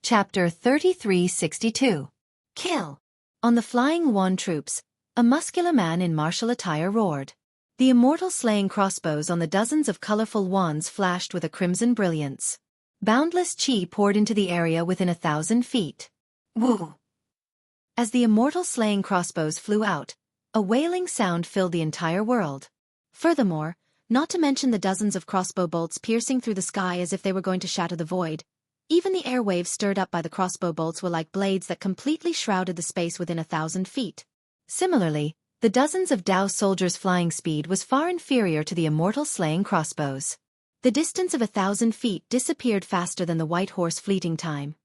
Chapter 3362. Kill. On the flying Yuan troops, a muscular man in martial attire roared. The immortal slaying crossbows on the dozens of colorful wands flashed with a crimson brilliance. Boundless qi poured into the area within 1,000 feet. Woo! As the immortal slaying crossbows flew out, a wailing sound filled the entire world. Furthermore, not to mention the dozens of crossbow bolts piercing through the sky as if they were going to shatter the void, even the airwaves stirred up by the crossbow bolts were like blades that completely shrouded the space within 1,000 feet. Similarly, the dozens of Dao soldiers' flying speed was far inferior to the immortal slaying crossbows. The distance of 1,000 feet disappeared faster than the white horse fleeting time.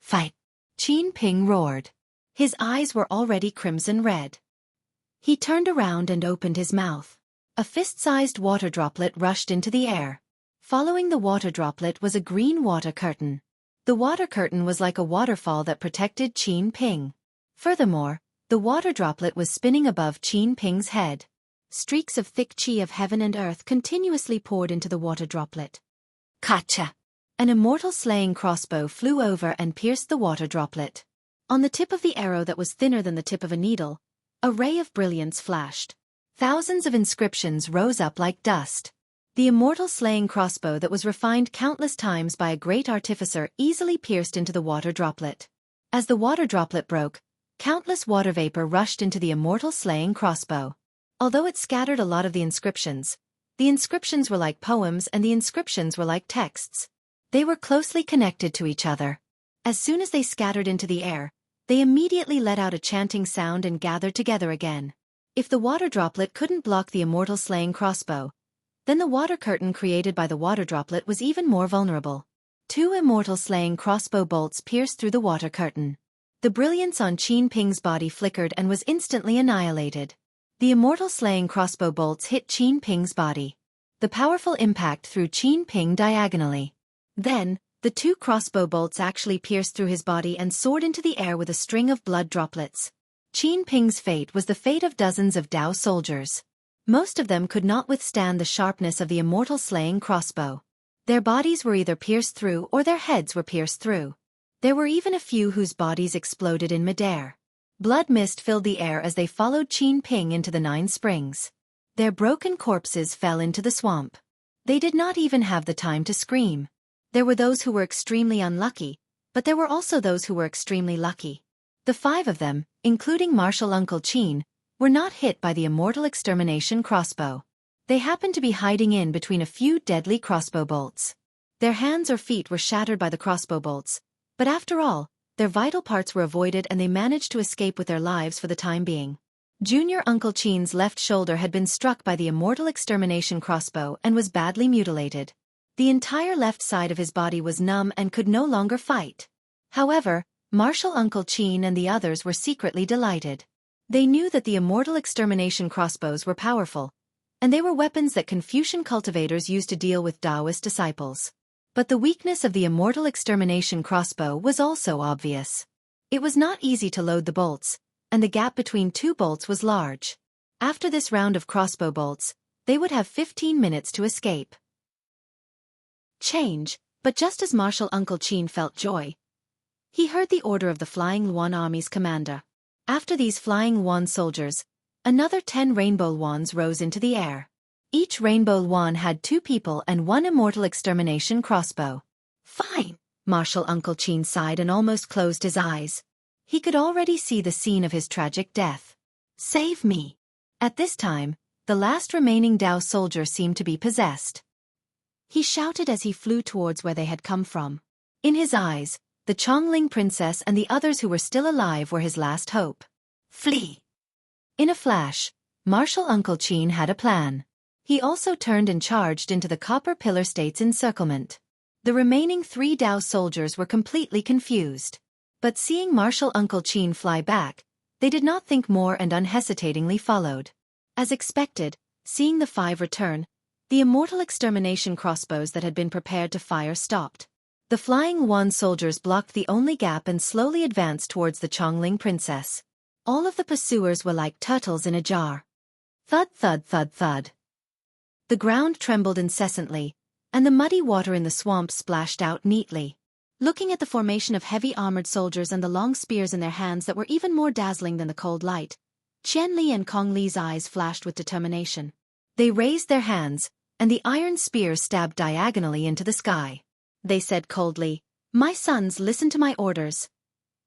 Fight! Qin Ping roared. His eyes were already crimson red. He turned around and opened his mouth. A fist-sized water droplet rushed into the air. Following the water droplet was a green water curtain. The water curtain was like a waterfall that protected Qin Ping. Furthermore, the water droplet was spinning above Qin Ping's head. Streaks of thick qi of heaven and earth continuously poured into the water droplet. Kacha! An immortal slaying crossbow flew over and pierced the water droplet. On the tip of the arrow that was thinner than the tip of a needle, a ray of brilliance flashed. Thousands of inscriptions rose up like dust. The immortal slaying crossbow that was refined countless times by a great artificer easily pierced into the water droplet. As the water droplet broke, countless water vapor rushed into the immortal slaying crossbow. Although it scattered a lot of the inscriptions were like poems and the inscriptions were like texts. They were closely connected to each other. As soon as they scattered into the air, they immediately let out a chanting sound and gathered together again. If the water droplet couldn't block the immortal slaying crossbow, then the water curtain created by the water droplet was even more vulnerable. 2 immortal slaying crossbow bolts pierced through the water curtain. The brilliance on Qin Ping's body flickered and was instantly annihilated. The immortal slaying crossbow bolts hit Qin Ping's body. The powerful impact threw Qin Ping diagonally. Then, the 2 crossbow bolts actually pierced through his body and soared into the air with a string of blood droplets. Qin Ping's fate was the fate of dozens of Dao soldiers. Most of them could not withstand the sharpness of the immortal slaying crossbow. Their bodies were either pierced through or their heads were pierced through. There were even a few whose bodies exploded in midair. Blood mist filled the air as they followed Qin Ping into the 9 springs. Their broken corpses fell into the swamp. They did not even have the time to scream. There were those who were extremely unlucky, but there were also those who were extremely lucky. The 5 of them, including Martial Uncle Qin, were not hit by the immortal extermination crossbow. They happened to be hiding in between a few deadly crossbow bolts. Their hands or feet were shattered by the crossbow bolts, but after all, their vital parts were avoided and they managed to escape with their lives for the time being. Junior Uncle Qin's left shoulder had been struck by the immortal extermination crossbow and was badly mutilated. The entire left side of his body was numb and could no longer fight. However, Martial Uncle Qin and the others were secretly delighted. They knew that the immortal extermination crossbows were powerful, and they were weapons that Confucian cultivators used to deal with Taoist disciples. But the weakness of the immortal extermination crossbow was also obvious. It was not easy to load the bolts, and the gap between 2 bolts was large. After this round of crossbow bolts, they would have 15 minutes to escape. Change, but just as Martial Uncle Qin felt joy, he heard the order of the Flying Yuan Army's commander. After these Flying Yuan soldiers, another 10 rainbow Yuans rose into the air. Each rainbow Yuan had 2 people and 1 immortal extermination crossbow. Fine! Martial Uncle Qin sighed and almost closed his eyes. He could already see the scene of his tragic death. Save me! At this time, the last remaining Dao soldier seemed to be possessed. He shouted as he flew towards where they had come from. In his eyes, the Chongling princess and the others who were still alive were his last hope. Flee! In a flash, Martial Uncle Qin had a plan. He also turned and charged into the Copper Pillar State's encirclement. The remaining 3 Dao soldiers were completely confused. But seeing Martial Uncle Qin fly back, they did not think more and unhesitatingly followed. As expected, seeing the 5 return, the immortal extermination crossbows that had been prepared to fire stopped. The Flying Yuan soldiers blocked the only gap and slowly advanced towards the Chongling princess. All of the pursuers were like turtles in a jar. Thud thud thud thud. The ground trembled incessantly, and the muddy water in the swamp splashed out neatly. looking at the formation of heavy armored soldiers and the long spears in their hands that were even more dazzling than the cold light. Qian Li and Kong Li's eyes flashed with determination. They raised their hands, and the iron spears stabbed diagonally into the sky. They said coldly, "My sons, listen to my orders."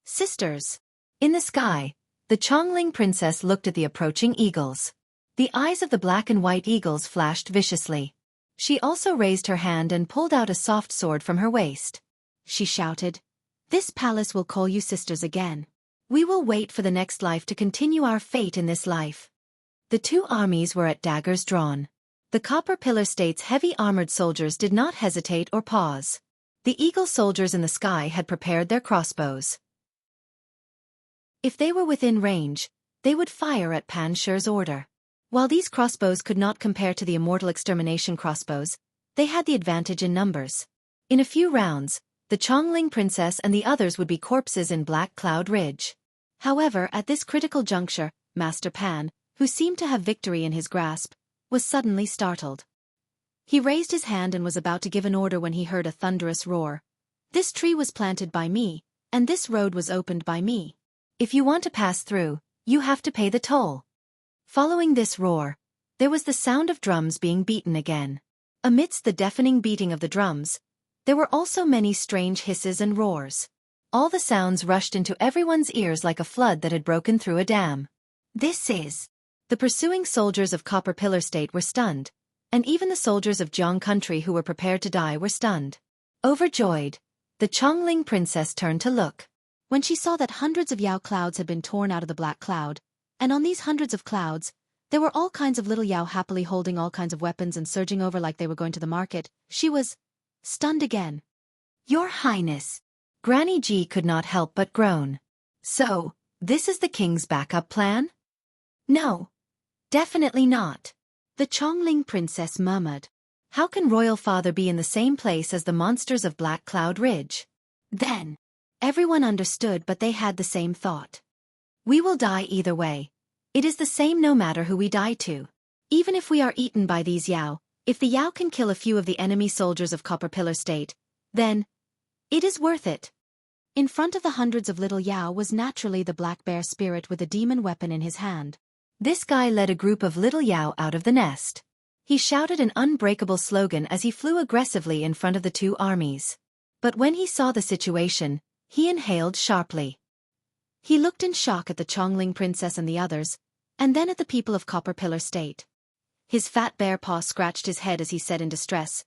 Sisters. In the sky, the Chongling princess looked at the approaching eagles. The eyes of the black and white eagles flashed viciously. She also raised her hand and pulled out a soft sword from her waist. She shouted, "This palace will call you sisters again. We will wait for the next life to continue our fate in this life." The two armies were at daggers drawn. The Copper Pillar State's heavy armored soldiers did not hesitate or pause. The eagle soldiers in the sky had prepared their crossbows. If they were within range, they would fire at Pan Shi's order. While these crossbows could not compare to the immortal extermination crossbows, they had the advantage in numbers. In a few rounds, the Chongling princess and the others would be corpses in Black Cloud Ridge. However, at this critical juncture, Master Pan, who seemed to have victory in his grasp, was suddenly startled. He raised his hand and was about to give an order when he heard a thunderous roar. "This tree was planted by me, and this road was opened by me. If you want to pass through, you have to pay the toll." Following this roar, there was the sound of drums being beaten again. Amidst the deafening beating of the drums, there were also many strange hisses and roars. All the sounds rushed into everyone's ears like a flood that had broken through a dam. The pursuing soldiers of Copper Pillar State were stunned, and even the soldiers of Jiang country who were prepared to die were stunned. Overjoyed, the Chongling princess turned to look. When she saw that hundreds of Yao clouds had been torn out of the black cloud, and on these hundreds of clouds, there were all kinds of little Yao happily holding all kinds of weapons and surging over like they were going to the market, she was stunned again. "Your Highness!" Granny Ji could not help but groan. "So, this is the king's backup plan?" "No. Definitely not," the Chongling princess murmured. "How can royal father be in the same place as the monsters of Black Cloud Ridge?" Then, everyone understood, but they had the same thought. "We will die either way. It is the same no matter who we die to. Even if we are eaten by these Yao, if the Yao can kill a few of the enemy soldiers of Copper Pillar State, then it is worth it." In front of the hundreds of little Yao was naturally the black bear spirit with a demon weapon in his hand. This guy led a group of little Yao out of the nest. He shouted an unbreakable slogan as he flew aggressively in front of the two armies. But when he saw the situation, he inhaled sharply. He looked in shock at the Chongling princess and the others, and then at the people of Copper Pillar State. His fat bear paw scratched his head as he said in distress,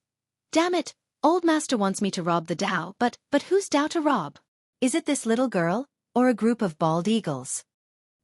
"Damn it, old master wants me to rob the Dao, but whose Dao to rob? Is it this little girl, or a group of bald eagles?"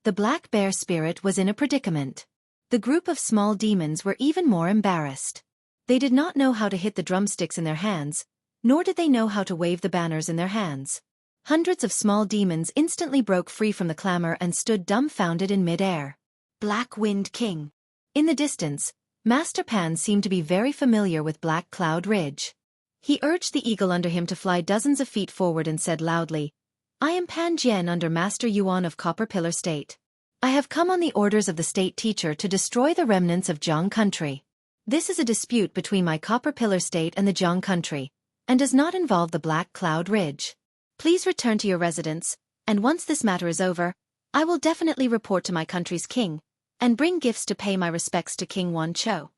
The black bear spirit was in a predicament. The group of small demons were even more embarrassed. They did not know how to hit the drumsticks in their hands, nor did they know how to wave the banners in their hands. Hundreds of small demons instantly broke free from the clamor and stood dumbfounded in mid-air. Black Wind King. In the distance, Master Pan seemed to be very familiar with Black Cloud Ridge. He urged the eagle under him to fly dozens of feet forward and said loudly, "I am Pan Jian under Master Yuan of Copper Pillar State. I have come on the orders of the state teacher to destroy the remnants of Jiang country. This is a dispute between my Copper Pillar State and the Jiang country, and does not involve the Black Cloud Ridge. Please return to your residence, and once this matter is over, I will definitely report to my country's king, and bring gifts to pay my respects to King Wan Chou."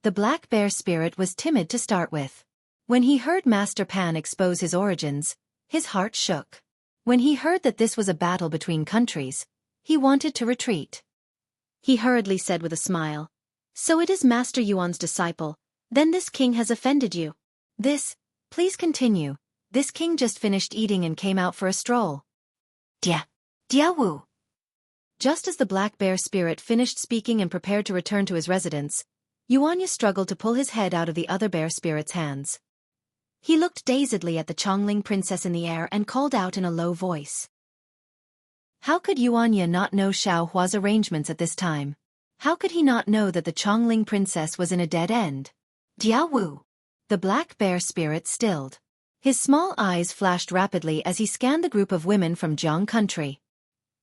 The black bear spirit was timid to start with. When he heard Master Pan expose his origins, his heart shook. When he heard that this was a battle between countries, he wanted to retreat. He hurriedly said with a smile, "So it is Master Yuan's disciple, then this king has offended you." Please continue. This king just finished eating and came out for a stroll." Diawu. Just as the black bear spirit finished speaking and prepared to return to his residence, Yuanya struggled to pull his head out of the other bear spirit's hands. He looked dazedly at the Chongling princess in the air and called out in a low voice. How could Yuanya not know Xiao Hua's arrangements at this time? How could he not know that the Chongling princess was in a dead end? Diawu. The black bear spirit stilled. His small eyes flashed rapidly as he scanned the group of women from Jiang country.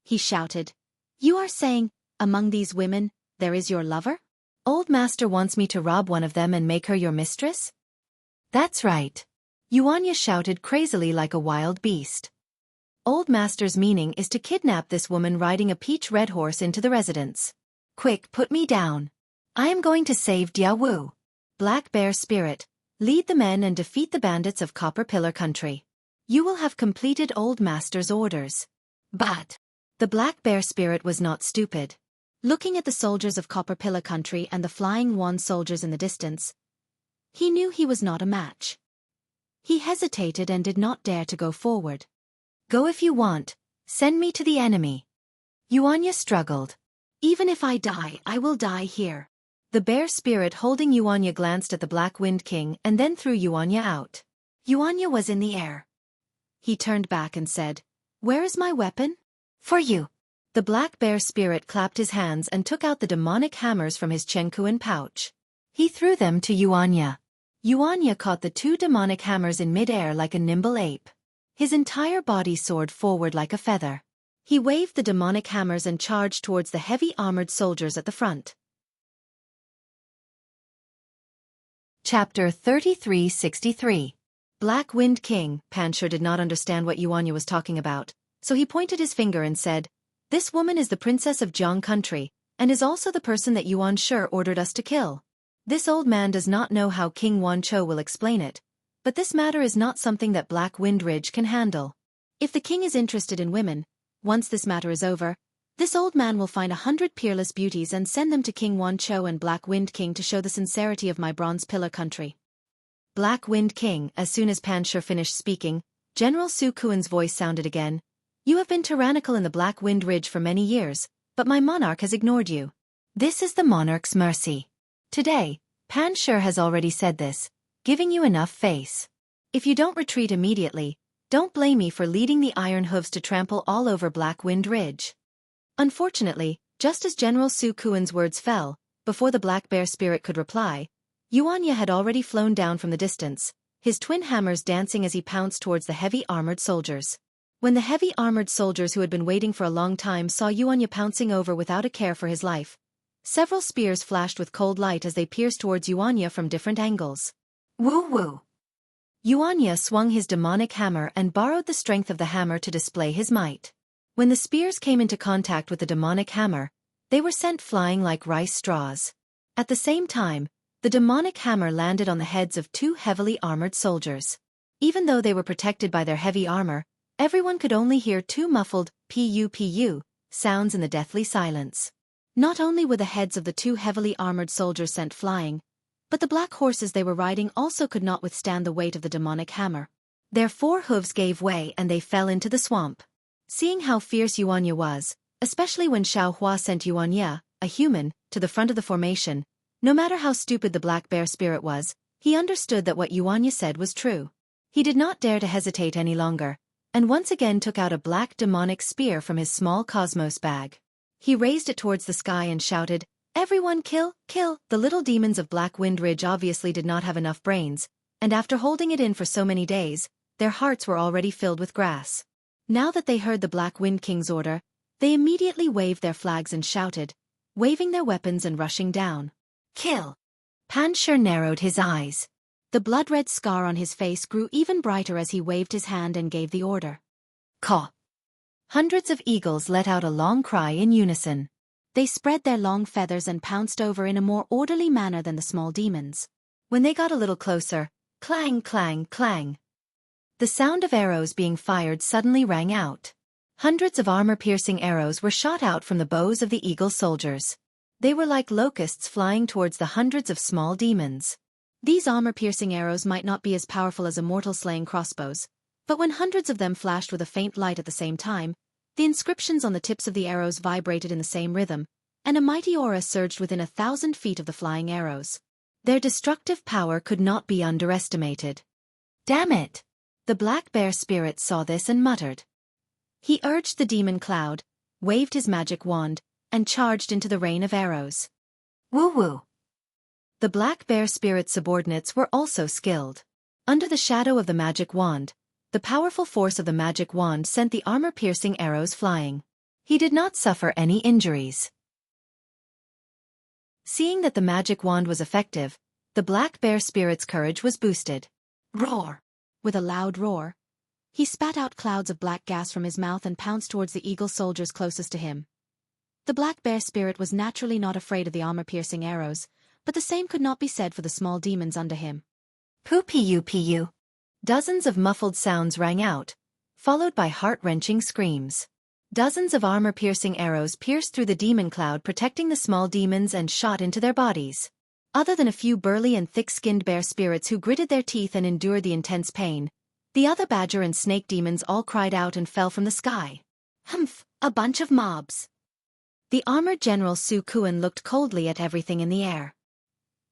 He shouted, "You are saying, among these women, there is your lover? Old master wants me to rob one of them and make her your mistress?" "That's right. Xianxia shouted crazily like a wild beast. Old Master's meaning is to kidnap this woman riding a peach red horse into the residence. Quick, put me down. I am going to save Jianghu. Black Bear Spirit, lead the men and defeat the bandits of Copper Pillar Country. You will have completed Old Master's orders. But the Black Bear Spirit was not stupid. Looking at the soldiers of Copper Pillar Country and the flying wand soldiers in the distance, he knew he was not a match. He hesitated and did not dare to go forward. Go if you want, send me to the enemy. Xianxia struggled. Even if I die, I will die here. The bear spirit holding Xianxia glanced at the Black Wind King and then threw Xianxia out. Xianxia was in the air. He turned back and said, "Where is my weapon?" "For you." The Black Bear Spirit clapped his hands and took out the demonic hammers from his Qianquan pouch. He threw them to Xianxia. Xianxia caught the two demonic hammers in mid-air like a nimble ape. His entire body soared forward like a feather. He waved the demonic hammers and charged towards the heavy armored soldiers at the front. Chapter 3363. Black Wind King. Pancher did not understand what Xianxia was talking about, so he pointed his finger and said, "This woman is the princess of Jianghu country, and is also the person that Yuan Shi ordered us to kill. This old man does not know how King Wancho will explain it, but this matter is not something that Black Wind Ridge can handle. If the king is interested in women, once this matter is over, this old man will find 100 peerless beauties and send them to King Wancho and Black Wind King to show the sincerity of my Bronze Pillar country." Black Wind King. As soon as Pancher finished speaking, General Su Kuan's voice sounded again. "You have been tyrannical in the Black Wind Ridge for many years, but my monarch has ignored you. This is the monarch's mercy. Today, Pancher has already said this, giving you enough face. If you don't retreat immediately, don't blame me for leading the Iron Hooves to trample all over Black Wind Ridge." Unfortunately, just as General Su Kuan's words fell, before the Black Bear Spirit could reply, Xianxia had already flown down from the distance, his twin hammers dancing as he pounced towards the heavy armored soldiers. When the heavy armored soldiers who had been waiting for a long time saw Xianxia pouncing over without a care for his life, several spears flashed with cold light as they pierced towards Xianxia from different angles. Woo woo! Xianxia swung his demonic hammer and borrowed the strength of the hammer to display his might. When the spears came into contact with the demonic hammer, they were sent flying like rice straws. At the same time, the demonic hammer landed on the heads of two heavily armored soldiers. Even though they were protected by their heavy armor, everyone could only hear two muffled pu-pu sounds in the deathly silence. Not only were the heads of the two heavily armored soldiers sent flying, but the black horses they were riding also could not withstand the weight of the demonic hammer. Their four hooves gave way and they fell into the swamp. Seeing how fierce Xianxia was, especially when Xiao Hua sent Xianxia, a human, to the front of the formation, no matter how stupid the Black Bear Spirit was, he understood that what Xianxia said was true. He did not dare to hesitate any longer, and once again took out a black demonic spear from his small cosmos bag. He raised it towards the sky and shouted, "Everyone kill, kill!" The little demons of Black Wind Ridge obviously did not have enough brains, and after holding it in for so many days, their hearts were already filled with grass. Now that they heard the Black Wind King's order, they immediately waved their flags and shouted, waving their weapons and rushing down. Kill! Pancher narrowed his eyes. The blood-red scar on his face grew even brighter as he waved his hand and gave the order. Caw! Hundreds of eagles let out a long cry in unison. They spread their long feathers and pounced over in a more orderly manner than the small demons. When they got a little closer, clang, clang, clang. The sound of arrows being fired suddenly rang out. Hundreds of armor-piercing arrows were shot out from the bows of the eagle soldiers. They were like locusts flying towards the hundreds of small demons. These armor-piercing arrows might not be as powerful as immortal slaying crossbows, but when hundreds of them flashed with a faint light at the same time, the inscriptions on the tips of the arrows vibrated in the same rhythm, and a mighty aura surged within 1,000 feet of the flying arrows. Their destructive power could not be underestimated. Damn it! The Black Bear Spirit saw this and muttered. He urged the demon cloud, waved his magic wand, and charged into the rain of arrows. Woo-woo! The Black Bear Spirit's subordinates were also skilled. Under the shadow of the magic wand, the powerful force of the magic wand sent the armor-piercing arrows flying. He did not suffer any injuries. Seeing that the magic wand was effective, the Black Bear Spirit's courage was boosted. Roar! With a loud roar, he spat out clouds of black gas from his mouth and pounced towards the eagle soldiers closest to him. The black bear spirit was naturally not afraid of the armor-piercing arrows, but the same could not be said for the small demons under him. Pu-pu-pu. Dozens of muffled sounds rang out, followed by heart-wrenching screams. Dozens of armor-piercing arrows pierced through the demon cloud, protecting the small demons and shot into their bodies. Other than a few burly and thick-skinned bear spirits who gritted their teeth and endured the intense pain, the other badger and snake demons all cried out and fell from the sky. Humph, a bunch of mobs. The armored General Su Kuan looked coldly at everything in the air.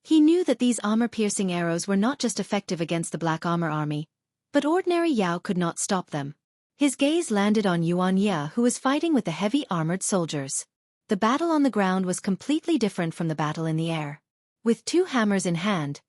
He knew that these armor-piercing arrows were not just effective against the Black Armor Army, but ordinary Yao could not stop them. His gaze landed on Xianxia, who was fighting with the heavy armored soldiers. The battle on the ground was completely different from the battle in the air. With 2 hammers in hand,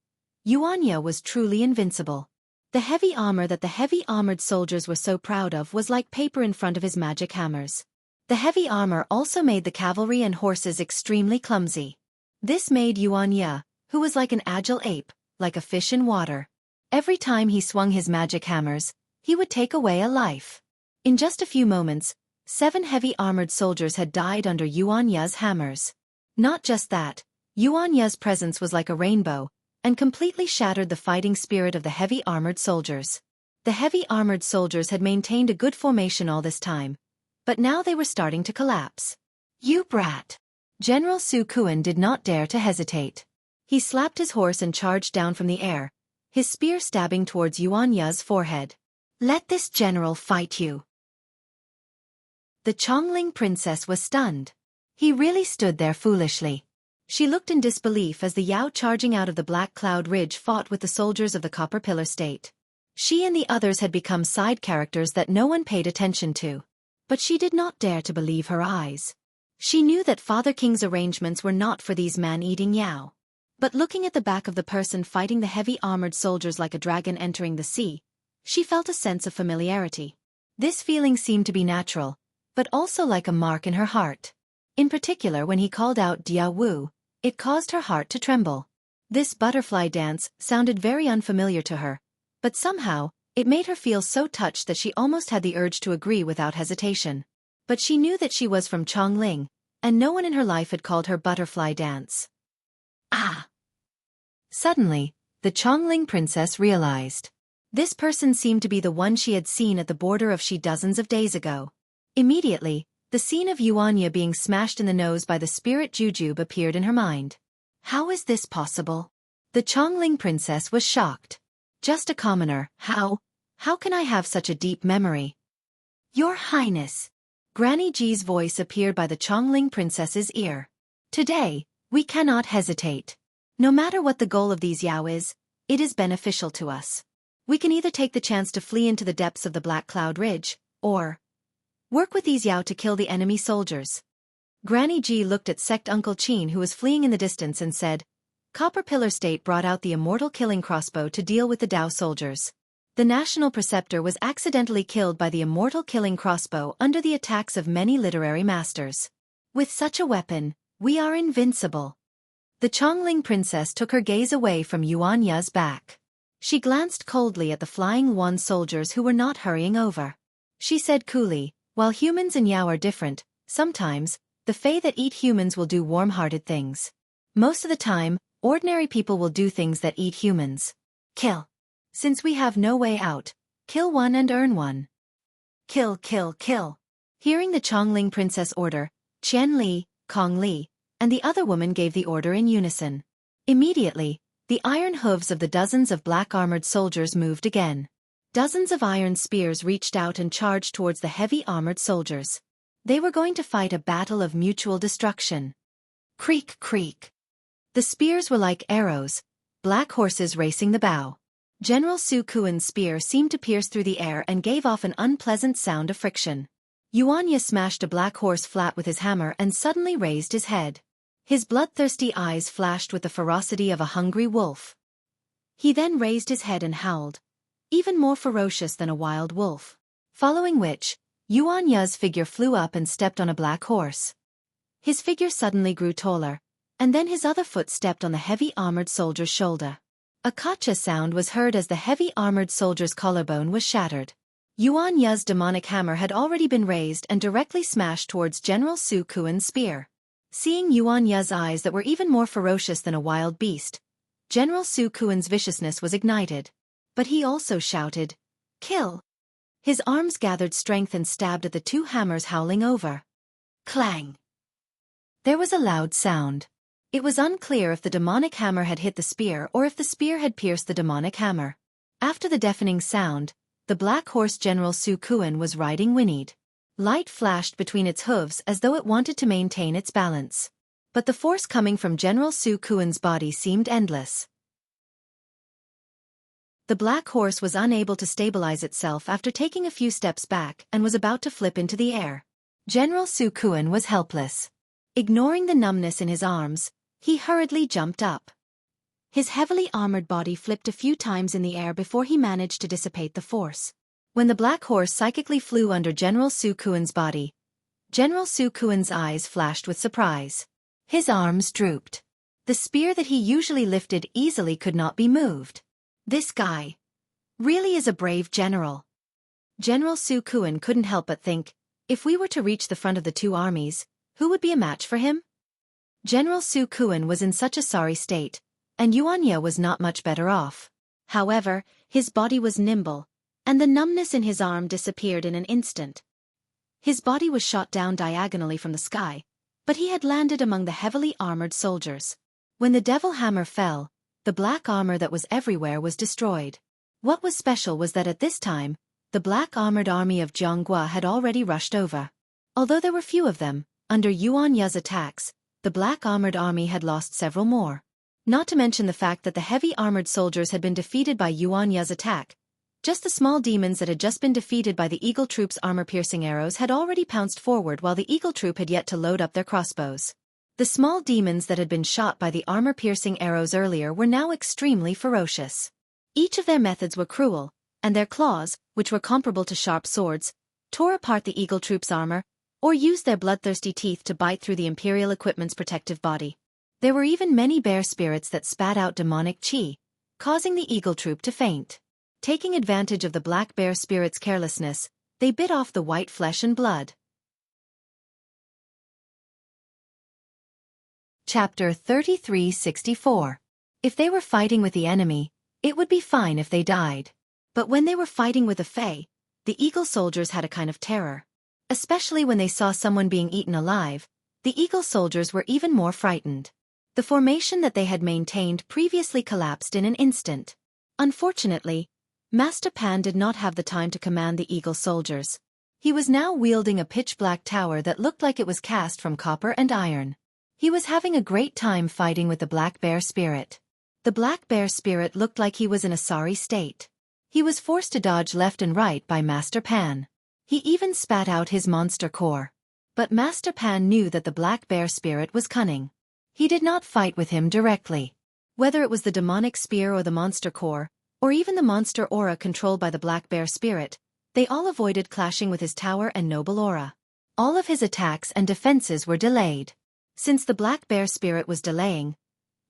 Xianxia was truly invincible. The heavy armor that the heavy armored soldiers were so proud of was like paper in front of his magic hammers. The heavy armor also made the cavalry and horses extremely clumsy. This made Xianxia, who was like an agile ape, like a fish in water. Every time he swung his magic hammers, he would take away a life. In just a few moments, 7 heavy armored soldiers had died under Xianxia's hammers. Not just that, Xianxia's presence was like a rainbow, and completely shattered the fighting spirit of the heavy armored soldiers. The heavy armored soldiers had maintained a good formation all this time, but now they were starting to collapse. You brat! General Su Kuan did not dare to hesitate. He slapped his horse and charged down from the air, his spear stabbing towards Xianxia's forehead. Let this general fight you. The Chongling princess was stunned. He really stood there foolishly. She looked in disbelief as the Yao charging out of the Black Cloud Ridge fought with the soldiers of the Copper Pillar State. She and the others had become side characters that no one paid attention to. But she did not dare to believe her eyes. She knew that Father King's arrangements were not for these man-eating Yao. But looking at the back of the person fighting the heavy armored soldiers like a dragon entering the sea, she felt a sense of familiarity. This feeling seemed to be natural, but also like a mark in her heart. In particular, when he called out Dia Wu, it caused her heart to tremble. This butterfly dance sounded very unfamiliar to her, but somehow, it made her feel so touched that she almost had the urge to agree without hesitation. But she knew that she was from Chongling, and no one in her life had called her butterfly dance. Ah! Suddenly, the Chongling princess realized. This person seemed to be the one she had seen at the border of Shi dozens of days ago. Immediately, the scene of Xianxia being smashed in the nose by the spirit Jujube appeared in her mind. How is this possible? The Chongling princess was shocked. Just a commoner, how can I have such a deep memory? Your Highness! Granny Ji's voice appeared by the Chongling princess's ear. Today, we cannot hesitate. No matter what the goal of these Yao is, it is beneficial to us. We can either take the chance to flee into the depths of the Black Cloud Ridge, or work with these Yao to kill the enemy soldiers. Granny Ji looked at Sect Uncle Qin, who was fleeing in the distance, and said, Copper Pillar State brought out the Immortal killing crossbow to deal with the Dao soldiers. The National Preceptor was accidentally killed by the Immortal killing crossbow under the attacks of many literary masters. With such a weapon, we are invincible. The Chongling princess took her gaze away from Xianxia's back. She glanced coldly at the flying Wan soldiers who were not hurrying over. She said coolly, while humans and Yao are different, sometimes, the Fae that eat humans will do warm-hearted things. Most of the time, ordinary people will do things that eat humans. Kill. Since we have no way out, kill one and earn one. Kill, kill, kill. Hearing the Chongling princess order, Qian Li, Kong Li, and the other woman gave the order in unison. Immediately, the iron hooves of the dozens of black-armored soldiers moved again. Dozens of iron spears reached out and charged towards the heavy armored soldiers. They were going to fight a battle of mutual destruction. Creak, creak. The spears were like arrows, black horses racing the bow. General Su Kuan's spear seemed to pierce through the air and gave off an unpleasant sound of friction. Xianxia smashed a black horse flat with his hammer and suddenly raised his head. His bloodthirsty eyes flashed with the ferocity of a hungry wolf. He then raised his head and howled, even more ferocious than a wild wolf. Following which, Xianxia's figure flew up and stepped on a black horse. His figure suddenly grew taller, and then his other foot stepped on the heavy armored soldier's shoulder. A kacha sound was heard as the heavy armored soldier's collarbone was shattered. Yuan Ye's demonic hammer had already been raised and directly smashed towards General Su Kuan's spear. Seeing Yuan Ye's eyes that were even more ferocious than a wild beast, General Su Kuan's viciousness was ignited. But he also shouted, "Kill!" His arms gathered strength and stabbed at the two hammers howling over. Clang! There was a loud sound. It was unclear if the demonic hammer had hit the spear or if the spear had pierced the demonic hammer. After the deafening sound, the black horse General Su Kuan was riding whinnied. Light flashed between its hooves as though it wanted to maintain its balance. But the force coming from General Su Kuan's body seemed endless. The black horse was unable to stabilize itself after taking a few steps back and was about to flip into the air. General Su Kuan was helpless. Ignoring the numbness in his arms, he hurriedly jumped up. His heavily armored body flipped a few times in the air before he managed to dissipate the force. When the black horse psychically flew under General Su Kuan's body, General Su Kuan's eyes flashed with surprise. His arms drooped. The spear that he usually lifted easily could not be moved. This guy really is a brave general. General Su Kuan couldn't help but think, if we were to reach the front of the two armies, who would be a match for him? General Su Kuan was in such a sorry state, and Yuan Ye was not much better off. However, his body was nimble, and the numbness in his arm disappeared in an instant. His body was shot down diagonally from the sky, but he had landed among the heavily armored soldiers. When the devil hammer fell, the black armor that was everywhere was destroyed. What was special was that at this time, the black armored army of Jianghu had already rushed over. Although there were few of them, under Yuan Ye's attacks, the black armored army had lost several more. Not to mention the fact that the heavy armored soldiers had been defeated by Yuan Ye's attack. Just the small demons that had just been defeated by the Eagle Troop's armor-piercing arrows had already pounced forward while the Eagle Troop had yet to load up their crossbows. The small demons that had been shot by the armor-piercing arrows earlier were now extremely ferocious. Each of their methods were cruel, and their claws, which were comparable to sharp swords, tore apart the Eagle Troop's armor, or used their bloodthirsty teeth to bite through the Imperial equipment's protective body. There were even many bear spirits that spat out demonic chi, causing the Eagle Troop to faint. Taking advantage of the black bear spirit's carelessness, they bit off the white flesh and blood. Chapter 3364. If they were fighting with the enemy, it would be fine if they died. But when they were fighting with the Fae, the Eagle soldiers had a kind of terror. Especially when they saw someone being eaten alive, the Eagle soldiers were even more frightened. The formation that they had maintained previously collapsed in an instant. Unfortunately, Master Pan did not have the time to command the Eagle soldiers. He was now wielding a pitch-black tower that looked like it was cast from copper and iron. He was having a great time fighting with the black bear spirit. The black bear spirit looked like he was in a sorry state. He was forced to dodge left and right by Master Pan. He even spat out his monster core. But Master Pan knew that the black bear spirit was cunning. He did not fight with him directly. Whether it was the demonic spear or the monster core, or even the monster aura controlled by the black bear spirit, they all avoided clashing with his tower and noble aura. All of his attacks and defenses were delayed. Since the black bear spirit was delaying,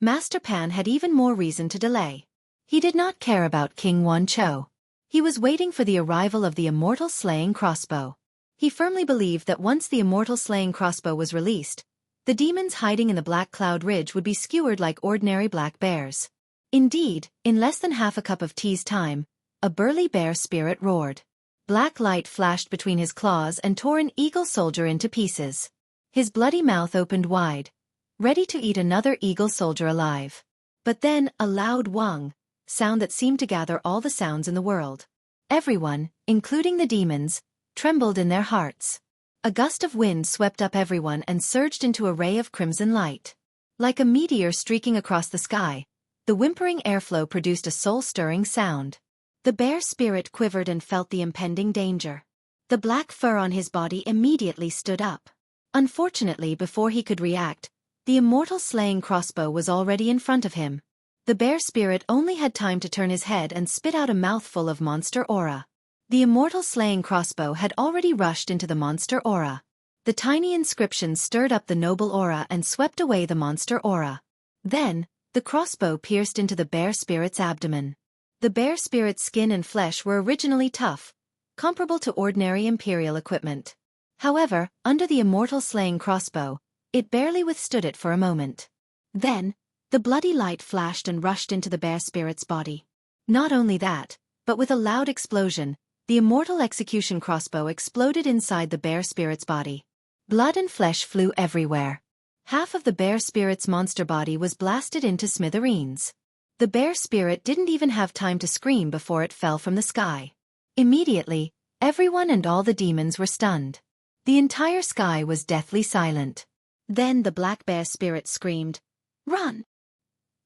Master Pan had even more reason to delay. He did not care about King Wancho. He was waiting for the arrival of the Immortal slaying crossbow. He firmly believed that once the Immortal slaying crossbow was released, the demons hiding in the Black Cloud Ridge would be skewered like ordinary black bears. Indeed, in less than half a cup of tea's time, a burly bear spirit roared. Black light flashed between his claws and tore an eagle soldier into pieces. His bloody mouth opened wide, ready to eat another eagle soldier alive. But then a loud whang sound that seemed to gather all the sounds in the world. Everyone, including the demons, trembled in their hearts. A gust of wind swept up everyone and surged into a ray of crimson light. Like a meteor streaking across the sky, the whimpering airflow produced a soul-stirring sound. The bear spirit quivered and felt the impending danger. The black fur on his body immediately stood up. Unfortunately, before he could react, the Immortal slaying crossbow was already in front of him. The bear spirit only had time to turn his head and spit out a mouthful of monster aura. The Immortal slaying crossbow had already rushed into the monster aura. The tiny inscription stirred up the noble aura and swept away the monster aura. Then, The crossbow pierced into the bear spirit's abdomen. The bear spirit's skin and flesh were originally tough, comparable to ordinary imperial equipment. However, under the immortal slaying crossbow, it barely withstood it for a moment. Then, the bloody light flashed and rushed into the bear spirit's body. Not only that, but with a loud explosion, the immortal execution crossbow exploded inside the bear spirit's body. Blood and flesh flew everywhere. Half of the bear spirit's monster body was blasted into smithereens. The bear spirit didn't even have time to scream before it fell from the sky. Immediately, everyone and all the demons were stunned. The entire sky was deathly silent. Then the black bear spirit screamed, "Run!"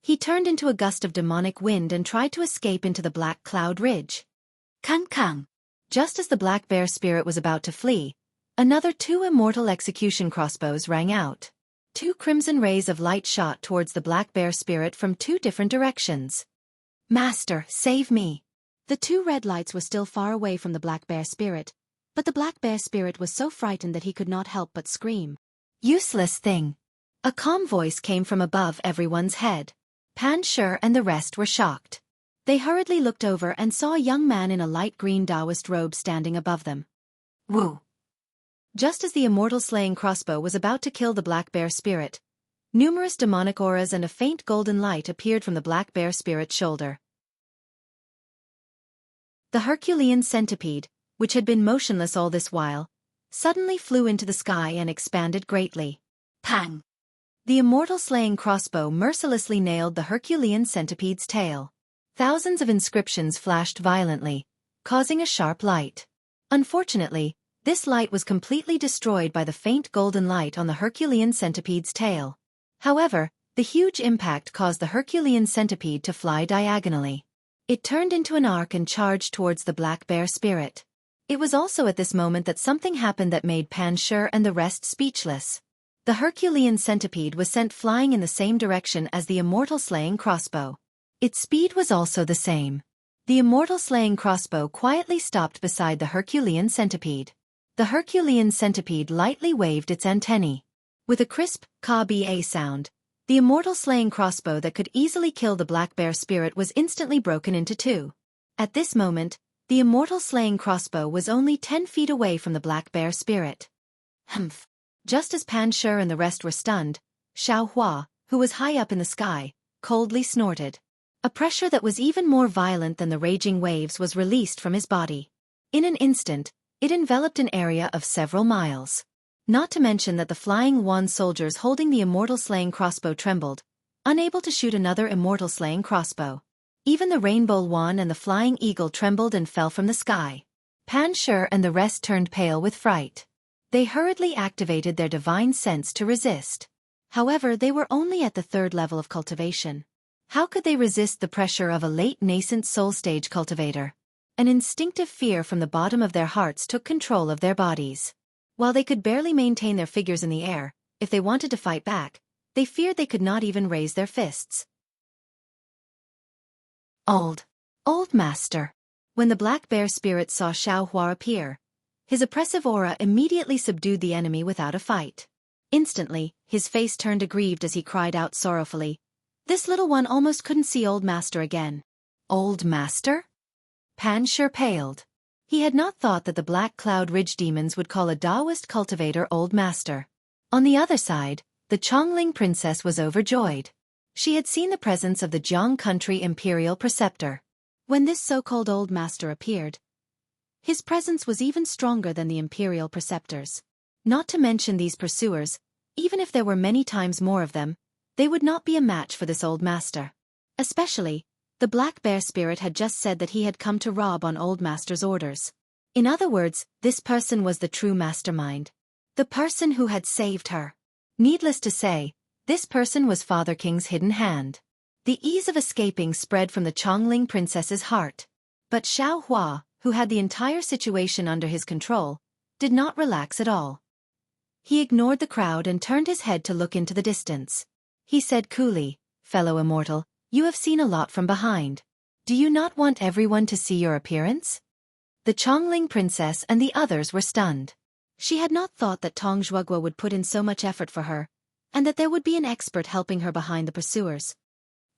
He turned into a gust of demonic wind and tried to escape into the black cloud ridge. Kang kang! Just as the black bear spirit was about to flee, another 2 immortal execution crossbows rang out. 2 crimson rays of light shot towards the black bear spirit from 2 different directions. "Master, save me!" The 2 red lights were still far away from the black bear spirit, but the black bear spirit was so frightened that he could not help but scream. "Useless thing!" A calm voice came from above everyone's head. Pan Shi and the rest were shocked. They hurriedly looked over and saw a young man in a light green Taoist robe standing above them. Wu! Just as the immortal slaying crossbow was about to kill the black bear spirit, numerous demonic auras and a faint golden light appeared from the black bear spirit's shoulder. The Herculean centipede, which had been motionless all this while, suddenly flew into the sky and expanded greatly. Pang! The immortal slaying crossbow mercilessly nailed the Herculean centipede's tail. Thousands of inscriptions flashed violently, causing a sharp light. Unfortunately, this light was completely destroyed by the faint golden light on the Herculean centipede's tail. However, the huge impact caused the Herculean centipede to fly diagonally. It turned into an arc and charged towards the black bear spirit. It was also at this moment that something happened that made Pan Shi and the rest speechless. The Herculean centipede was sent flying in the same direction as the immortal slaying crossbow. Its speed was also the same. The immortal slaying crossbow quietly stopped beside the Herculean centipede. The Herculean centipede lightly waved its antennae. With a crisp, ka-ba sound, the immortal slaying crossbow that could easily kill the black bear spirit was instantly broken into 2. At this moment, the immortal slaying crossbow was only 10 feet away from the black bear spirit. Humph! Just as Pan Shi and the rest were stunned, Xiao Hua, who was high up in the sky, coldly snorted. A pressure that was even more violent than the raging waves was released from his body. In an instant, it enveloped an area of several miles. Not to mention that the flying wand soldiers holding the immortal slaying crossbow trembled, unable to shoot another immortal slaying crossbow. Even the rainbow wand and the flying eagle trembled and fell from the sky. Pan Shi and the rest turned pale with fright. They hurriedly activated their divine sense to resist. However, they were only at the 3rd level of cultivation. How could they resist the pressure of a late nascent soul stage cultivator? An instinctive fear from the bottom of their hearts took control of their bodies. While they could barely maintain their figures in the air, if they wanted to fight back, they feared they could not even raise their fists. Old Master. When the black bear spirit saw Xiao Hua appear, his oppressive aura immediately subdued the enemy without a fight. Instantly, his face turned aggrieved as he cried out sorrowfully, "This little one almost couldn't see Old Master again." Old Master? Pan Shi paled. He had not thought that the Black Cloud Ridge demons would call a Taoist cultivator Old Master. On the other side, the Chongling princess was overjoyed. She had seen the presence of the Jiang country imperial preceptor. When this so-called Old Master appeared, his presence was even stronger than the imperial preceptors. Not to mention these pursuers, even if there were many times more of them, they would not be a match for this Old Master. Especially, the black bear spirit had just said that he had come to rob on Old Master's orders. In other words, this person was the true mastermind. The person who had saved her. Needless to say, this person was Father King's hidden hand. The ease of escaping spread from the Chongling princess's heart. But Xiao Hua, who had the entire situation under his control, did not relax at all. He ignored the crowd and turned his head to look into the distance. He said coolly, "Fellow immortal, you have seen a lot from behind. Do you not want everyone to see your appearance?" The Chongling princess and the others were stunned. She had not thought that Tong Zhuogua would put in so much effort for her, and that there would be an expert helping her behind the pursuers.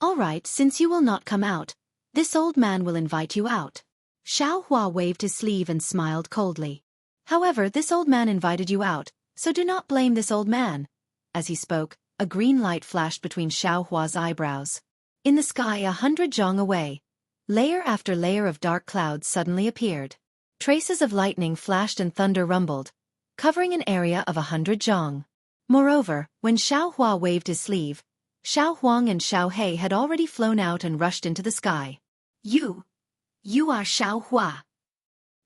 All right, since you will not come out, this old man will invite you out. Xiao Hua waved his sleeve and smiled coldly. However, this old man invited you out, so do not blame this old man. As he spoke, a green light flashed between Xiao Hua's eyebrows. In the sky 100 zhang away, layer after layer of dark clouds suddenly appeared. Traces of lightning flashed and thunder rumbled, covering an area of 100 zhang. Moreover, when Xiao Hua waved his sleeve, Xiao Huang and Xiao He had already flown out and rushed into the sky. You are Xiao Hua.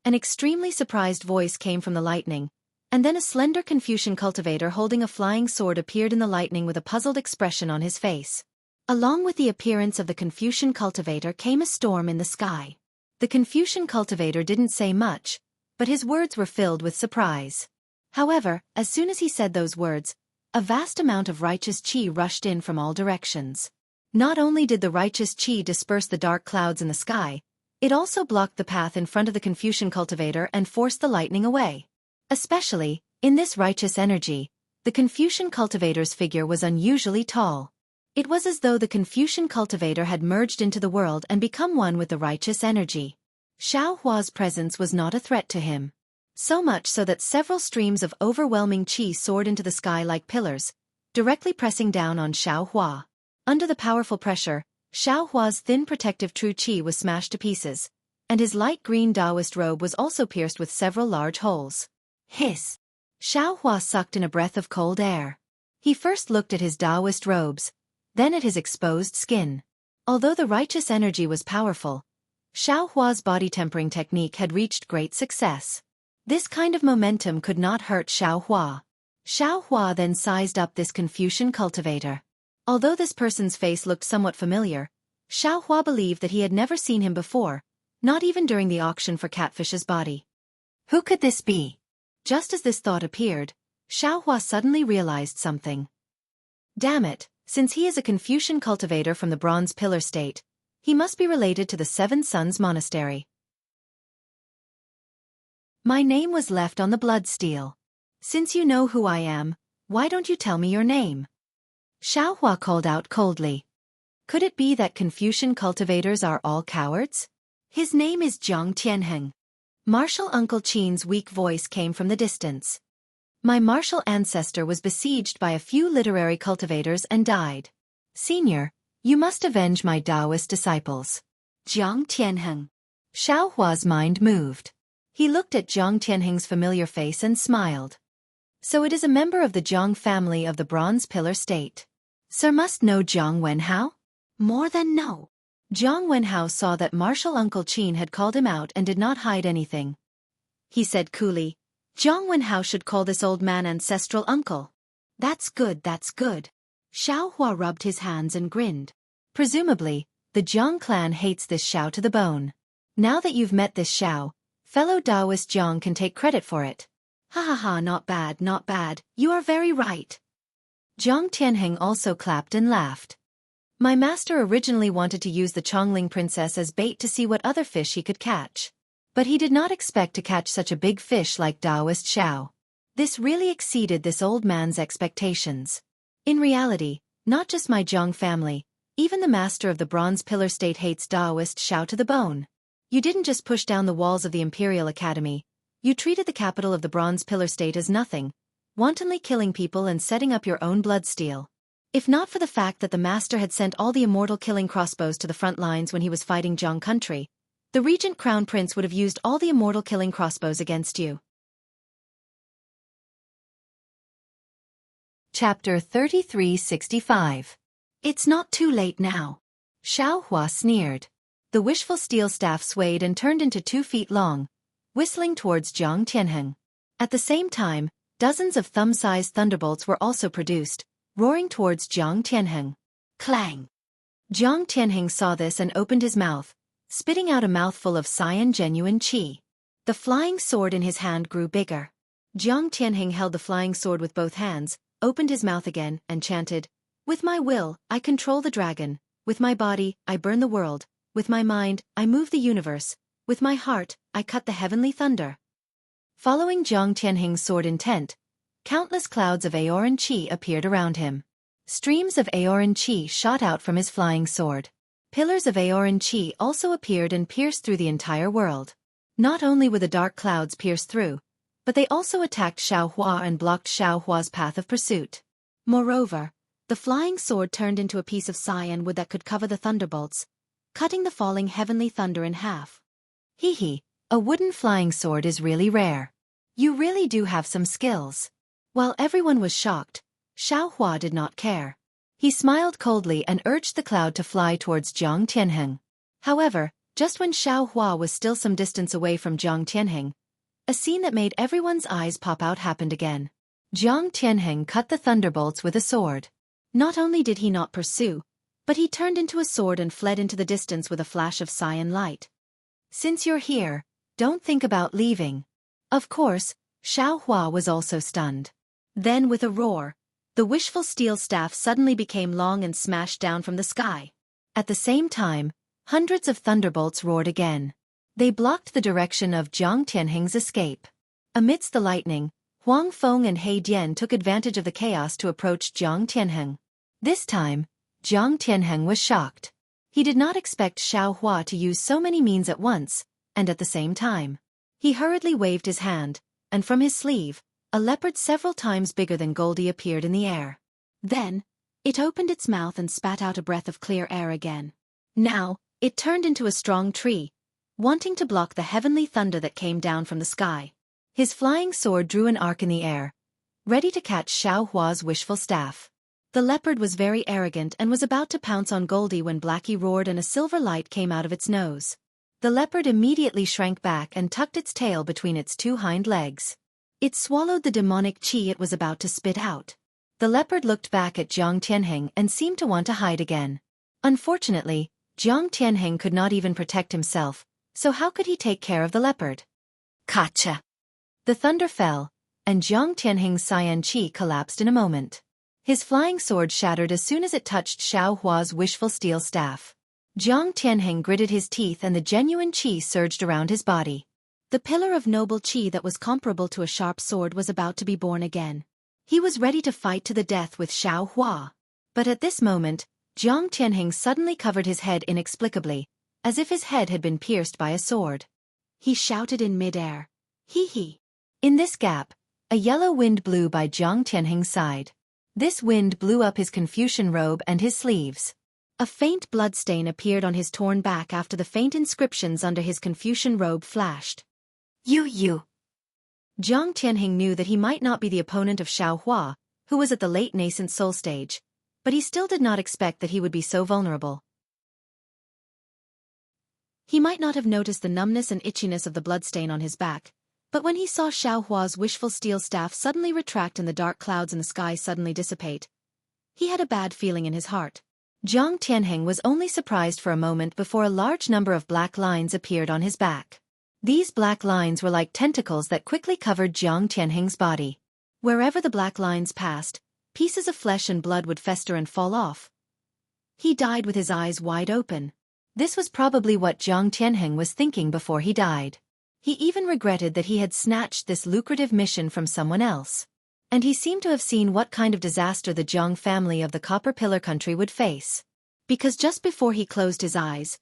An extremely surprised voice came from the lightning, and then a slender Confucian cultivator holding a flying sword appeared in the lightning with a puzzled expression on his face. Along with the appearance of the Confucian cultivator came a storm in the sky. The Confucian cultivator didn't say much, but his words were filled with surprise. However, as soon as he said those words, a vast amount of righteous qi rushed in from all directions. Not only did the righteous qi disperse the dark clouds in the sky, it also blocked the path in front of the Confucian cultivator and forced the lightning away. Especially, in this righteous energy, the Confucian cultivator's figure was unusually tall. It was as though the Confucian cultivator had merged into the world and become one with the righteous energy. Xiao Hua's presence was not a threat to him. So much so that several streams of overwhelming qi soared into the sky like pillars, directly pressing down on Xiao Hua. Under the powerful pressure, Xiao Hua's thin protective true qi was smashed to pieces, and his light green Taoist robe was also pierced with several large holes. Hiss! Xiao Hua sucked in a breath of cold air. He first looked at his Taoist robes, then at his exposed skin. Although the righteous energy was powerful, Xiao Hua's body tempering technique had reached great success. This kind of momentum could not hurt Xiao Hua. Xiao Hua then sized up this Confucian cultivator. Although this person's face looked somewhat familiar, Xiao Hua believed that he had never seen him before, not even during the auction for Catfish's body. Who could this be? Just as this thought appeared, Xiao Hua suddenly realized something. Damn it, since he is a Confucian cultivator from the Bronze Pillar State, he must be related to the Seven Sons Monastery. My name was left on the blood steel. Since you know who I am, why don't you tell me your name? Xiao Hua called out coldly. Could it be that Confucian cultivators are all cowards? His name is Jiang Tianheng. Martial Uncle Qin's weak voice came from the distance. My martial ancestor was besieged by a few literary cultivators and died. Senior, you must avenge my Taoist disciples. Jiang Tianheng. Xiao Hua's mind moved. He looked at Jiang Tianheng's familiar face and smiled. So it is a member of the Jiang family of the Bronze Pillar State. Sir must know Jiang Wenhao? More than know. Jiang Wenhao saw that martial Uncle Qin had called him out and did not hide anything. He said coolly, Jiang Wenhao should call this old man ancestral uncle. That's good, that's good. Xiao Hua rubbed his hands and grinned. Presumably, the Jiang clan hates this Xiao to the bone. Now that you've met this Xiao, fellow Taoist Jiang can take credit for it. Ha ha ha, not bad, not bad, you are very right. Jiang Tianheng also clapped and laughed. My master originally wanted to use the Chongling princess as bait to see what other fish he could catch. But he did not expect to catch such a big fish like Taoist Xiao. This really exceeded this old man's expectations. In reality, not just my Jiang family, even the master of the Bronze Pillar State hates Taoist Xiao to the bone. You didn't just push down the walls of the Imperial Academy, you treated the capital of the Bronze Pillar State as nothing, wantonly killing people and setting up your own bloodsteel. If not for the fact that the master had sent all the immortal killing crossbows to the front lines when he was fighting Jiang country, the regent crown prince would have used all the immortal killing crossbows against you. Chapter 3365. It's not too late now. Xiao Hua sneered. The wishful steel staff swayed and turned into 2 feet long, whistling towards Jiang Tianheng. At the same time, dozens of thumb-sized thunderbolts were also produced, roaring towards Jiang Tianheng. Clang! Jiang Tianheng saw this and opened his mouth, spitting out a mouthful of cyan genuine qi. The flying sword in his hand grew bigger. Jiang Tianheng held the flying sword with both hands, opened his mouth again, and chanted, With my will, I control the dragon. With my body, I burn the world. With my mind, I move the universe. With my heart, I cut the heavenly thunder. Following Jiang Tianheng's sword intent, countless clouds of Aoran qi appeared around him. Streams of Aoran Qi shot out from his flying sword. Pillars of Aoran Qi also appeared and pierced through the entire world. Not only were the dark clouds pierced through, but they also attacked Xiao Hua and blocked Xiao Hua's path of pursuit. Moreover, the flying sword turned into a piece of cyan wood that could cover the thunderbolts, cutting the falling heavenly thunder in half. Hee, a wooden flying sword is really rare. You really do have some skills. While everyone was shocked, Xiao Hua did not care. He smiled coldly and urged the cloud to fly towards Jiang Tianheng. However, just when Xiao Hua was still some distance away from Jiang Tianheng, a scene that made everyone's eyes pop out happened again. Jiang Tianheng cut the thunderbolts with a sword. Not only did he not pursue, but he turned into a sword and fled into the distance with a flash of cyan light. Since you're here, don't think about leaving. Of course, Xiao Hua was also stunned. Then with a roar, the wishful steel staff suddenly became long and smashed down from the sky. At the same time, hundreds of thunderbolts roared again. They blocked the direction of Jiang Tianheng's escape. Amidst the lightning, Huang Feng and He Dian took advantage of the chaos to approach Jiang Tianheng. This time, Jiang Tianheng was shocked. He did not expect Xiao Hua to use so many means at once, and at the same time. He hurriedly waved his hand, and from his sleeve, a leopard several times bigger than Goldie appeared in the air. Then, it opened its mouth and spat out a breath of clear air again. Now, it turned into a strong tree, wanting to block the heavenly thunder that came down from the sky. His flying sword drew an arc in the air, ready to catch Xiao Hua's wishful staff. The leopard was very arrogant and was about to pounce on Goldie when Blackie roared and a silver light came out of its nose. The leopard immediately shrank back and tucked its tail between its two hind legs. It swallowed the demonic qi it was about to spit out. The leopard looked back at Jiang Tianheng and seemed to want to hide again. Unfortunately, Jiang Tianheng could not even protect himself, so how could he take care of the leopard? Kacha! The thunder fell, and Jiang Tianheng's cyan qi collapsed in a moment. His flying sword shattered as soon as it touched Xiao Hua's wishful steel staff. Jiang Tianheng gritted his teeth and the genuine qi surged around his body. The pillar of noble qi that was comparable to a sharp sword was about to be born again. He was ready to fight to the death with Xiao Hua. But at this moment, Jiang Tianheng suddenly covered his head inexplicably, as if his head had been pierced by a sword. He shouted in mid-air. Hee. In this gap, a yellow wind blew by Jiang Tianheng's side. This wind blew up his Confucian robe and his sleeves. A faint bloodstain appeared on his torn back after the faint inscriptions under his Confucian robe flashed. You. Jiang Tianheng knew that he might not be the opponent of Xiao Hua, who was at the late nascent soul stage, but he still did not expect that he would be so vulnerable. He might not have noticed the numbness and itchiness of the bloodstain on his back, but when he saw Xiao Hua's wishful steel staff suddenly retract and the dark clouds in the sky suddenly dissipate, he had a bad feeling in his heart. Jiang Tianheng was only surprised for a moment before a large number of black lines appeared on his back. These black lines were like tentacles that quickly covered Jiang Tianheng's body. Wherever the black lines passed, pieces of flesh and blood would fester and fall off. He died with his eyes wide open. This was probably what Jiang Tianheng was thinking before he died. He even regretted that he had snatched this lucrative mission from someone else. And he seemed to have seen what kind of disaster the Jiang family of the Copper Pillar country would face. Because just before he closed his eyes,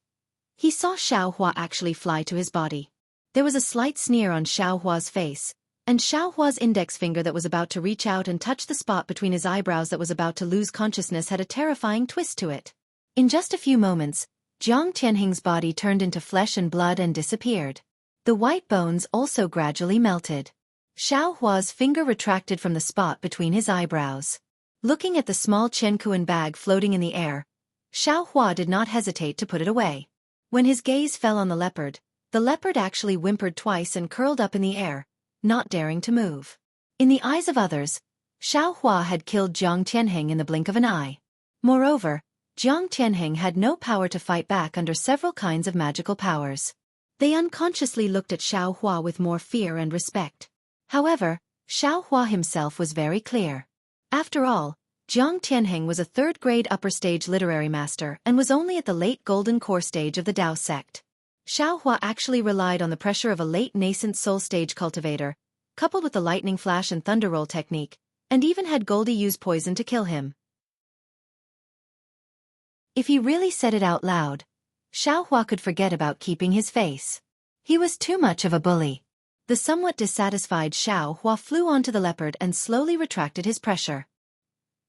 he saw Xiao Hua actually fly to his body. There was a slight sneer on Xiao Hua's face, and Xiao Hua's index finger that was about to reach out and touch the spot between his eyebrows that was about to lose consciousness had a terrifying twist to it. In just a few moments, Jiang Tianheng's body turned into flesh and blood and disappeared. The white bones also gradually melted. Xiao Hua's finger retracted from the spot between his eyebrows. Looking at the small Qiankuan bag floating in the air, Xiao Hua did not hesitate to put it away. When his gaze fell on the leopard actually whimpered twice and curled up in the air, not daring to move. In the eyes of others, Xiao Hua had killed Jiang Tianheng in the blink of an eye. Moreover, Jiang Tianheng had no power to fight back under several kinds of magical powers. They unconsciously looked at Xiao Hua with more fear and respect. However, Xiao Hua himself was very clear. After all, Jiang Tianheng was a third-grade upper-stage literary master and was only at the late golden core stage of the Dao sect. Xiao Hua actually relied on the pressure of a late nascent soul stage cultivator, coupled with the lightning flash and thunder roll technique, and even had Goldie use poison to kill him. If he really said it out loud, Xiaohua could forget about keeping his face. He was too much of a bully. The somewhat dissatisfied Xiaohua flew onto the leopard and slowly retracted his pressure.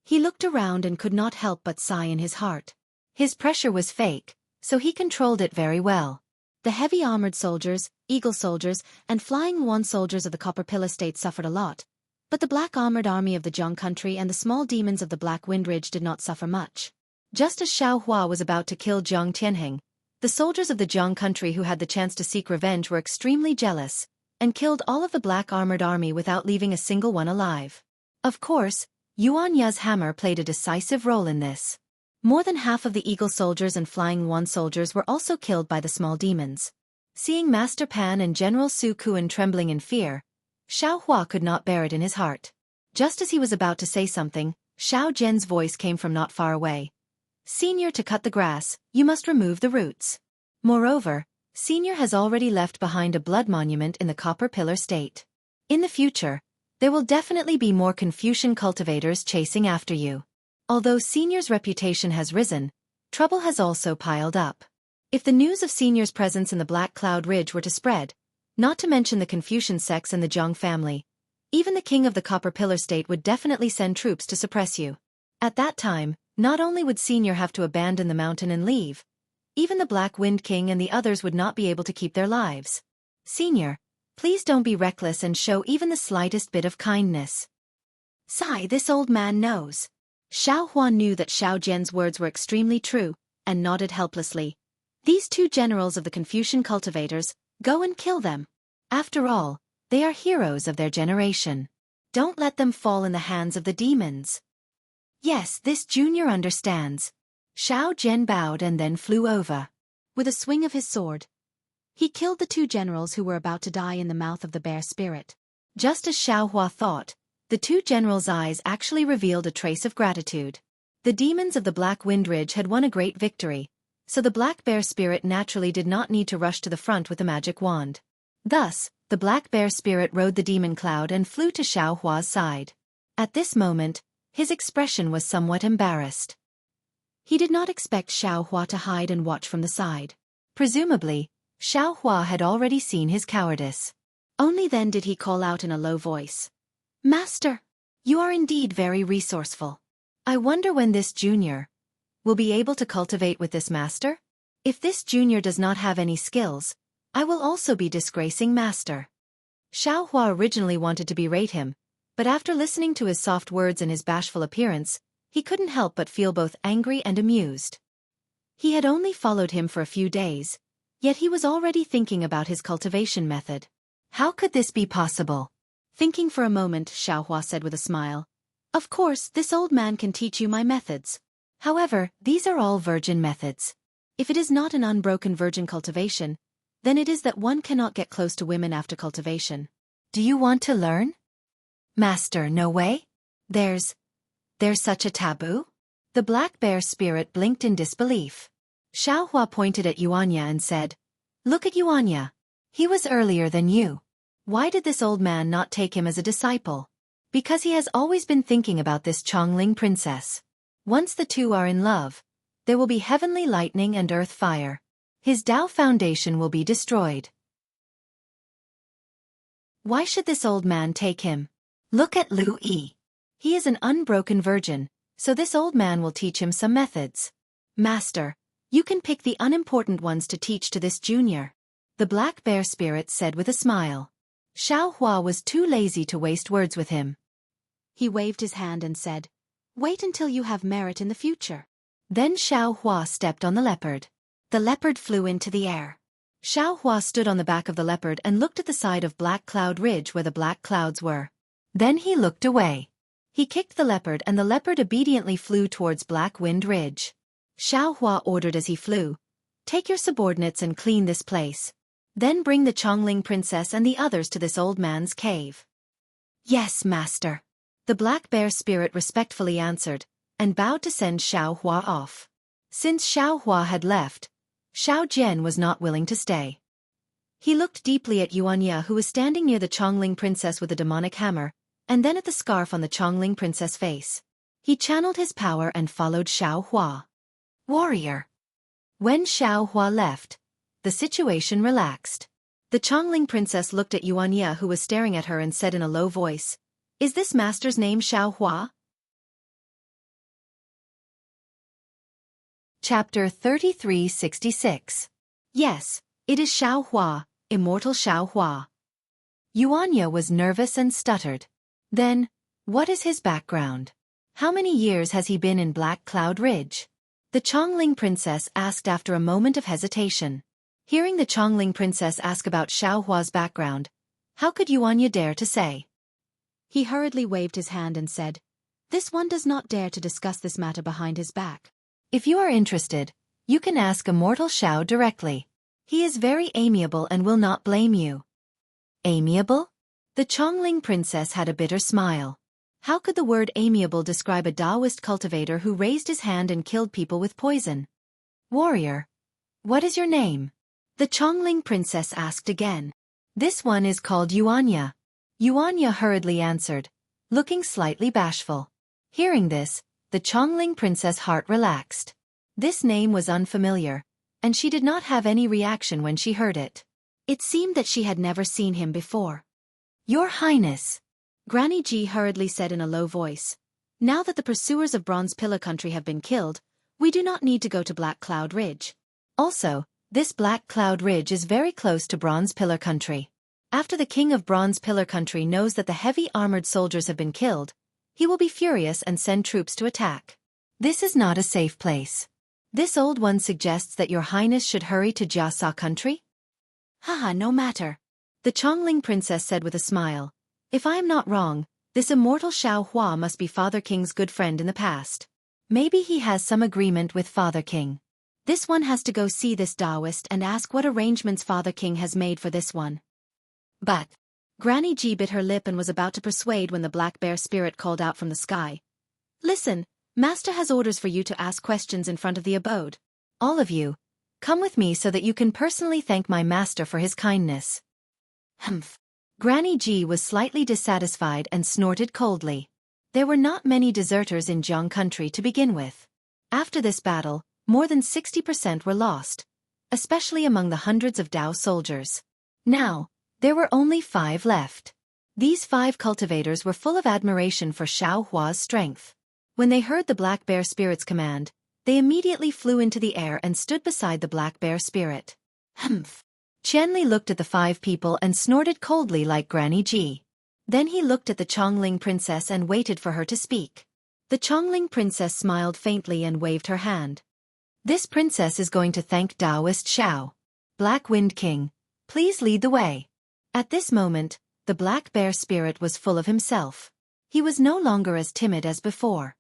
He looked around and could not help but sigh in his heart. His pressure was fake, so he controlled it very well. The heavy armored soldiers, eagle soldiers, and flying one soldiers of the Copper Pillar State suffered a lot, but the black armored army of the Jiang country and the small demons of the Black Wind Ridge did not suffer much. Just as Xiaohua was about to kill Jiang Tianheng, the soldiers of the Jiang country who had the chance to seek revenge were extremely jealous, and killed all of the black armored army without leaving a single one alive. Of course, Yuan Ya's hammer played a decisive role in this. More than half of the eagle soldiers and flying one soldiers were also killed by the small demons. Seeing Master Pan and General Su Kuan trembling in fear, Xiaohua could not bear it in his heart. Just as he was about to say something, Xiao Zhen's voice came from not far away. Senior, to cut the grass, you must remove the roots. Moreover, Senior has already left behind a blood monument in the Copper Pillar State. In the future, there will definitely be more Confucian cultivators chasing after you. Although Senior's reputation has risen, trouble has also piled up. If the news of Senior's presence in the Black Cloud Ridge were to spread, not to mention the Confucian sects and the Jiang family, even the king of the Copper Pillar State would definitely send troops to suppress you. At that time, not only would Senior have to abandon the mountain and leave, even the Black Wind King and the others would not be able to keep their lives. Senior, please don't be reckless and show even the slightest bit of kindness. Sigh, this old man knows. Xiaohua knew that Xiao Zhen's words were extremely true, and nodded helplessly. These two generals of the Confucian cultivators, go and kill them. After all, they are heroes of their generation. Don't let them fall in the hands of the demons. Yes, this junior understands. Xiao Zhen bowed and then flew over. With a swing of his sword, he killed the two generals who were about to die in the mouth of the bear spirit. Just as Xiaohua thought, the two generals' eyes actually revealed a trace of gratitude. The demons of the Black Wind Ridge had won a great victory, so the black bear spirit naturally did not need to rush to the front with a magic wand. Thus, the black bear spirit rode the demon cloud and flew to Xiaohua's side. At this moment, his expression was somewhat embarrassed. He did not expect Xiaohua to hide and watch from the side. Presumably, Xiaohua had already seen his cowardice. Only then did he call out in a low voice. Master, you are indeed very resourceful. I wonder when this junior will be able to cultivate with this master? If this junior does not have any skills, I will also be disgracing master. Xiaohua originally wanted to berate him, but after listening to his soft words and his bashful appearance, he couldn't help but feel both angry and amused. He had only followed him for a few days, yet he was already thinking about his cultivation method. How could this be possible? Thinking for a moment, Xiaohua said with a smile, Of course, this old man can teach you my methods. However, these are all virgin methods. If it is not an unbroken virgin cultivation, then it is that one cannot get close to women after cultivation. Do you want to learn? Master, no way? There's such a taboo? The black bear spirit blinked in disbelief. Xiaohua pointed at Yuanya and said, Look at Yuanya. He was earlier than you. Why did this old man not take him as a disciple? Because he has always been thinking about this Chongling princess. Once the two are in love, there will be heavenly lightning and earth fire. His Tao foundation will be destroyed. Why should this old man take him? Look at Lu Yi. He is an unbroken virgin, so this old man will teach him some methods. Master, you can pick the unimportant ones to teach to this junior. The black bear spirit said with a smile. Xiaohua was too lazy to waste words with him. He waved his hand and said, Wait until you have merit in the future. Then Xiaohua stepped on the leopard. The leopard flew into the air. Xiaohua stood on the back of the leopard and looked at the side of Black Cloud Ridge where the black clouds were. Then he looked away. He kicked the leopard and the leopard obediently flew towards Black Wind Ridge. Xiaohua ordered as he flew, Take your subordinates and clean this place. Then bring the Chongling princess and the others to this old man's cave. Yes, master. The black bear spirit respectfully answered, and bowed to send Xiaohua off. Since Xiaohua had left, Xiao Zhen was not willing to stay. He looked deeply at Yuanya who was standing near the Chongling princess with a demonic hammer, and then at the scarf on the Chongling princess' face. He channeled his power and followed Xiaohua. Warrior. When Xiaohua left, the situation relaxed. The Chongling princess looked at Xianxia, who was staring at her, and said in a low voice, "Is this master's name Xiaohua?" Chapter 3366. Yes, it is Xiaohua, Immortal Xiaohua. Xianxia was nervous and stuttered. Then, what is his background? How many years has he been in Black Cloud Ridge? The Chongling princess asked after a moment of hesitation. Hearing the Chongling princess ask about Xiaohua's background, how could Xianxia dare to say? He hurriedly waved his hand and said, "This one does not dare to discuss this matter behind his back." If you are interested, you can ask Immortal Xiao directly. He is very amiable and will not blame you. Amiable? The Chongling princess had a bitter smile. How could the word amiable describe a Taoist cultivator who raised his hand and killed people with poison? Warrior. What is your name? The Chongling princess asked again. This one is called Xianxia. Xianxia hurriedly answered, looking slightly bashful. Hearing this, the Chongling princess' heart relaxed. This name was unfamiliar, and she did not have any reaction when she heard it. It seemed that she had never seen him before. Your Highness, Granny Ji hurriedly said in a low voice. Now that the pursuers of Bronze Pillar Country have been killed, we do not need to go to Black Cloud Ridge. Also, this Black Cloud Ridge is very close to Bronze Pillar Country. After the king of Bronze Pillar Country knows that the heavy armored soldiers have been killed, he will be furious and send troops to attack. This is not a safe place. This old one suggests that your Highness should hurry to Jianghu country? Haha, no matter. The Chongling princess said with a smile. If I am not wrong, this Immortal Xiaohua must be Father King's good friend in the past. Maybe he has some agreement with Father King. This one has to go see this Taoist and ask what arrangements Father King has made for this one. But Granny Ji bit her lip and was about to persuade when the black bear spirit called out from the sky. Listen, Master has orders for you to ask questions in front of the abode. All of you, come with me so that you can personally thank my master for his kindness. Humph. Granny Ji was slightly dissatisfied and snorted coldly. There were not many deserters in Jianghu country to begin with. After this battle, more than 60% were lost, especially among the hundreds of Dao soldiers. Now, there were only 5 left. These 5 cultivators were full of admiration for Xiaohua's strength. When they heard the black bear spirit's command, they immediately flew into the air and stood beside the black bear spirit. Humph. Qianli looked at the 5 people and snorted coldly like Granny Ji. Then he looked at the Chongling princess and waited for her to speak. The Chongling princess smiled faintly and waved her hand. This princess is going to thank Taoist Xiao. Black Wind King, please lead the way. At this moment, the black bear spirit was full of himself. He was no longer as timid as before.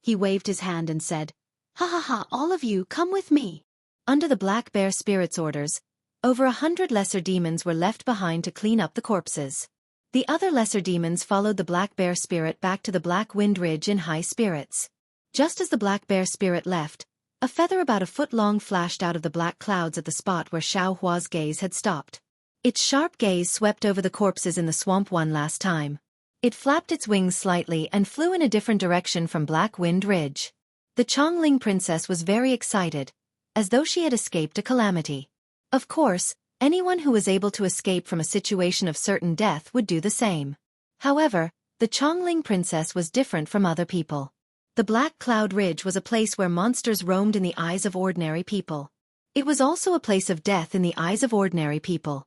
He waved his hand and said, "Ha ha ha, all of you, come with me." Under the black bear spirit's orders, over 100 lesser demons were left behind to clean up the corpses. The other lesser demons followed the black bear spirit back to the Black Wind Ridge in high spirits. Just as the black bear spirit left, a feather about a foot long flashed out of the black clouds at the spot where Xiaohua's gaze had stopped. Its sharp gaze swept over the corpses in the swamp one last time. It flapped its wings slightly and flew in a different direction from Black Wind Ridge. The Chongling princess was very excited, as though she had escaped a calamity. Of course, anyone who was able to escape from a situation of certain death would do the same. However, the Chongling princess was different from other people. The Black Cloud Ridge was a place where monsters roamed in the eyes of ordinary people. It was also a place of death in the eyes of ordinary people.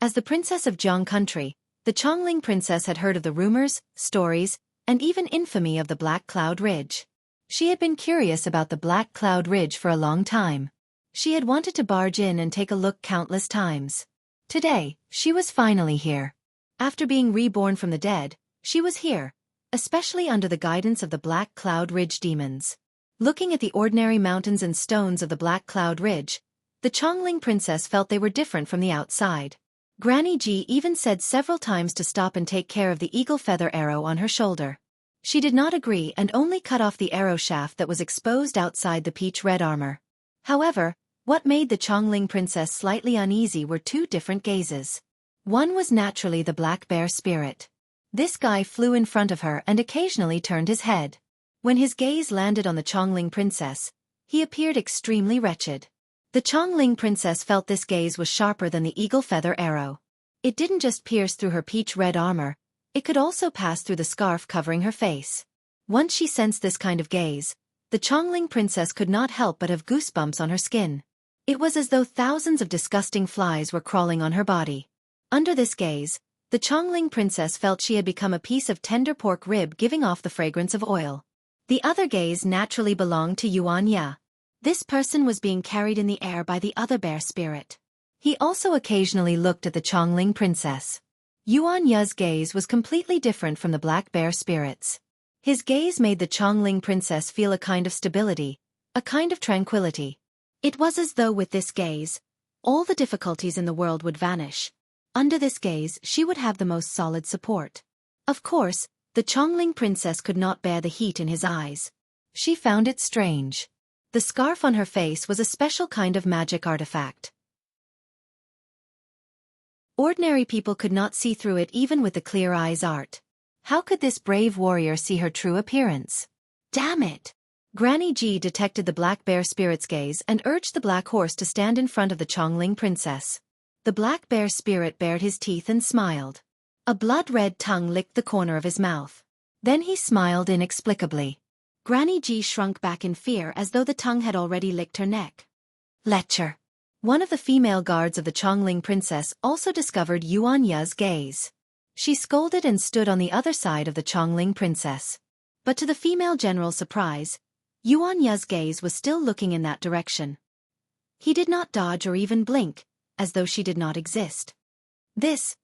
As the princess of Jianghu country, the Chongling princess had heard of the rumors, stories, and even infamy of the Black Cloud Ridge. She had been curious about the Black Cloud Ridge for a long time. She had wanted to barge in and take a look countless times. Today, she was finally here. After being reborn from the dead, she was here, especially under the guidance of the Black Cloud Ridge demons. Looking at the ordinary mountains and stones of the Black Cloud Ridge, the Chongling princess felt they were different from the outside. Granny Ji even said several times to stop and take care of the eagle feather arrow on her shoulder. She did not agree and only cut off the arrow shaft that was exposed outside the peach-red armor. However, what made the Chongling princess slightly uneasy were 2 different gazes. One was naturally the black bear spirit. This guy flew in front of her and occasionally turned his head. When his gaze landed on the Chongling princess, he appeared extremely wretched. The Chongling princess felt this gaze was sharper than the eagle feather arrow. It didn't just pierce through her peach-red armor, it could also pass through the scarf covering her face. Once she sensed this kind of gaze, the Chongling princess could not help but have goosebumps on her skin. It was as though thousands of disgusting flies were crawling on her body. Under this gaze, the Chongling princess felt she had become a piece of tender pork rib giving off the fragrance of oil. The other gaze naturally belonged to Xianxia. This person was being carried in the air by the other bear spirit. He also occasionally looked at the Chongling princess. Xianxia's gaze was completely different from the black bear spirits. His gaze made the Chongling princess feel a kind of stability, a kind of tranquility. It was as though with this gaze, all the difficulties in the world would vanish. Under this gaze, she would have the most solid support. Of course, the Chongling princess could not bear the heat in his eyes. She found it strange. The scarf on her face was a special kind of magic artifact. Ordinary people could not see through it even with the clear eyes art. How could this brave warrior see her true appearance? Damn it! Granny Ji detected the black bear spirit's gaze and urged the black horse to stand in front of the Chongling princess. The black bear spirit bared his teeth and smiled. A blood-red tongue licked the corner of his mouth. Then he smiled inexplicably. Granny Ji shrunk back in fear as though the tongue had already licked her neck. Lecture. One of the female guards of the Chongling princess also discovered Xianxia's gaze. She scolded and stood on the other side of the Chongling princess. But to the female general's surprise, Xianxia's gaze was still looking in that direction. He did not dodge or even blink, as though she did not exist. This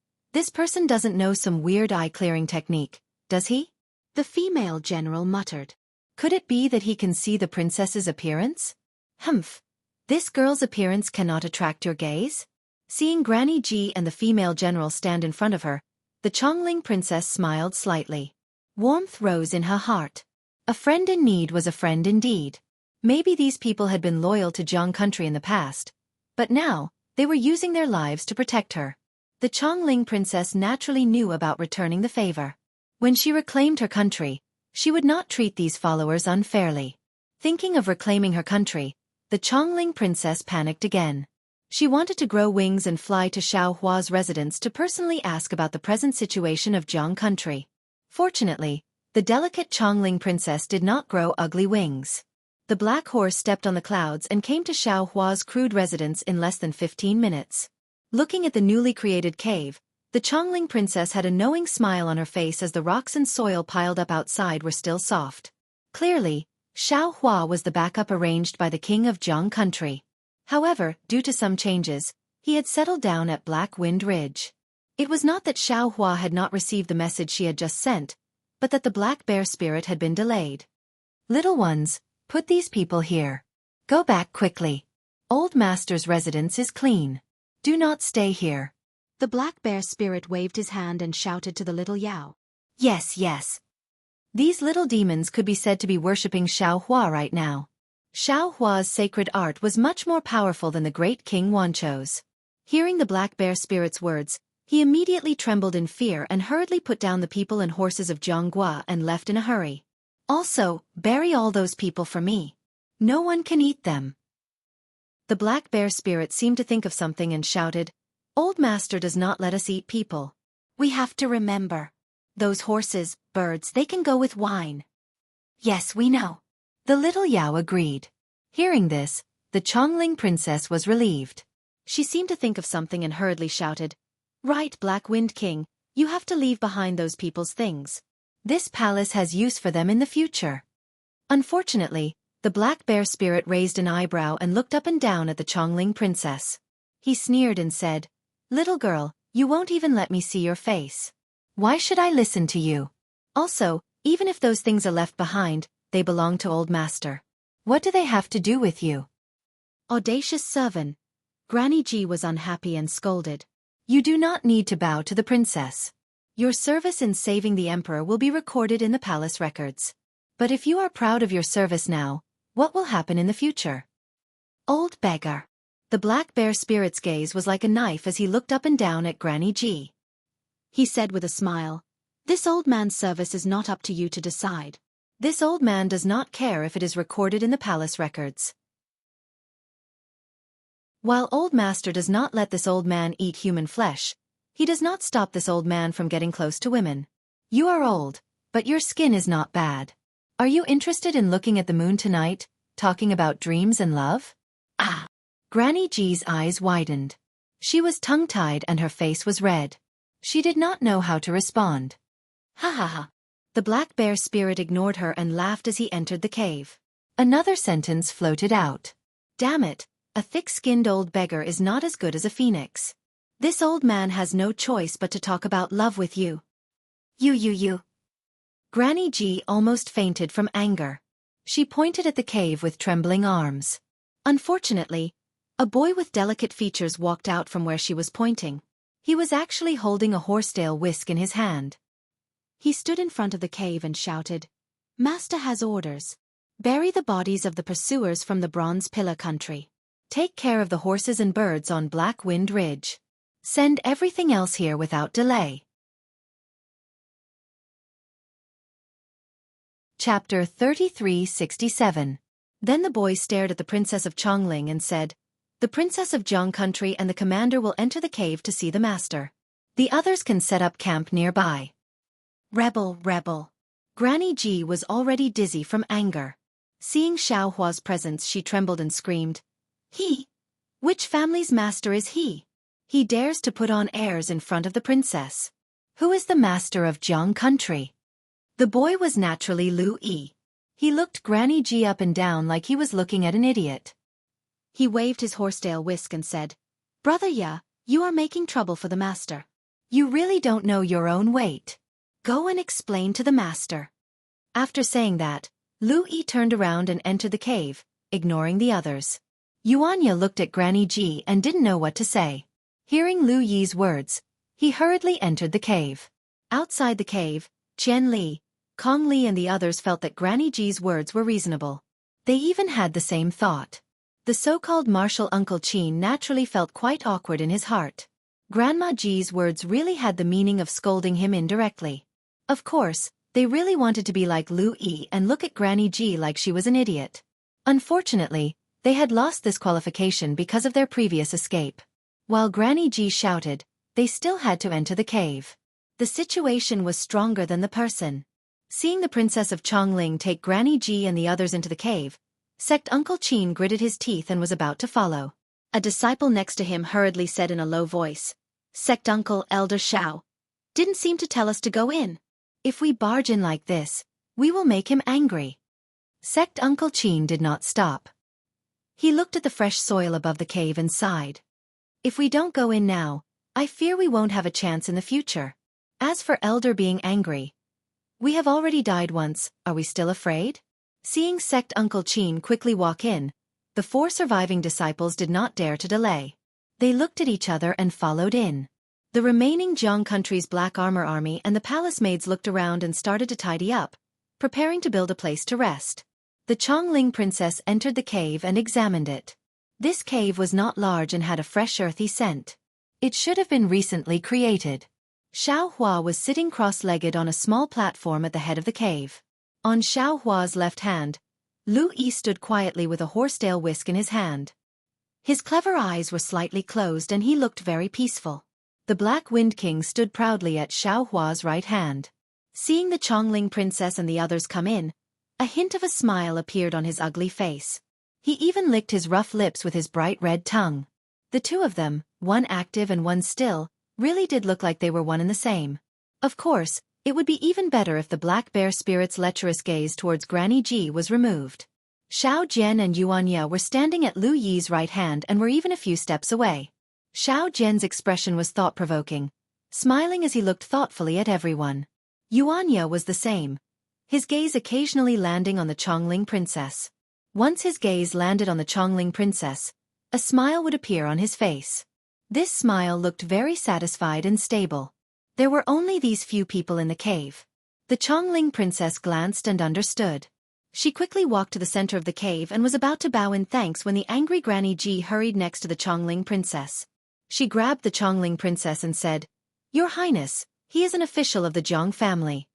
person doesn't know some weird eye-clearing technique, does he? The female general muttered. Could it be that he can see the princess's appearance? Humph. This girl's appearance cannot attract your gaze? Seeing Granny Ji and the female general stand in front of her, the Chongling princess smiled slightly. Warmth rose in her heart. A friend in need was a friend indeed. Maybe these people had been loyal to Jianghu country in the past, but now, they were using their lives to protect her. The Chongling princess naturally knew about returning the favor. When she reclaimed her country, she would not treat these followers unfairly. Thinking of reclaiming her country, the Chongling princess panicked again. She wanted to grow wings and fly to Xiaohua's residence to personally ask about the present situation of Jianghu country. Fortunately, the delicate Chongling princess did not grow ugly wings. The black horse stepped on the clouds and came to Xiaohua's crude residence in less than 15 minutes. Looking at the newly created cave, the Chongling princess had a knowing smile on her face as the rocks and soil piled up outside were still soft. Clearly, Xiaohua was the backup arranged by the king of Jianghu country. However, due to some changes, he had settled down at Black Wind Ridge. It was not that Xiaohua had not received the message she had just sent, but that the black bear spirit had been delayed. Little ones, put these people here. Go back quickly. Old master's residence is clean. Do not stay here. The black bear spirit waved his hand and shouted to the little Yao. Yes, yes. These little demons could be said to be worshipping Xiaohua right now. Xiaohua's sacred art was much more powerful than the great King Wancho's. Hearing the black bear spirit's words, he immediately trembled in fear and hurriedly put down the people and horses of Jianghu and left in a hurry. Also, bury all those people for me. No one can eat them. The black bear spirit seemed to think of something and shouted, Old master does not let us eat people. We have to remember. Those horses, birds, they can go with wine. Yes, we know. The little Yao agreed. Hearing this, the Chongling princess was relieved. She seemed to think of something and hurriedly shouted, Right, Black Wind King, you have to leave behind those people's things. This palace has use for them in the future. Unfortunately, the black bear spirit raised an eyebrow and looked up and down at the Chongling princess. He sneered and said, Little girl, you won't even let me see your face. Why should I listen to you? Also, even if those things are left behind, they belong to old master. What do they have to do with you? Audacious servant. Granny Ji was unhappy and scolded. You do not need to bow to the princess. Your service in saving the emperor will be recorded in the palace records. But if you are proud of your service now, what will happen in the future? Old beggar. The black bear spirit's gaze was like a knife as he looked up and down at Granny Ji. He said with a smile, This old man's service is not up to you to decide. This old man does not care if it is recorded in the palace records. While Old Master does not let this old man eat human flesh, he does not stop this old man from getting close to women. You are old, but your skin is not bad. Are you interested in looking at the moon tonight, talking about dreams and love? Ah! Granny G's eyes widened. She was tongue-tied and her face was red. She did not know how to respond. Ha ha ha. The black bear spirit ignored her and laughed as he entered the cave. Another sentence floated out. Damn it, a thick-skinned old beggar is not as good as a phoenix. This old man has no choice but to talk about love with you. You. Granny G almost fainted from anger. She pointed at the cave with trembling arms. Unfortunately, a boy with delicate features walked out from where she was pointing. He was actually holding a horsetail whisk in his hand. He stood in front of the cave and shouted, "Master has orders. Bury the bodies of the pursuers from the Bronze Pillar country. Take care of the horses and birds on Black Wind Ridge. Send everything else here without delay." Chapter 3367. Then the boy stared at the Princess of Chongling and said, "The Princess of Jiang country and the commander will enter the cave to see the master. The others can set up camp nearby." Rebel. Granny G was already dizzy from anger. Seeing Xiaohua's presence, she trembled and screamed, "He? Which family's master is he? He dares to put on airs in front of the princess. Who is the master of Jiang country?" The boy was naturally Lu Yi. He looked Granny G up and down like he was looking at an idiot. He waved his horsetail whisk and said, "Brother Ya, you are making trouble for the master. You really don't know your own weight. Go and explain to the master." After saying that, Lu Yi turned around and entered the cave, ignoring the others. Xianxia looked at Granny G and didn't know what to say. Hearing Lu Yi's words, he hurriedly entered the cave. Outside the cave, Qian Li, Kong Li and the others felt that Granny G's words were reasonable. They even had the same thought. The so-called martial Uncle Qin naturally felt quite awkward in his heart. Grandma G's words really had the meaning of scolding him indirectly. Of course, they really wanted to be like Lu Yi and look at Granny G like she was an idiot. Unfortunately, they had lost this qualification because of their previous escape. While Granny G shouted, they still had to enter the cave. The situation was stronger than the person. Seeing the Princess of Chongling take Granny G and the others into the cave, Sect Uncle Qin gritted his teeth and was about to follow. A disciple next to him hurriedly said in a low voice, "Sect Uncle Elder Xiao didn't seem to tell us to go in. If we barge in like this, we will make him angry." Sect Uncle Qin did not stop. He looked at the fresh soil above the cave and sighed. "If we don't go in now, I fear we won't have a chance in the future. As for Elder being angry, we have already died once, are we still afraid?" Seeing Sect Uncle Qin quickly walk in, the 4 surviving disciples did not dare to delay. They looked at each other and followed in. The remaining Jiang country's black armor army and the palace maids looked around and started to tidy up, preparing to build a place to rest. The Chongling princess entered the cave and examined it. This cave was not large and had a fresh earthy scent. It should have been recently created. Xiaohua was sitting cross-legged on a small platform at the head of the cave. On Xiaohua's left hand, Lu Yi stood quietly with a horsetail whisk in his hand. His clever eyes were slightly closed and he looked very peaceful. The Black Wind King stood proudly at Xiaohua's right hand. Seeing the Chongling princess and the others come in, a hint of a smile appeared on his ugly face. He even licked his rough lips with his bright red tongue. The two of them, one active and one still, really did look like they were one and the same. Of course, it would be even better if the black bear spirit's lecherous gaze towards Granny G was removed. Xiao Jian and Xianxia were standing at Lu Yi's right hand and were even a few steps away. Xiao Jian's expression was thought-provoking, smiling as he looked thoughtfully at everyone. Xianxia was the same, his gaze occasionally landing on the Chongling princess. Once his gaze landed on the Chongling princess, a smile would appear on his face. This smile looked very satisfied and stable. There were only these few people in the cave. The Chongling princess glanced and understood. She quickly walked to the center of the cave and was about to bow in thanks when the angry Granny G hurried next to the Chongling princess. She grabbed the Chongling princess and said, "Your Highness, he is an official of the Jiang family."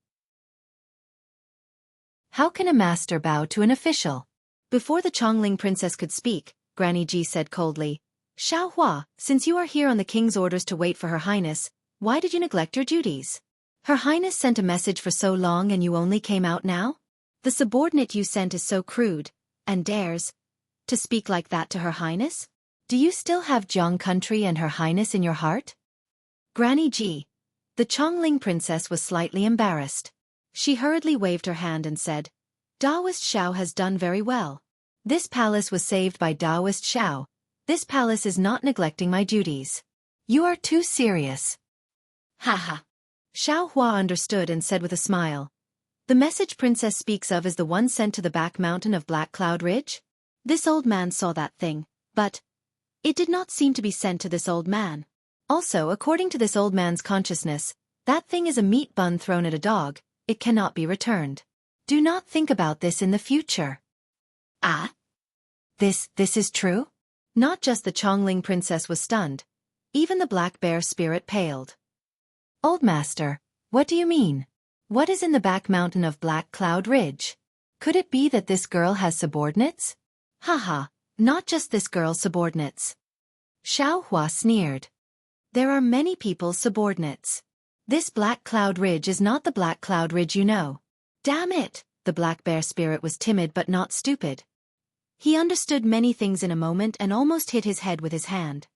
How can a master bow to an official? Before the Chongling princess could speak, Granny Ji said coldly, Xiao Hua, since you are here on the king's orders to wait for Her Highness, why did you neglect your duties? Her Highness sent a message for so long and you only came out now? The subordinate you sent is so crude, and dares to speak like that to Her Highness? Do you still have Jiang country and Her Highness in your heart? Granny Ji. The Chongling princess was slightly embarrassed. She hurriedly waved her hand and said, Daoist Xiao has done very well. This palace was saved by Daoist Xiao. This palace is not neglecting my duties. You are too serious. Ha ha. Xiao Hua understood and said with a smile, The message princess speaks of is the one sent to the back mountain of Black Cloud Ridge? This old man saw that thing, but it did not seem to be sent to this old man. Also, according to this old man's consciousness, that thing is a meat bun thrown at a dog. It cannot be returned. Do not think about this in the future. Ah? This is true? Not just the Chongling princess was stunned. Even the black bear spirit paled. Old master, what do you mean? What is in the back mountain of Black Cloud Ridge? Could it be that this girl has subordinates? Haha, not just this girl's subordinates. Xiao Hua sneered. There are many people's subordinates. This Black Cloud Ridge is not the Black Cloud Ridge you know. Damn it! The black bear spirit was timid but not stupid. He understood many things in a moment and almost hit his head with his hand.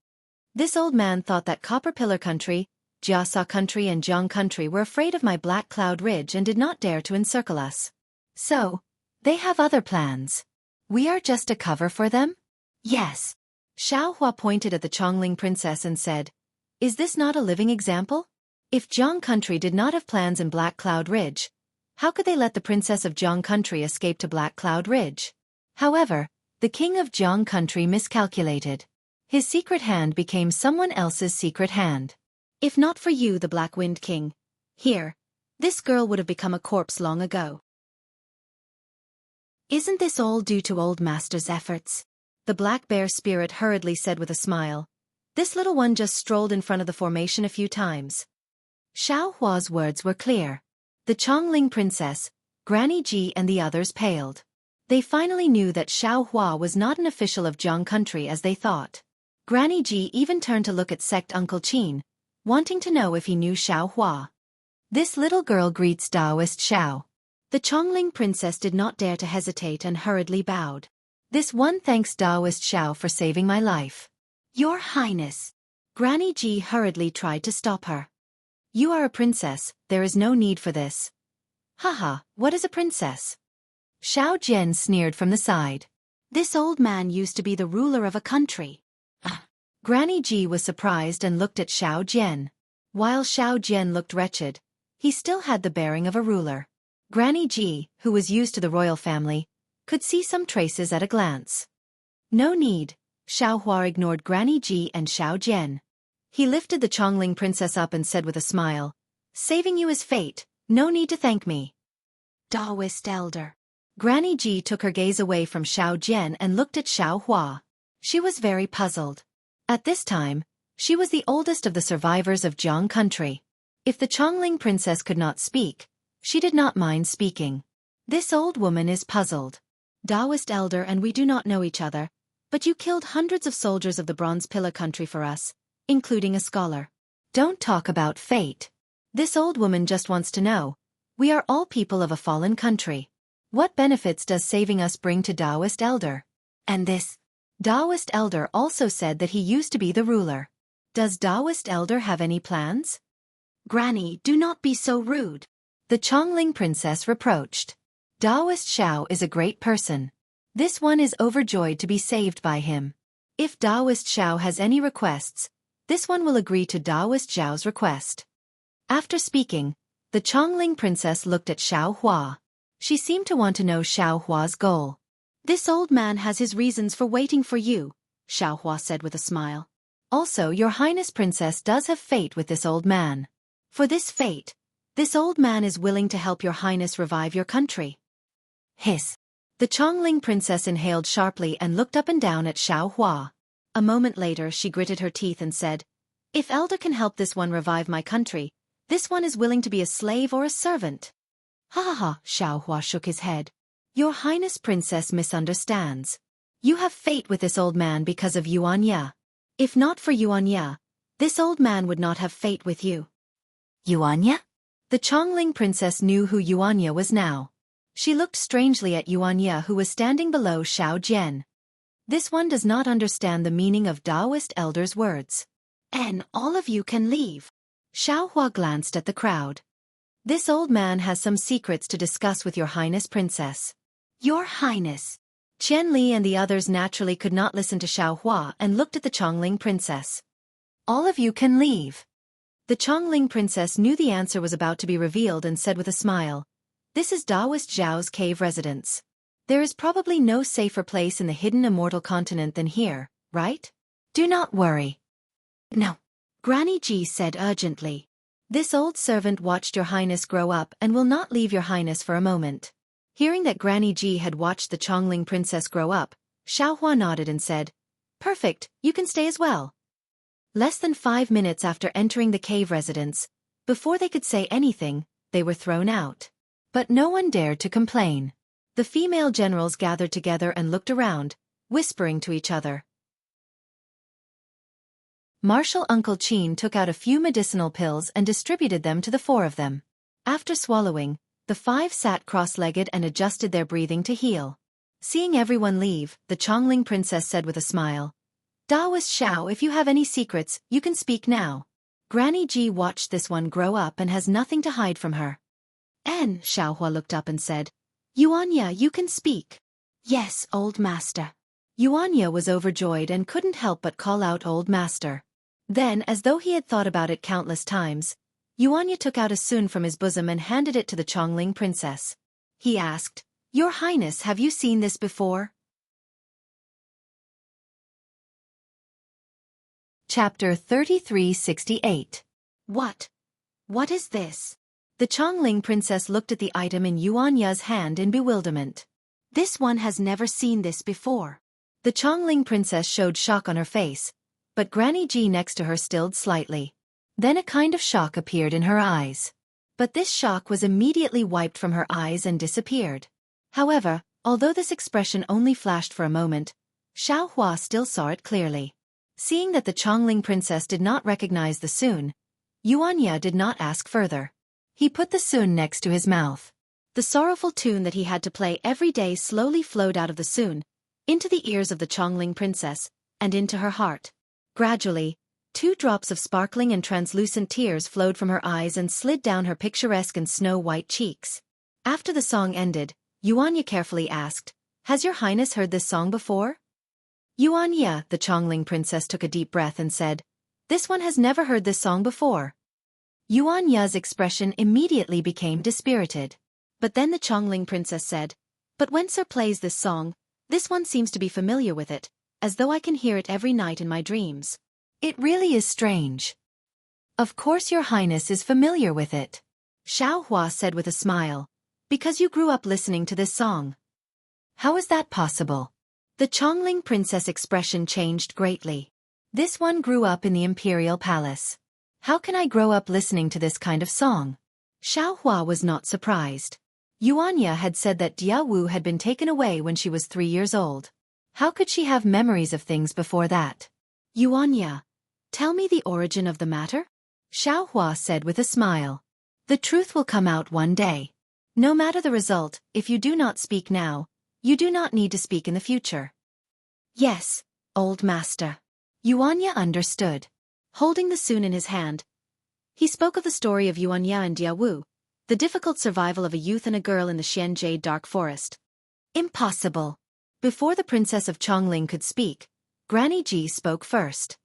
This old man thought that Copper Pillar Country, Jiasa Country and Jiang Country were afraid of my Black Cloud Ridge and did not dare to encircle us. So, they have other plans. We are just a cover for them? Yes. Xiao Hua pointed at the Chongling princess and said, Is this not a living example? If Jiang Country did not have plans in Black Cloud Ridge, how could they let the princess of Jiang Country escape to Black Cloud Ridge? However, the king of Jiang Country miscalculated. His secret hand became someone else's secret hand. If not for you, the Black Wind King, here, this girl would have become a corpse long ago. Isn't this all due to Old Master's efforts? The black bear spirit hurriedly said with a smile. This little one just strolled in front of the formation a few times. Xiao Hua's words were clear. The Chongling princess, Granny Ji and the others paled. They finally knew that Xiao Hua was not an official of Jiang Country as they thought. Granny Ji even turned to look at sect Uncle Qin, wanting to know if he knew Xiao Hua. This little girl greets Daoist Xiao. The Chongling princess did not dare to hesitate and hurriedly bowed. This one thanks Daoist Xiao for saving my life. Your Highness. Granny Ji hurriedly tried to stop her. You are a princess, there is no need for this. Haha, what is a princess? Xiao Jian sneered from the side. This old man used to be the ruler of a country. Granny Ji was surprised and looked at Xiao Jian. While Xiao Jian looked wretched, he still had the bearing of a ruler. Granny Ji, who was used to the royal family, could see some traces at a glance. No need, Xiao Hua ignored Granny Ji and Xiao Jian. He lifted the Chongling princess up and said with a smile, Saving you is fate, no need to thank me. Daoist elder. Granny Ji took her gaze away from Xiao Jian and looked at Xiao Hua. She was very puzzled. At this time, she was the oldest of the survivors of Jiang Country. If the Chongling princess could not speak, she did not mind speaking. This old woman is puzzled. Daoist elder and we do not know each other, but you killed hundreds of soldiers of the Bronze Pillar Country for us, including a scholar. Don't talk about fate. This old woman just wants to know. We are all people of a fallen country. What benefits does saving us bring to Daoist elder? And this Daoist elder also said that he used to be the ruler. Does Daoist elder have any plans? Granny, do not be so rude. The Chongling princess reproached. Daoist Xiao is a great person. This one is overjoyed to be saved by him. If Daoist Xiao has any requests, this one will agree to Daoist Xiao's request. After speaking, the Chongling princess looked at Xiao Hua. She seemed to want to know Xiao Hua's goal. This old man has his reasons for waiting for you, Xiao Hua said with a smile. Also, your Highness princess does have fate with this old man. For this fate, this old man is willing to help your Highness revive your country. Hiss. The Chongling princess inhaled sharply and looked up and down at Xiao Hua. A moment later she gritted her teeth and said, If elder can help this one revive my country, this one is willing to be a slave or a servant. Ha ha ha, Xiaohua shook his head. Your Highness Princess misunderstands. You have fate with this old man because of Xianxia. If not for Xianxia, this old man would not have fate with you. Xianxia? The Chongling princess knew who Xianxia was now. She looked strangely at Xianxia, who was standing below Xiao Jian. This one does not understand the meaning of Taoist elders' words. And all of you can leave. Xiaohua glanced at the crowd. This old man has some secrets to discuss with your Highness Princess. Your Highness. Qian Li and the others naturally could not listen to Xiaohua and looked at the Chongling princess. All of you can leave. The Chongling princess knew the answer was about to be revealed and said with a smile, This is Taoist Zhao's cave residence. There is probably no safer place in the hidden immortal continent than here, right? Do not worry. No. Granny Ji said urgently. This old servant watched your Highness grow up and will not leave your Highness for a moment. Hearing that Granny Ji had watched the Chongling princess grow up, Xiaohua nodded and said, Perfect, you can stay as well. Less than 5 minutes after entering the cave residence, before they could say anything, they were thrown out. But no one dared to complain. The female generals gathered together and looked around, whispering to each other. Martial Uncle Qin took out a few medicinal pills and distributed them to the 4 of them. After swallowing, the 5 sat cross-legged and adjusted their breathing to heal. Seeing everyone leave, the Chongling princess said with a smile, Taoist Xiao, if you have any secrets, you can speak now. Granny Ji watched this one grow up and has nothing to hide from her. And Xiaohua looked up and said, Xianxia, you can speak. Yes, old master. Xianxia was overjoyed and couldn't help but call out old master. Then, as though he had thought about it countless times, Xianxia took out a sun from his bosom and handed it to the Chongling princess. He asked, Your Highness, have you seen this before? Chapter 3368. What? What is this? The Chongling princess looked at the item in Xianxia's hand in bewilderment. This one has never seen this before. The Chongling princess showed shock on her face, but Granny Ji next to her stilled slightly. Then a kind of shock appeared in her eyes. But this shock was immediately wiped from her eyes and disappeared. However, although this expression only flashed for a moment, Xiaohua still saw it clearly. Seeing that the Chongling princess did not recognize the sun, Xianxia did not ask further. He put the sun next to his mouth. The sorrowful tune that he had to play every day slowly flowed out of the sun, into the ears of the Chongling princess, and into her heart. Gradually, 2 drops of sparkling and translucent tears flowed from her eyes and slid down her picturesque and snow-white cheeks. After the song ended, Xianxia carefully asked, Has your Highness heard this song before? Xianxia, the Chongling princess took a deep breath and said, This one has never heard this song before. Xianxia's expression immediately became dispirited. But then the Chongling princess said, But when Sir plays this song, this one seems to be familiar with it, as though I can hear it every night in my dreams. It really is strange. Of course your Highness is familiar with it. Xiaohua said with a smile, Because you grew up listening to this song. How is that possible? The Chongling princess' expression changed greatly. This one grew up in the imperial palace. How can I grow up listening to this kind of song? Xiaohua was not surprised. Xianxia had said that Jianghu had been taken away when she was 3 years old. How could she have memories of things before that? Xianxia, tell me the origin of the matter? Xiaohua said with a smile. The truth will come out one day. No matter the result, if you do not speak now, you do not need to speak in the future. Yes, old master. Xianxia understood. Holding the sun in his hand, he spoke of the story of Xianxia and Jianghu, the difficult survival of a youth and a girl in the Xianxia dark forest. Impossible. Before the princess of Chongling could speak, Granny Ji spoke first.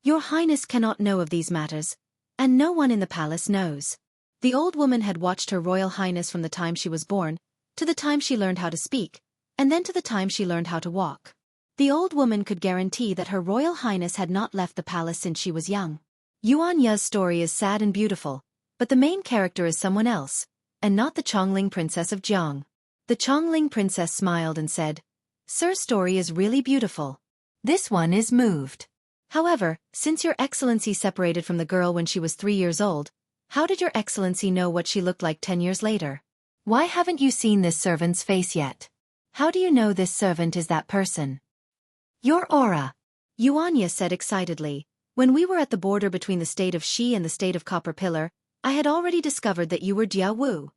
Your Highness cannot know of these matters, and no one in the palace knows. The old woman had watched her Royal Highness from the time she was born, to the time she learned how to speak, and then to the time she learned how to walk. The old woman could guarantee that her Royal Highness had not left the palace since she was young. Xianxia's story is sad and beautiful, but the main character is someone else, and not the Chongling princess of Jianghu. The Chongling princess smiled and said, Sir's story is really beautiful. This one is moved. However, since your Excellency separated from the girl when she was 3 years old, how did your Excellency know what she looked like 10 years later? Why haven't you seen this servant's face yet? How do you know this servant is that person? Your aura, Xianxia said excitedly. When we were at the border between the state of Xi and the state of Copper Pillar, I had already discovered that you were Jianghu.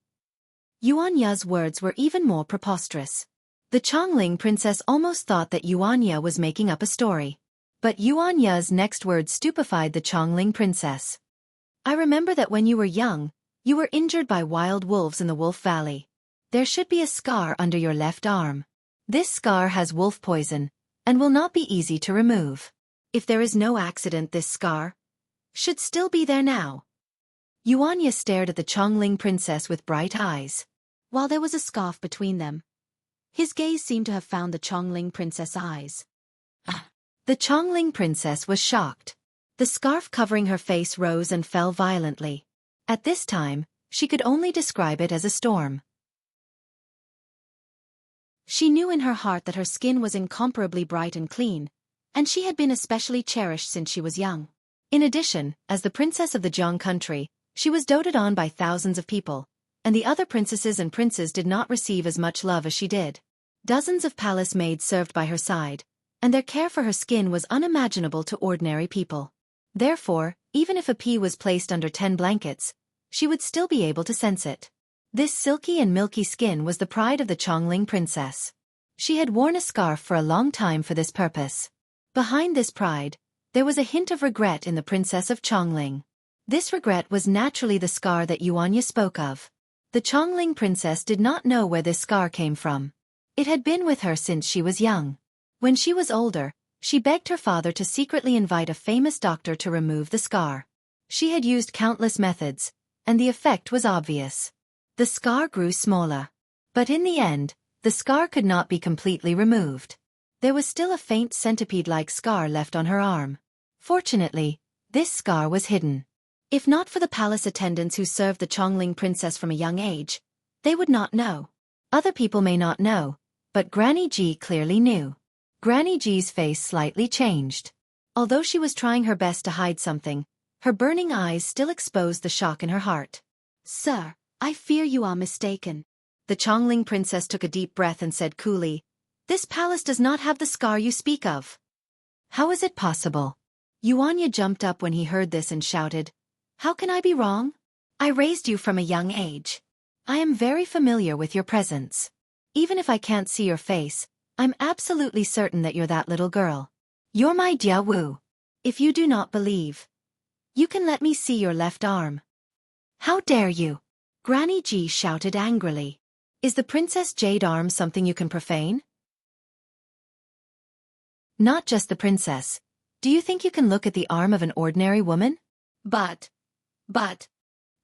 Xianxia's words were even more preposterous. The Chongling princess almost thought that Xianxia was making up a story. But Xianxia's next words stupefied the Chongling princess. I remember that when you were young, you were injured by wild wolves in the Wolf Valley. There should be a scar under your left arm. This scar has wolf poison, and will not be easy to remove. If there is no accident, this scar should still be there now. Xianxia stared at the Chongling princess with bright eyes. While there was a scoff between them, his gaze seemed to have found the Chongling princess' eyes. The Chongling princess was shocked. The scarf covering her face rose and fell violently. At this time, she could only describe it as a storm. She knew in her heart that her skin was incomparably bright and clean, and she had been especially cherished since she was young. In addition, as the princess of the Jianghu country, she was doted on by thousands of people, and the other princesses and princes did not receive as much love as she did. Dozens of palace maids served by her side, and their care for her skin was unimaginable to ordinary people. Therefore, even if a pea was placed under 10 blankets, she would still be able to sense it. This silky and milky skin was the pride of the Chongling princess. She had worn a scarf for a long time for this purpose. Behind this pride, there was a hint of regret in the princess of Chongling. This regret was naturally the scar that Xianxia spoke of. The Chongling princess did not know where this scar came from. It had been with her since she was young. When she was older, she begged her father to secretly invite a famous doctor to remove the scar. She had used countless methods, and the effect was obvious. The scar grew smaller. But in the end, the scar could not be completely removed. There was still a faint centipede-like scar left on her arm. Fortunately, this scar was hidden. If not for the palace attendants who served the Chongling princess from a young age, they would not know. Other people may not know, but Granny Ji clearly knew. Granny Ji's face slightly changed. Although she was trying her best to hide something, her burning eyes still exposed the shock in her heart. Sir, I fear you are mistaken. The Chongling princess took a deep breath and said coolly, This palace does not have the scar you speak of. How is it possible? Xianxia jumped up when he heard this and shouted, How can I be wrong? I raised you from a young age. I am very familiar with your presence. Even if I can't see your face, I'm absolutely certain that you're that little girl. You're my Jianghu. If you do not believe, you can let me see your left arm. How dare you? Granny Ji shouted angrily. Is the Princess Jade arm something you can profane? Not just the princess. Do you think you can look at the arm of an ordinary woman? But.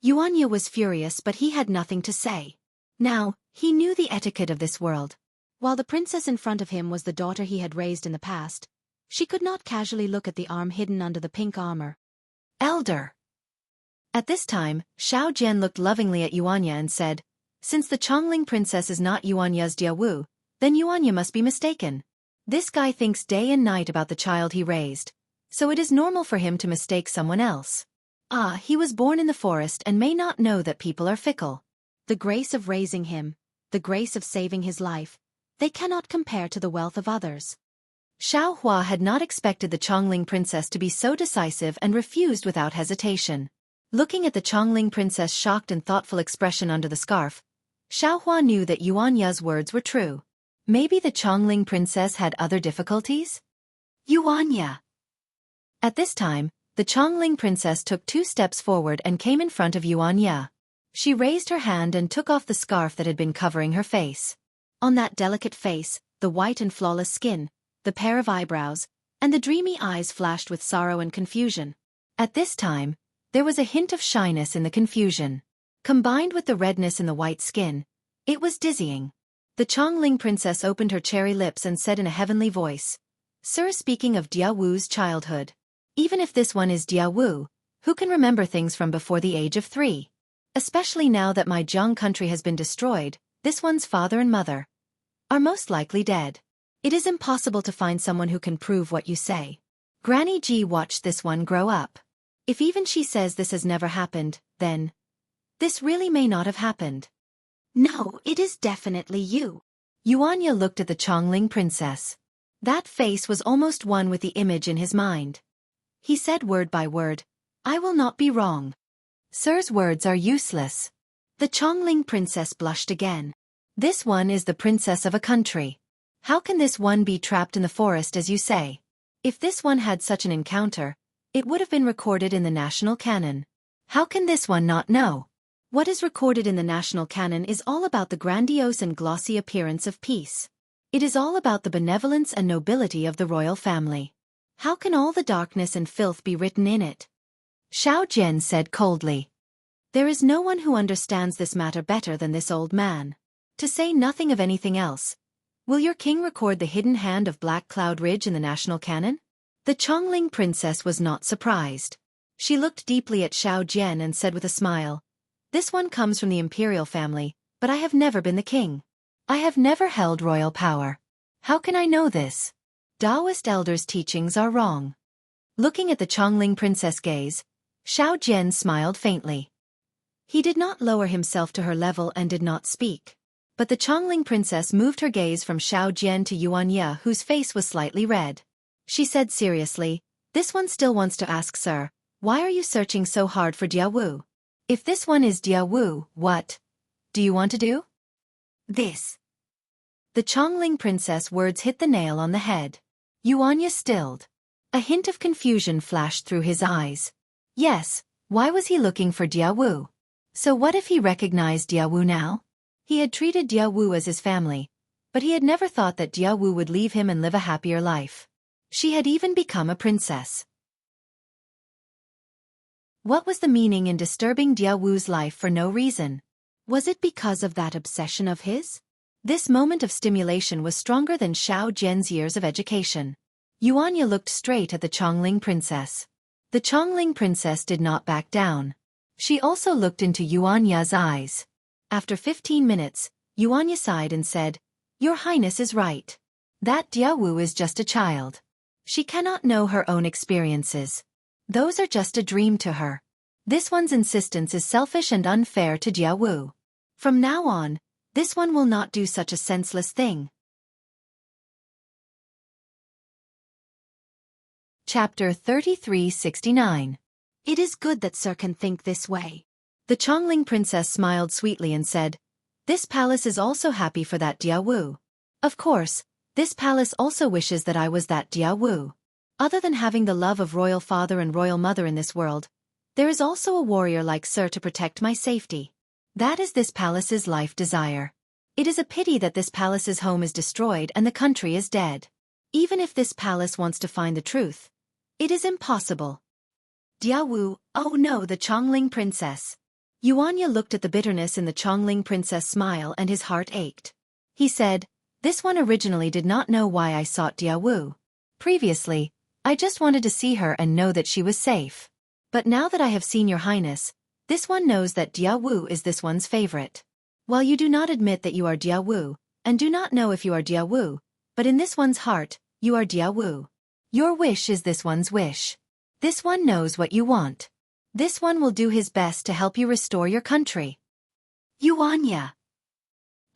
Xianxia was furious, but he had nothing to say. Now, he knew the etiquette of this world. While the princess in front of him was the daughter he had raised in the past, she could not casually look at the arm hidden under the pink armor. Elder. At this time, Xiao Jian looked lovingly at Xianxia and said, Since the Chongling princess is not Yuanya's Jianghu, then Xianxia must be mistaken. This guy thinks day and night about the child he raised, so it is normal for him to mistake someone else. He was born in the forest and may not know that people are fickle. The grace of raising him, the grace of saving his life, they cannot compare to the wealth of others. Xiao Hua had not expected the Chongling princess to be so decisive and refused without hesitation. Looking at the Chongling princess' shocked and thoughtful expression under the scarf, Xiao Hua knew that Xianxia's words were true. Maybe the Chongling princess had other difficulties? Xianxia. At this time, the Chongling princess took 2 steps forward and came in front of Xianxia. She raised her hand and took off the scarf that had been covering her face. On that delicate face, the white and flawless skin, the pair of eyebrows, and the dreamy eyes flashed with sorrow and confusion. At this time, there was a hint of shyness in the confusion. Combined with the redness in the white skin, it was dizzying. The Chongling princess opened her cherry lips and said in a heavenly voice, Sir, speaking of Jianghu's childhood. Even if this one is Jianghu, who can remember things from before the age of 3? Especially now that my Jianghu country has been destroyed, this one's father and mother are most likely dead. It is impossible to find someone who can prove what you say. Granny Ji watched this one grow up. If even she says this has never happened, then this really may not have happened. No, it is definitely you. Yuanya looked at the Chongling princess. That face was almost one with the image in his mind. He said word by word, "I will not be wrong." Sir's words are useless. The Chongling princess blushed again. This one is the princess of a country. How can this one be trapped in the forest as you say? If this one had such an encounter, it would have been recorded in the national canon. How can this one not know? What is recorded in the national canon is all about the grandiose and glossy appearance of peace. It is all about the benevolence and nobility of the royal family. How can all the darkness and filth be written in it? Xiao Jian said coldly. There is no one who understands this matter better than this old man. To say nothing of anything else, will your king record the hidden hand of Black Cloud Ridge in the national canon? The Chongling princess was not surprised. She looked deeply at Xiao Jian and said with a smile, "This one comes from the imperial family, but I have never been the king. I have never held royal power. How can I know this? Taoist elders' teachings are wrong." Looking at the Chongling princess' gaze, Xiao Jian smiled faintly. He did not lower himself to her level and did not speak. But the Chongling princess moved her gaze from Xiao Jian to Yuanya, whose face was slightly red. She said seriously, "This one still wants to ask, sir, why are you searching so hard for Jianghu? If this one is Jianghu, what do you want to do?" This. The Chongling princess' words hit the nail on the head. Yuanya stilled. A hint of confusion flashed through his eyes. Yes, why was he looking for Jianghu? So what if he recognized Jianghu now? He had treated Jianghu as his family, but he had never thought that Jianghu would leave him and live a happier life. She had even become a princess. What was the meaning in disturbing Jianghu's life for no reason? Was it because of that obsession of his? This moment of stimulation was stronger than Xiao Jian's years of education. Yuanya looked straight at the Chongling princess. The Chongling princess did not back down. She also looked into Yuanya's eyes. After 15 minutes, Yuanya sighed and said, "Your Highness is right. That Jianghu is just a child. She cannot know her own experiences. Those are just a dream to her. This one's insistence is selfish and unfair to Jianghu. From now on, this one will not do such a senseless thing." Chapter 3369. It is good that Sir can think this way. The Chongling princess smiled sweetly and said, "This palace is also happy for that Jianghu. Of course, this palace also wishes that I was that Jianghu. Other than having the love of royal father and royal mother in this world, there is also a warrior like Sir to protect my safety. That is this palace's life desire. It is a pity that this palace's home is destroyed and the country is dead. Even if this palace wants to find the truth, it is impossible." Jianghu, oh no, the Chongling princess. Yuanya looked at the bitterness in the Chongling princess' smile and his heart ached. He said, "This one originally did not know why I sought Jianghu. Previously, I just wanted to see her and know that she was safe. But now that I have seen your highness, this one knows that Jianghu is this one's favorite. While you do not admit that you are Jianghu, and do not know if you are Jianghu, but in this one's heart, you are Jianghu. Your wish is this one's wish. This one knows what you want. This one will do his best to help you restore your country." Yuanya.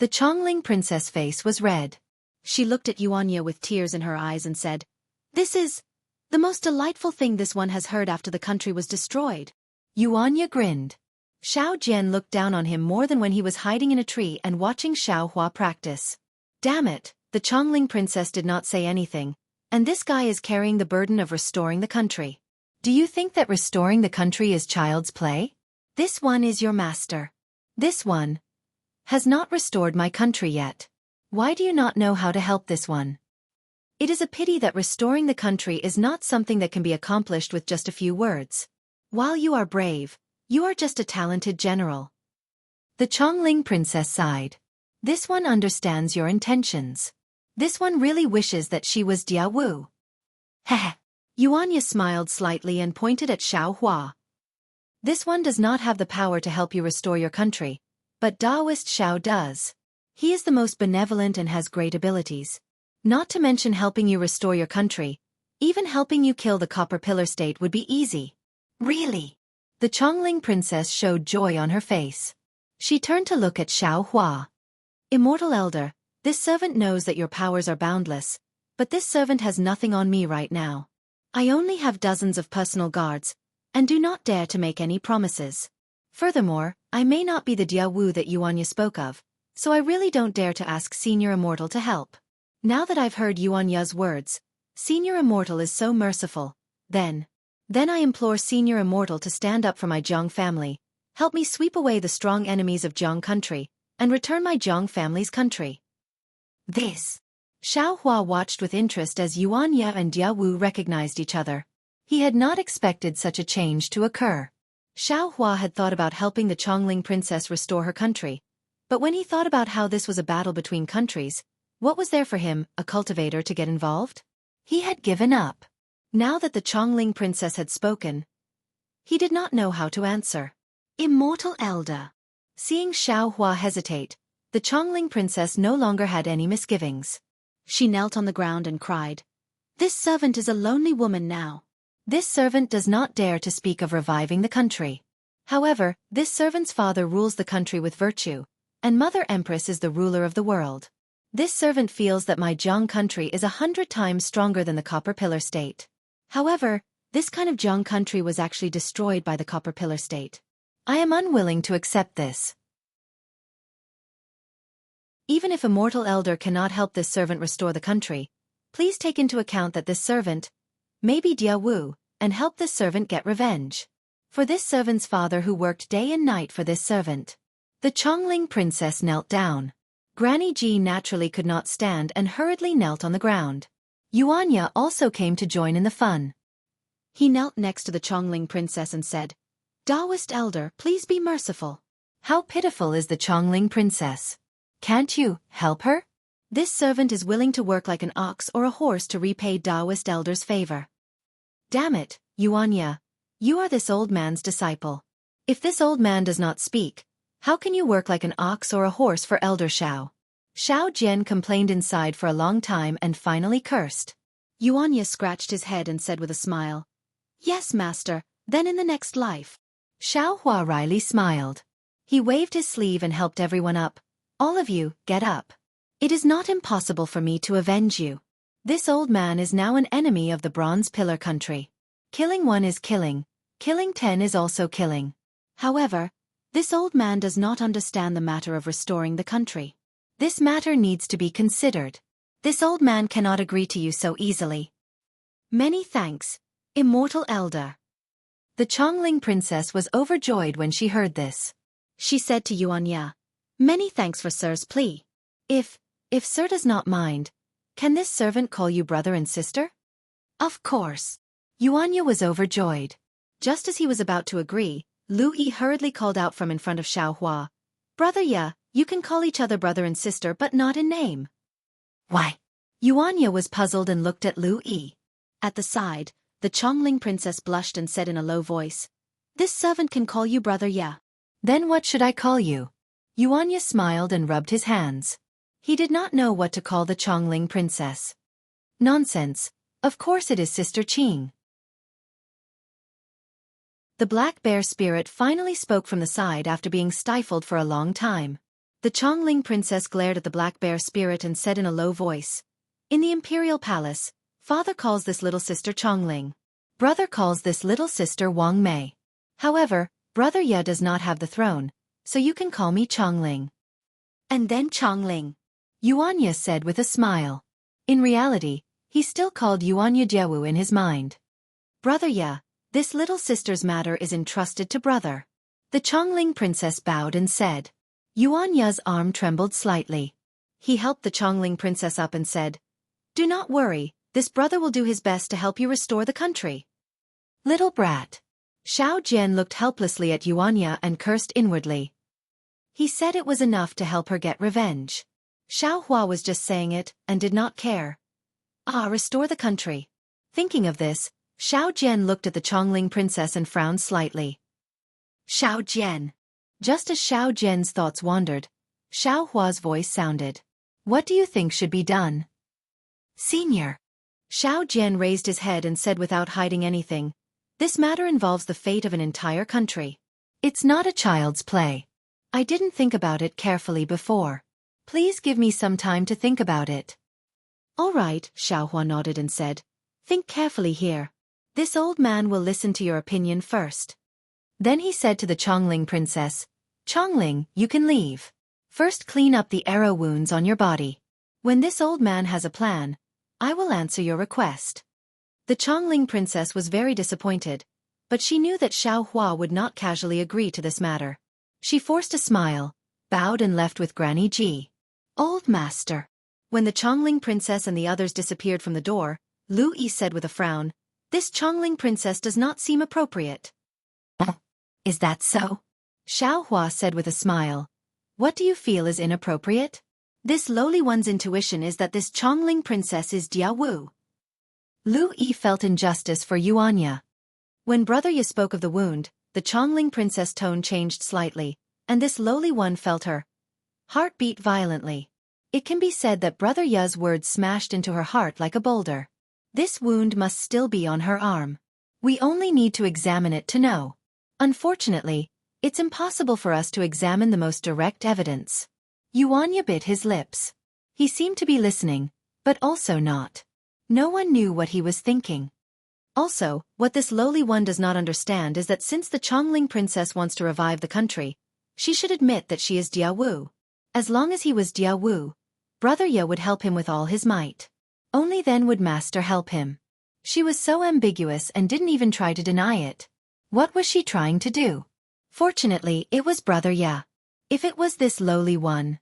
The Chongling princess' face was red. She looked at Yuanya with tears in her eyes and said, "This is the most delightful thing this one has heard after the country was destroyed." Yuanya grinned. Xiao Jian looked down on him more than when he was hiding in a tree and watching Xiao Hua practice. Damn it, the Chongling princess did not say anything, and this guy is carrying the burden of restoring the country. Do you think that restoring the country is child's play? This one is your master. This one has not restored my country yet. Why do you not know how to help this one? It is a pity that restoring the country is not something that can be accomplished with just a few words. While you are brave, you are just a talented general." The Chongling princess sighed. This one understands your intentions. This one really wishes that she was Jianghu. Heh. Yuanya smiled slightly and pointed at Xiao Hua. This one does not have the power to help you restore your country, but Taoist Xiao does. He is the most benevolent and has great abilities. Not to mention helping you restore your country, even helping you kill the Copper Pillar State would be easy. Really? The Chongling princess showed joy on her face. She turned to look at Xiaohua. Immortal Elder, this servant knows that your powers are boundless, but this servant has nothing on me right now. I only have dozens of personal guards, and do not dare to make any promises. Furthermore, I may not be the Jianghu that Yuanya spoke of, so I really don't dare to ask Senior Immortal to help. Now that I've heard Yuanya's words, Senior Immortal is so merciful, then I implore Senior Immortal to stand up for my Jiang family, help me sweep away the strong enemies of Jiang country, and return my Jiang family's country. This. Xiaohua watched with interest as Yuanya and Jianghu recognized each other. He had not expected such a change to occur. Xiaohua had thought about helping the Chongling princess restore her country, but when he thought about how this was a battle between countries, what was there for him, a cultivator, to get involved? He had given up. Now that the Chongling princess had spoken, he did not know how to answer. Immortal Elder. Seeing Xiaohua hesitate, the Chongling princess no longer had any misgivings. She knelt on the ground and cried, "This servant is a lonely woman now." This servant does not dare to speak of reviving the country. However, this servant's father rules the country with virtue, and Mother Empress is the ruler of the world. This servant feels that my Jiang country is 100 times stronger than the Copper Pillar State. However, this kind of Jiang country was actually destroyed by the Copper Pillar State. I am unwilling to accept this. Even if Immortal Elder cannot help this servant restore the country, please take into account that this servant may be Jianghu, and help this servant get revenge. For this servant's father who worked day and night for this servant. The Chongling princess knelt down. Granny Ji naturally could not stand and hurriedly knelt on the ground. Yuanya also came to join in the fun. He knelt next to the Chongling princess and said, "Taoist Elder, please be merciful." How pitiful is the Chongling princess. Can't you help her? This servant is willing to work like an ox or a horse to repay Taoist Elder's favor. Damn it, Yuanya. You are this old man's disciple. If this old man does not speak, how can you work like an ox or a horse for Elder Xiao? Xiao Jian complained inside for a long time and finally cursed. Yuanya scratched his head and said with a smile, "Yes, master, then in the next life." Xiaohua wryly smiled. He waved his sleeve and helped everyone up. All of you, get up. It is not impossible for me to avenge you. This old man is now an enemy of the Bronze Pillar country. Killing one is killing 10 is also killing. However, this old man does not understand the matter of restoring the country. This matter needs to be considered. This old man cannot agree to you so easily. Many thanks, Immortal Elder. The Chongling princess was overjoyed when she heard this. She said to Yuanya, "Many thanks for sir's plea. If sir does not mind, can this servant call you brother and sister?" Of course. Yuanya was overjoyed. Just as he was about to agree, Lu Yi hurriedly called out from in front of Xiaohua, "Brother Ya, you can call each other brother and sister but not in name." Why? Yuanya was puzzled and looked at Lu Yi. At the side, the Chongling princess blushed and said in a low voice, "This servant can call you brother Ya." Then what should I call you? Yuanya smiled and rubbed his hands. He did not know what to call the Chongling princess. Nonsense. Of course it is Sister Qing. The black bear spirit finally spoke from the side after being stifled for a long time. The Chongling princess glared at the black bear spirit and said in a low voice, "In the imperial palace, father calls this little sister Chongling. Brother calls this little sister Wang Mei. However, brother Ya does not have the throne, so you can call me Chongling." And then Chongling. Yuanya said with a smile. In reality, he still called Yuanya Jiawu in his mind. "Brother Ya, this little sister's matter is entrusted to brother." The Chongling princess bowed and said. Yuanya's arm trembled slightly. He helped the Chongling princess up and said, "Do not worry, this brother will do his best to help you restore the country." Little brat. Xiao Jian looked helplessly at Yuanya and cursed inwardly. He said it was enough to help her get revenge. Xiaohua was just saying it, and did not care. Restore the country. Thinking of this, Xiao Jian looked at the Chongling princess and frowned slightly. Xiao Jian. Just as Xiao Jian's thoughts wandered, Xiaohua's voice sounded. "What do you think should be done?" "Senior." Xiao Jian raised his head and said without hiding anything, "This matter involves the fate of an entire country. It's not a child's play. I didn't think about it carefully before. Please give me some time to think about it. All right, Xiaohua nodded and said. Think carefully here. This old man will listen to your opinion first. Then he said to the Chongling princess, Chongling, you can leave. First clean up the arrow wounds on your body. When this old man has a plan, I will answer your request. The Chongling princess was very disappointed, but she knew that Xiaohua would not casually agree to this matter. She forced a smile, bowed and left with Granny Ji. Old master. When the Chongling princess and the others disappeared from the door, Lu Yi said with a frown, This Chongling princess does not seem appropriate. Is that so? Xiaohua said with a smile. What do you feel is inappropriate? This lowly one's intuition is that this Chongling princess is Jianghu. Lu Yi felt injustice for Xianxia. When Brother Ye spoke of the wound, the Chongling princess' tone changed slightly, and this lowly one felt her heart beat violently. It can be said that Brother Ye's words smashed into her heart like a boulder. This wound must still be on her arm. We only need to examine it to know. Unfortunately, it's impossible for us to examine the most direct evidence. Xianxia bit his lips. He seemed to be listening, but also not. No one knew what he was thinking. Also, what this lowly one does not understand is that since the Chongling princess wants to revive the country, she should admit that she is Jianghu. As long as he was Jianghu, Brother Ye would help him with all his might. Only then would Master help him. She was so ambiguous and didn't even try to deny it. What was she trying to do? Fortunately, it was Brother Ye. If it was this lowly one,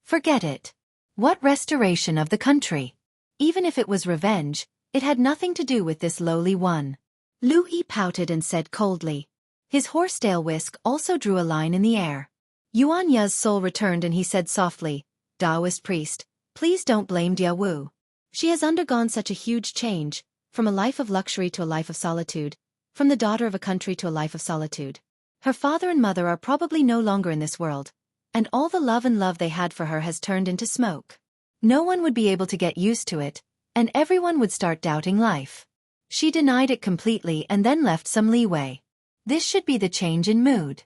forget it. What restoration of the country? Even if it was revenge, it had nothing to do with this lowly one. Lu Yi pouted and said coldly. His horsetail whisk also drew a line in the air. Xianxia's soul returned and he said softly, Taoist priest, please don't blame Jianghu. She has undergone such a huge change, from a life of luxury to a life of solitude, from the daughter of a country to a life of solitude. Her father and mother are probably no longer in this world, and all the love they had for her has turned into smoke. No one would be able to get used to it, and everyone would start doubting life. She denied it completely and then left some leeway. This should be the change in mood.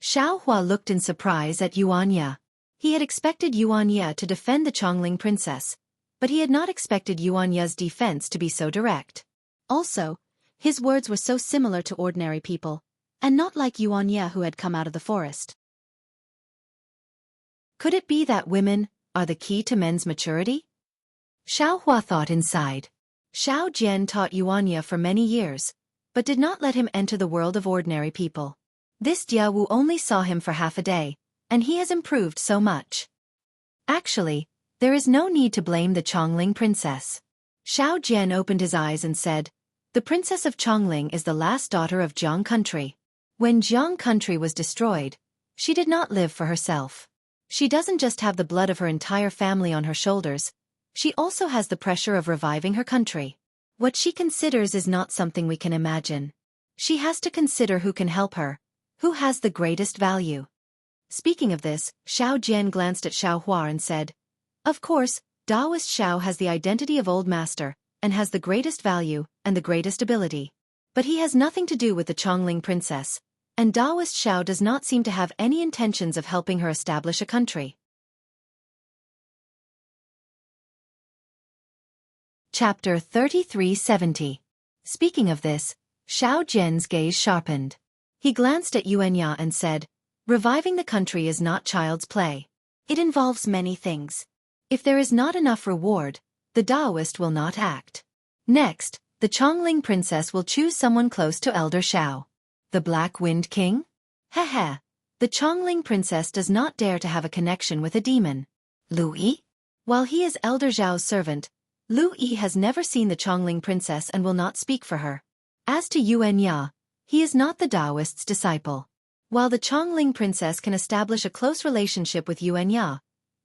Xiaohua looked in surprise at Xianxia. He had expected Xianxia to defend the Chongling princess, but he had not expected Xianxia's defense to be so direct. Also, his words were so similar to ordinary people, and not like Xianxia who had come out of the forest. Could it be that women are the key to men's maturity? Xiaohua thought inside. Xiao Jian taught Xianxia for many years, but did not let him enter the world of ordinary people. This Jianghu only saw him for half a day, and he has improved so much. Actually, there is no need to blame the Chongling princess. Xiao Jian opened his eyes and said, The princess of Chongling is the last daughter of Jiang country. When Jiang country was destroyed, she did not live for herself. She doesn't just have the blood of her entire family on her shoulders, she also has the pressure of reviving her country. What she considers is not something we can imagine. She has to consider who can help her, who has the greatest value. Speaking of this, Xiao Jian glanced at Xiaohua and said, Of course, Taoist Xiao has the identity of old master, and has the greatest value and the greatest ability. But he has nothing to do with the Chongling princess, and Taoist Xiao does not seem to have any intentions of helping her establish a country. Chapter 3370. Speaking of this, Xiao Jian's gaze sharpened. He glanced at Xianxia and said, Reviving the country is not child's play. It involves many things. If there is not enough reward, the Taoist will not act. Next, the Chongling princess will choose someone close to Elder Xiao. The Black Wind King? Heh. The Chongling princess does not dare to have a connection with a demon. Lu Yi? While he is Elder Xiao's servant, Lu Yi has never seen the Chongling princess and will not speak for her. As to Xianxia, he is not the Taoist's disciple. While the Chongling princess can establish a close relationship with Xianxia,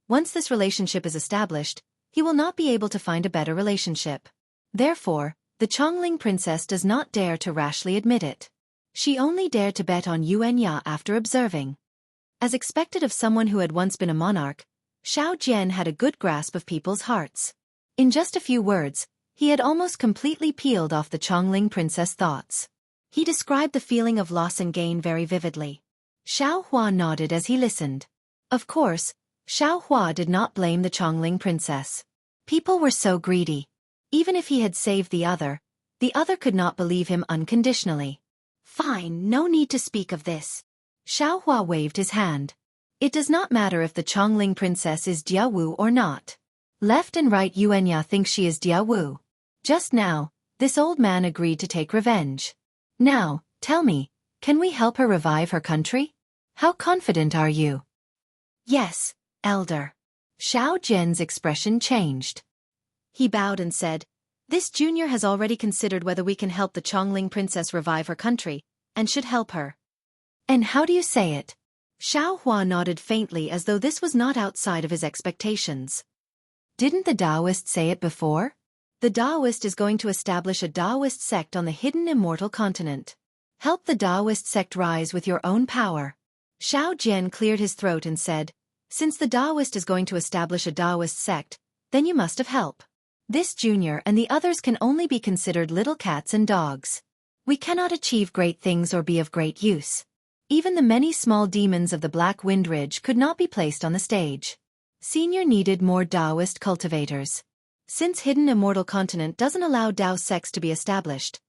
once this relationship is established, he will not be able to find a better relationship. Therefore, the Chongling princess does not dare to rashly admit it. She only dared to bet on Xianxia after observing. As expected of someone who had once been a monarch, Xiao Jian had a good grasp of people's hearts. In just a few words, he had almost completely peeled off the Chongling princess' thoughts. He described the feeling of loss and gain very vividly. Xiao Hua nodded as he listened. Of course, Xiao Hua did not blame the Chongling princess. People were so greedy. Even if he had saved the other could not believe him unconditionally. Fine, no need to speak of this. Xiao Hua waved his hand. It does not matter if the Chongling princess is Jianghu or not. Left and right Xianxia think she is Jianghu. Just now, this old man agreed to take revenge. Now, tell me, can we help her revive her country? How confident are you? Yes, elder. Xiao Jian's expression changed. He bowed and said, this junior has already considered whether we can help the Chongling princess revive her country, and should help her. And how do you say it? Xiao Hua nodded faintly as though this was not outside of his expectations. Didn't the Taoist say it before? The Taoist is going to establish a Taoist sect on the hidden Immortal continent. Help the Taoist sect rise with your own power. Xiao Jian cleared his throat and said, since the Taoist is going to establish a Taoist sect, then you must have help. This junior and the others can only be considered little cats and dogs. We cannot achieve great things or be of great use. Even the many small demons of the Black Wind Ridge could not be placed on the stage. Senior needed more Taoist cultivators. Since hidden Immortal continent doesn't allow Tao sects to be established,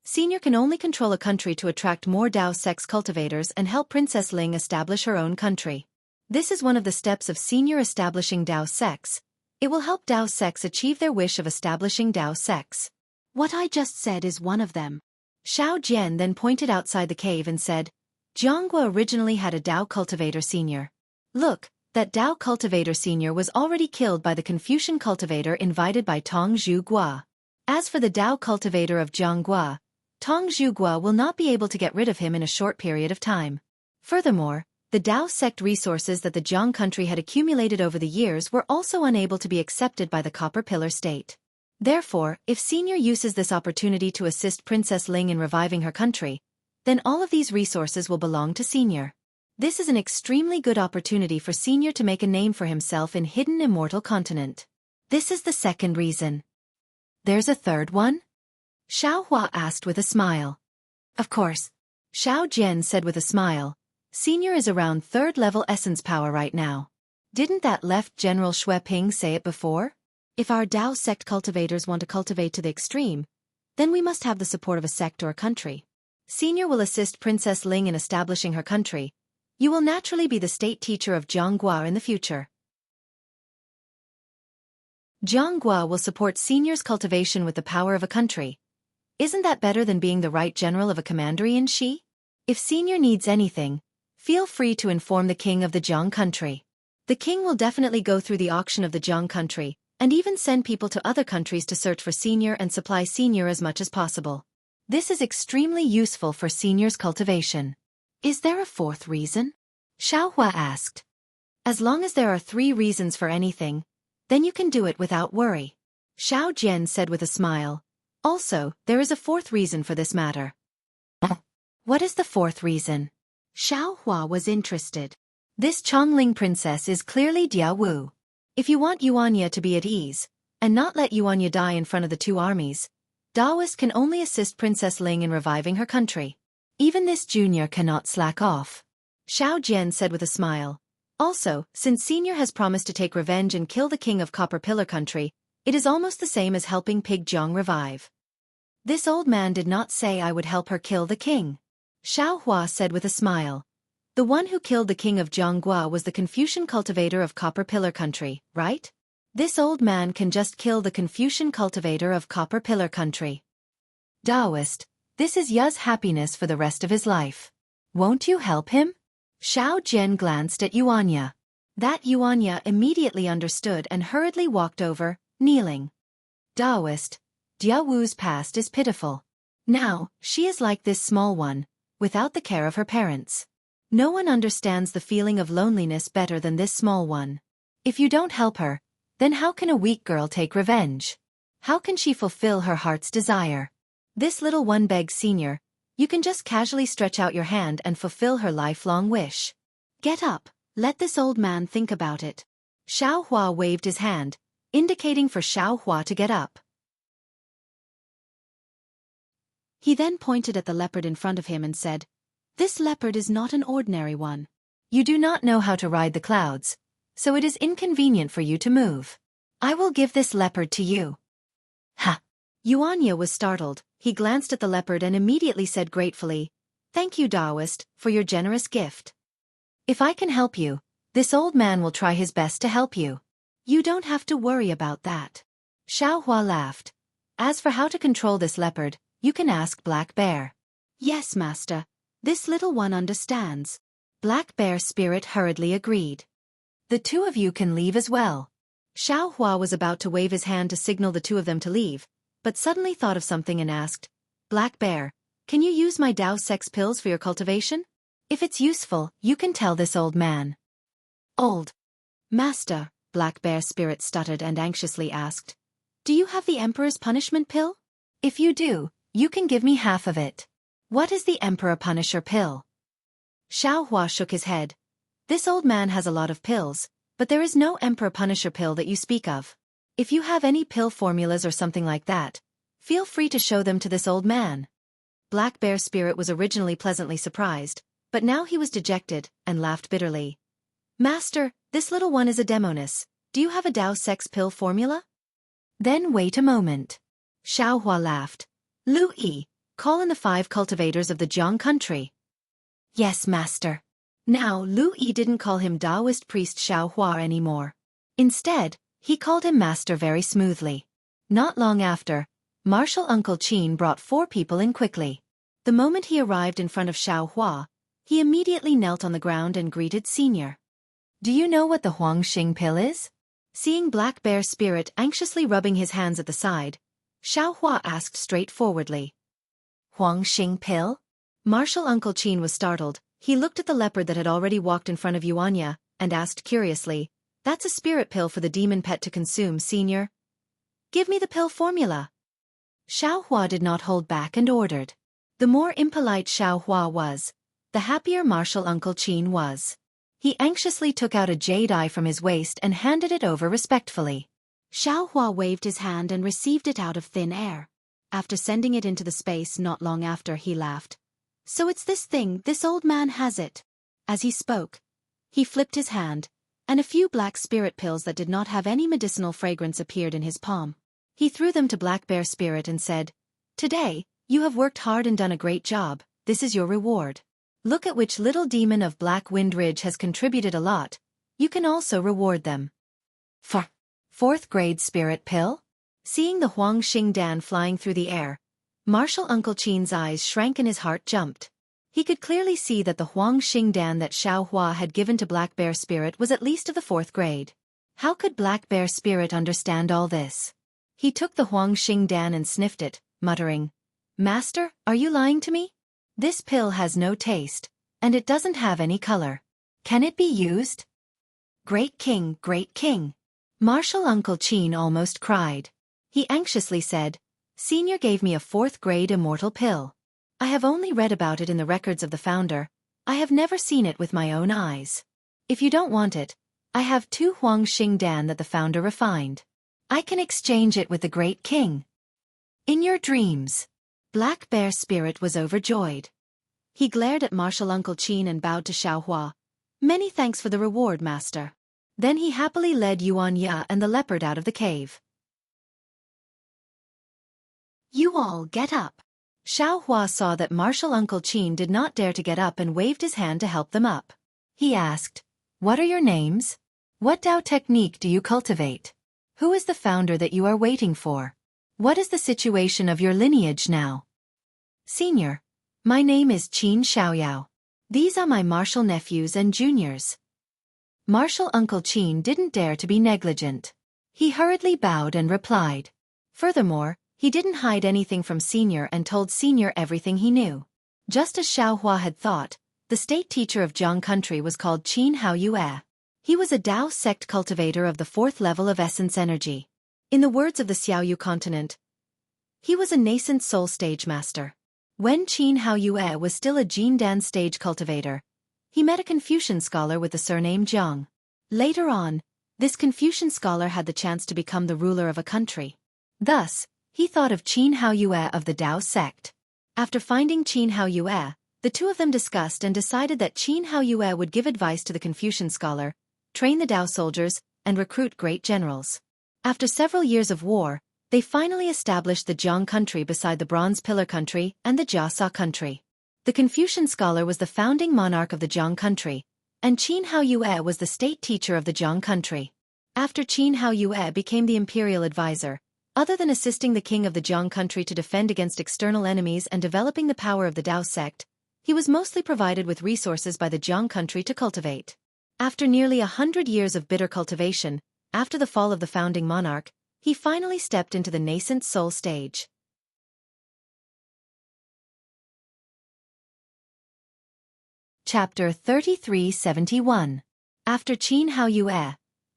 Senior can only control a country to attract more Tao sects cultivators and help Princess Ling establish her own country. This is one of the steps of Senior establishing Tao sects. It will help Tao sects achieve their wish of establishing Tao sects. What I just said is one of them. Xiao Jian then pointed outside the cave and said, Jianghu originally had a Tao cultivator senior. Look, that Tao cultivator senior was already killed by the Confucian cultivator invited by Tong Zhu Gua. As for the Tao cultivator of Jianghu, Tong Zhu Gua will not be able to get rid of him in a short period of time. Furthermore, the Tao sect resources that the Jiang country had accumulated over the years were also unable to be accepted by the Copper Pillar state. Therefore, if Senior uses this opportunity to assist Princess Ling in reviving her country, then all of these resources will belong to Senior. This is an extremely good opportunity for Senior to make a name for himself in hidden Immortal continent. This is the second reason. There's a third one? Xiao Hua asked with a smile. Of course. Xiao Jian said with a smile. Senior is around third level essence power right now. Didn't that Left General Xue Ping say it before? If our Tao sect cultivators want to cultivate to the extreme, then we must have the support of a sect or a country. Senior will assist Princess Ling in establishing her country. You will naturally be the state teacher of Jianghu in the future. Jianghu will support Senior's cultivation with the power of a country. Isn't that better than being the right general of a commandery in Xi? If Senior needs anything, feel free to inform the king of the Jiang country. The king will definitely go through the auction of the Jiang country, and even send people to other countries to search for Senior and supply Senior as much as possible. This is extremely useful for Senior's cultivation. Is there a fourth reason? Xiao Hua asked. As long as there are 3 reasons for anything, then you can do it without worry. Xiao Jian said with a smile. Also, there is a 4th reason for this matter. What is the 4th reason? Xiao Hua was interested. This Chongling princess is clearly Jianghu. If you want Xianxia to be at ease, and not let Xianxia die in front of the 2 armies, Taoist can only assist Princess Ling in reviving her country. Even this junior cannot slack off. Xiao Jian said with a smile. Also, since Senior has promised to take revenge and kill the king of Copper Pillar country, it is almost the same as helping Pig Jiang revive. This old man did not say I would help her kill the king. Xiao Hua said with a smile. The one who killed the king of Jianghu was the Confucian cultivator of Copper Pillar country, right? This old man can just kill the Confucian cultivator of Copper Pillar country. Taoist, this is Ya's happiness for the rest of his life. Won't you help him? Xiao Jian glanced at Xianxia. That Xianxia immediately understood and hurriedly walked over, kneeling. Taoist, Jianghu's past is pitiful. Now, she is like this small one, without the care of her parents. No one understands the feeling of loneliness better than this small one. If you don't help her, then how can a weak girl take revenge? How can she fulfill her heart's desire? This little one begs Senior, you can just casually stretch out your hand and fulfill her lifelong wish. Get up, let this old man think about it. Xiao Hua waved his hand, indicating for Xiao Hua to get up. He then pointed at the leopard in front of him and said, This leopard is not an ordinary one. You do not know how to ride the clouds, so it is inconvenient for you to move. I will give this leopard to you. Ha! Xianxia was startled. He glanced at the leopard and immediately said gratefully, "Thank you, Taoist, for your generous gift. If I can help you, this old man will try his best to help you." You don't have to worry about that. Xiaohua laughed. As for how to control this leopard, you can ask Black Bear. Yes, master. This little one understands. Black Bear Spirit hurriedly agreed. The two of you can leave as well. Xiaohua was about to wave his hand to signal the two of them to leave, but suddenly thought of something and asked, "Black Bear, can you use my Dao sex pills for your cultivation?" If it's useful, you can tell this old man. Old master, Black Bear Spirit stuttered and anxiously asked, "Do you have the Emperor's punishment pill?" If you do, you can give me half of it. What is the Emperor Punisher pill? Xiaohua shook his head. This old man has a lot of pills, but there is no Emperor Punisher pill that you speak of. If you have any pill formulas or something like that, feel free to show them to this old man. Black Bear Spirit was originally pleasantly surprised, but now he was dejected and laughed bitterly. "Master, this little one is a demoness. Do you have a Dao sex pill formula?" Then wait a moment. Xiaohua laughed. "Lu Yi, call in the 5 cultivators of the Jianghu country." Yes, master. Now Lu Yi didn't call him Taoist priest Xiaohua anymore. Instead, he called him master very smoothly. Not long after, Martial Uncle Qin brought 4 people in quickly. The moment he arrived in front of Xiaohua, he immediately knelt on the ground and greeted Senior. Do you know what the Huangxing pill is? Seeing Black Bear Spirit anxiously rubbing his hands at the side, Xiaohua asked straightforwardly. Huangxing pill? Martial Uncle Qin was startled. He looked at the leopard that had already walked in front of Xianxia, and asked curiously, "That's a spirit pill for the demon pet to consume, Senior? Give me the pill formula." Xiaohua did not hold back and ordered. The more impolite Xiaohua was, the happier Martial Uncle Qin was. He anxiously took out a jade eye from his waist and handed it over respectfully. Xiaohua waved his hand and received it out of thin air. After sending it into the space not long after, he laughed. "So it's this thing, this old man has it." As he spoke, he flipped his hand, and a few black spirit pills that did not have any medicinal fragrance appeared in his palm. He threw them to Black Bear Spirit and said, "Today, you have worked hard and done a great job. This is your reward. Look at which little demon of Black Wind Ridge has contributed a lot. You can also reward them." For 4th grade spirit pill? Seeing the Huangxing Dan flying through the air, Martial Uncle Qin's eyes shrank and his heart jumped. He could clearly see that the Huangxing Dan that Xiaohua had given to Black Bear Spirit was at least of the 4th grade. How could Black Bear Spirit understand all this? He took the Huangxing Dan and sniffed it, muttering, "Master, are you lying to me? This pill has no taste, and it doesn't have any color. Can it be used?" Great King, Great King. Martial Uncle Qin almost cried. He anxiously said, "Senior gave me a 4th grade immortal pill. I have only read about it in the records of the founder. I have never seen it with my own eyes. If you don't want it, I have 2 Huangxing Dan that the founder refined. I can exchange it with the Great King." In your dreams. Black Bear Spirit was overjoyed. He glared at Martial Uncle Qin and bowed to Xiaohua. "Many thanks for the reward, master." Then he happily led Xianxia and the leopard out of the cave. "You all get up." Xiaohua saw that Martial Uncle Qin did not dare to get up and waved his hand to help them up. He asked, "What are your names? What Dao technique do you cultivate? Who is the founder that you are waiting for? What is the situation of your lineage now?" "Senior, my name is Qin Xiaoyao. These are my martial nephews and juniors." Martial Uncle Qin didn't dare to be negligent. He hurriedly bowed and replied. Furthermore, he didn't hide anything from Senior and told Senior everything he knew. Just as Xiaohua had thought, the state teacher of Jianghu country was called Qin Haoyue. He was a Dao sect cultivator of the 4th level of essence energy. In the words of the Xiaoyu continent, he was a nascent soul stage master. When Qin Haoyue was still a Jindan stage cultivator, he met a Confucian scholar with the surname Jiang. Later on, this Confucian scholar had the chance to become the ruler of a country. Thus, he thought of Qin Haoyue of the Dao sect. After finding Qin Haoyue, The two of them discussed and decided that Qin Haoyue would give advice to the Confucian scholar, train the Dao soldiers, and recruit great generals. After several years of war, they finally established the Jiang country beside the Bronze Pillar country and the Jiasa country. The Confucian scholar was the founding monarch of the Jiang country, and Qin Haoyue was the state teacher of the Jiang country. After Qin Haoyue became the imperial advisor, other than assisting the king of the Jiang country to defend against external enemies and developing the power of the Dao sect, he was mostly provided with resources by the Jiang country to cultivate. After nearly 100 years of bitter cultivation, after the fall of the founding monarch, he finally stepped into the nascent soul stage. Chapter 3371. After Qin Haoyue,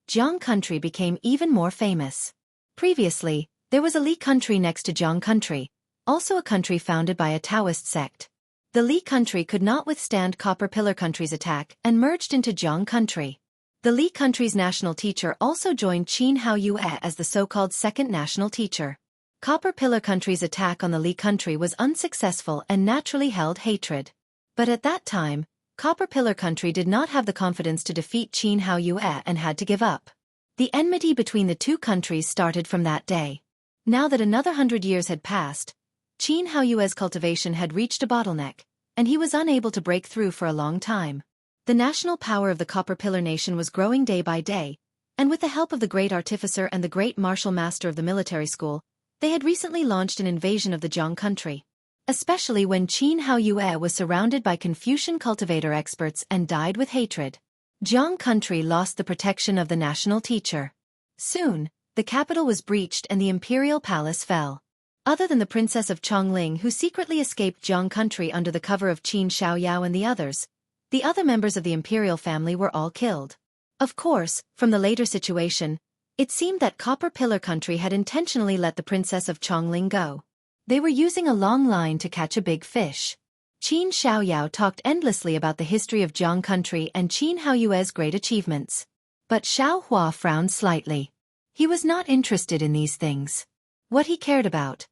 Jiang country became even more famous. Previously, there was a Li country next to Jiang country, also a country founded by a Taoist sect. The Li country could not withstand Copper Pillar country's attack and merged into Jiang country. The Li country's national teacher also joined Qin Haoyue as the so-called second national teacher. Copper Pillar country's attack on the Li country was unsuccessful and naturally held hatred. But at that time, Copper Pillar country did not have the confidence to defeat Qin Haoyue and had to give up. The enmity between the two countries started from that day. Now that another 100 years had passed, Qin Haoyue's cultivation had reached a bottleneck, and he was unable to break through for a long time. The national power of the Copper Pillar nation was growing day by day, and with the help of the great artificer and the great martial master of the military school, they had recently launched an invasion of the Jiang country. Especially when Qin Haoyue was surrounded by Confucian cultivator experts and died with hatred. Jiang country lost the protection of the national teacher. Soon, the capital was breached and the imperial palace fell. Other than the princess of Chongling who secretly escaped Jiang country under the cover of Qin Xiaoyao and the other members of the imperial family were all killed. Of course, from the later situation, it seemed that Copper Pillar country had intentionally let the princess of Chongling go. They were using a long line to catch a big fish. Qin Xiaoyao talked endlessly about the history of Jiang country and Qin Haoyue's great achievements. But Xiao Hua frowned slightly. He was not interested in these things. What he cared about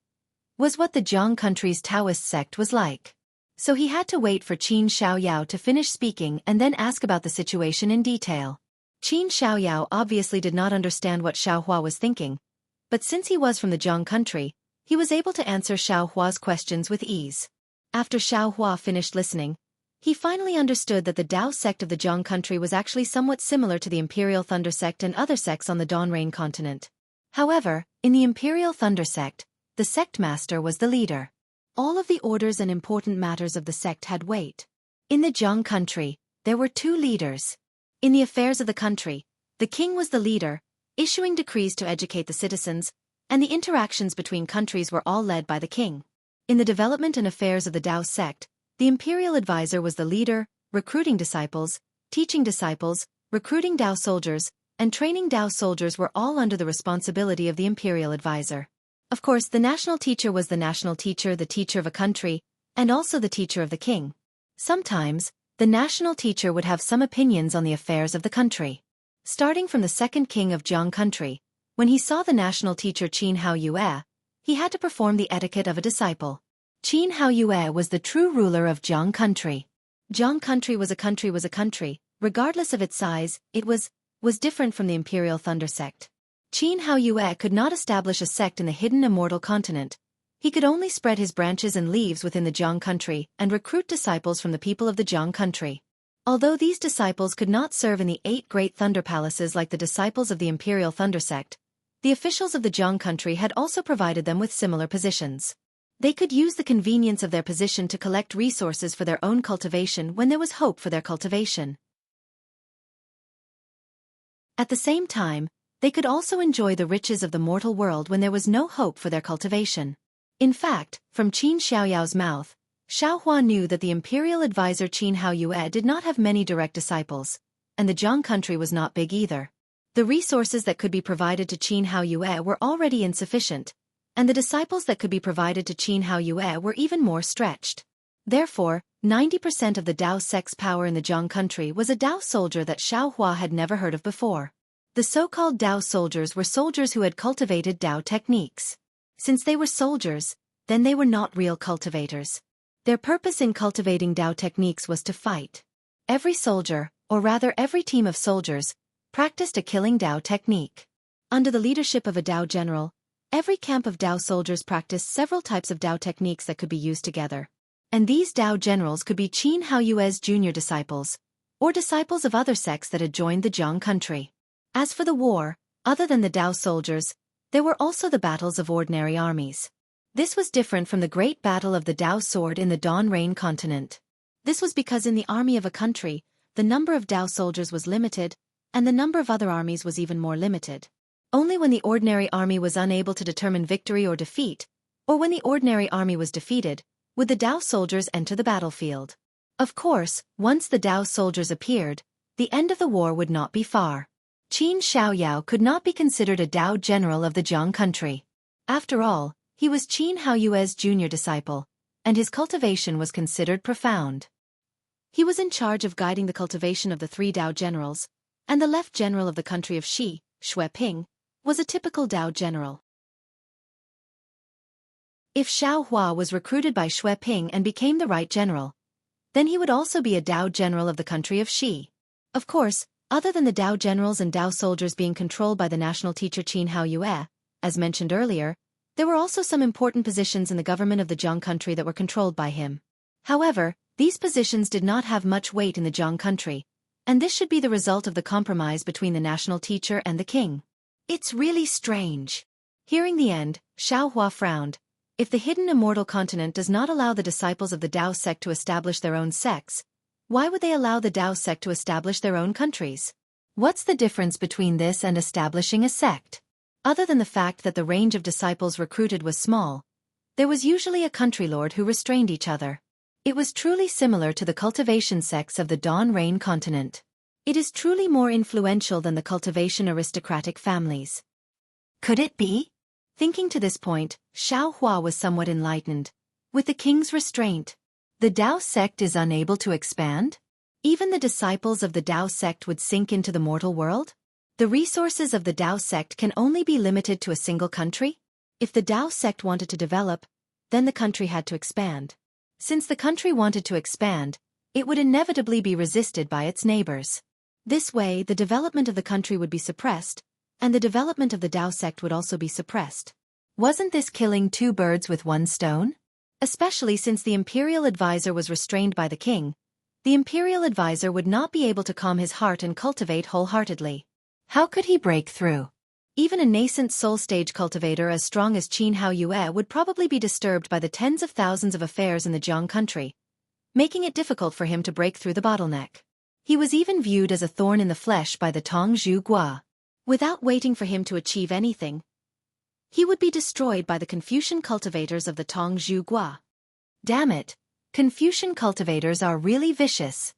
was what the Jiang country's Taoist sect was like. So he had to wait for Qin Xiaoyao to finish speaking and then ask about the situation in detail. Qin Xiaoyao obviously did not understand what Xiao Hua was thinking, but since he was from the Jiang country, he was able to answer Xiao Hua's questions with ease. After Xiao Hua finished listening, he finally understood that the Dao sect of the Jiang country was actually somewhat similar to the Imperial Thunder sect and other sects on the Dawnrain continent. However, in the Imperial Thunder sect, the sect master was the leader. All of the orders and important matters of the sect had weight. In the Jiang country, there were two leaders. In the affairs of the country, the king was the leader, issuing decrees to educate the citizens, and the interactions between countries were all led by the king. In the development and affairs of the Dao sect, the imperial advisor was the leader, recruiting disciples, teaching disciples, recruiting Dao soldiers, and training Dao soldiers were all under the responsibility of the imperial advisor. Of course, the national teacher was the national teacher, the teacher of a country, and also the teacher of the king. Sometimes, the national teacher would have some opinions on the affairs of the country. Starting from the second king of Jiang country, when he saw the national teacher Qin Haoyue, he had to perform the etiquette of a disciple. Qin Haoyue was the true ruler of Jiang country. Jiang country was a country, regardless of its size, it was different from the Imperial Thunder sect. Qin Haoyue could not establish a sect in the hidden Immortal continent. He could only spread his branches and leaves within the Jiang country and recruit disciples from the people of the Jiang country. Although these disciples could not serve in the 8 great thunder palaces like the disciples of the Imperial Thunder sect, the officials of the Jiang country had also provided them with similar positions. They could use the convenience of their position to collect resources for their own cultivation when there was hope for their cultivation. At the same time, they could also enjoy the riches of the mortal world when there was no hope for their cultivation. In fact, from Qin Xiaoyao's mouth, Xiao Hua knew that the imperial advisor Qin Haoyue did not have many direct disciples, and the Jiang country was not big either. The resources that could be provided to Qin Haoyue were already insufficient, and the disciples that could be provided to Qin Haoyue were even more stretched. Therefore, 90% of the Dao sect's power in the Jiang country was a Dao soldier that Xiao Hua had never heard of before. The so-called Dao soldiers were soldiers who had cultivated Dao techniques. Since they were soldiers, then they were not real cultivators. Their purpose in cultivating Dao techniques was to fight. Every soldier, or rather every team of soldiers, practiced a killing Dao technique. Under the leadership of a Dao general, every camp of Dao soldiers practiced several types of Dao techniques that could be used together. And these Dao generals could be Qin Haoyue's junior disciples, or disciples of other sects that had joined the Jiang country. As for the war, other than the Dao soldiers, there were also the battles of ordinary armies. This was different from the great battle of the Dao sword in the Dawn Rain continent. This was because in the army of a country, the number of Dao soldiers was limited, and the number of other armies was even more limited. Only when the ordinary army was unable to determine victory or defeat, or when the ordinary army was defeated, would the Dao soldiers enter the battlefield. Of course, once the Dao soldiers appeared, the end of the war would not be far. Qin Xiaoyao could not be considered a Dao general of the Jiang country. After all, he was Qin Haoyue's junior disciple, and his cultivation was considered profound. He was in charge of guiding the cultivation of the 3 Dao generals, and the left general of the country of Xi, Xue Ping, was a typical Dao general. If Xiao Hua was recruited by Xue Ping and became the right general, then he would also be a Dao general of the country of Xi. Of course, other than the Dao generals and Dao soldiers being controlled by the national teacher Qin Haoyue, as mentioned earlier, there were also some important positions in the government of the Jiang country that were controlled by him. However, these positions did not have much weight in the Jiang country, and this should be the result of the compromise between the national teacher and the king. It's really strange. Hearing the end, Xiao Hua frowned. If the hidden immortal continent does not allow the disciples of the Dao sect to establish their own sects, why would they allow the Dao sect to establish their own countries? What's the difference between this and establishing a sect? Other than the fact that the range of disciples recruited was small, there was usually a country lord who restrained each other. It was truly similar to the cultivation sects of the Dawn Rain continent. It is truly more influential than the cultivation aristocratic families. Could it be? Thinking to this point, Xiao Hua was somewhat enlightened. With the king's restraint, the Dao sect is unable to expand? Even the disciples of the Dao sect would sink into the mortal world? The resources of the Dao sect can only be limited to a single country? If the Dao sect wanted to develop, then the country had to expand. Since the country wanted to expand, it would inevitably be resisted by its neighbors. This way, the development of the country would be suppressed, and the development of the Dao sect would also be suppressed. Wasn't this killing 2 birds with 1 stone? Especially since the imperial advisor was restrained by the king, the imperial advisor would not be able to calm his heart and cultivate wholeheartedly. How could he break through? Even a nascent soul-stage cultivator as strong as Qin Haoyue would probably be disturbed by the tens of thousands of affairs in the Jiang country, making it difficult for him to break through the bottleneck. He was even viewed as a thorn in the flesh by the Tongzhu Gua. Without waiting for him to achieve anything, he would be destroyed by the Confucian cultivators of the Tongzhu Gua. Damn it, Confucian cultivators are really vicious.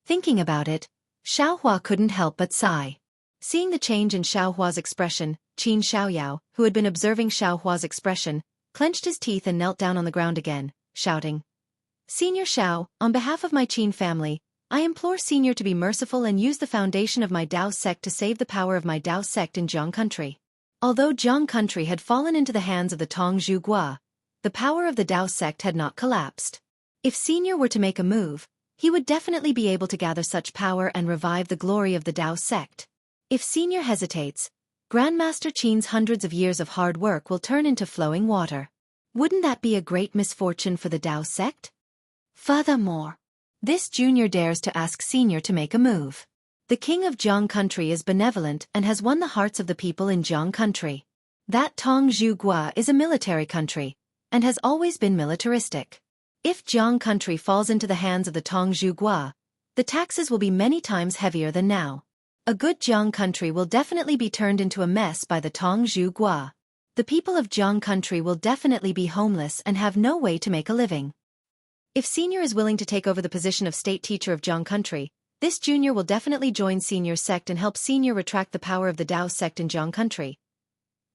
Thinking about it, Xiao Hua couldn't help but sigh. Seeing the change in Xiao Hua's expression, Qin Xiaoyao, who had been observing Xiao Hua's expression, clenched his teeth and knelt down on the ground again, shouting, "Senior Xiao, on behalf of my Qin family, I implore Senior to be merciful and use the foundation of my Dao sect to save the power of my Dao sect in Jiang country." Although Jiang country had fallen into the hands of the Tongzhu Gua, the power of the Dao sect had not collapsed. If Senior were to make a move, he would definitely be able to gather such power and revive the glory of the Dao sect. If Senior hesitates, Grandmaster Qin's hundreds of years of hard work will turn into flowing water. Wouldn't that be a great misfortune for the Dao sect? Furthermore, this junior dares to ask Senior to make a move. The king of Jiang country is benevolent and has won the hearts of the people in Jiang country. That Tongzhu Gua is a military country, and has always been militaristic. If Jiang country falls into the hands of the Tongzhu Gua, the taxes will be many times heavier than now. A good Jiang country will definitely be turned into a mess by the Tongzhu Gua. The people of Jiang country will definitely be homeless and have no way to make a living. If Senior is willing to take over the position of state teacher of Jiang country, this junior will definitely join Senior's sect and help Senior retract the power of the Dao sect in Jiang country.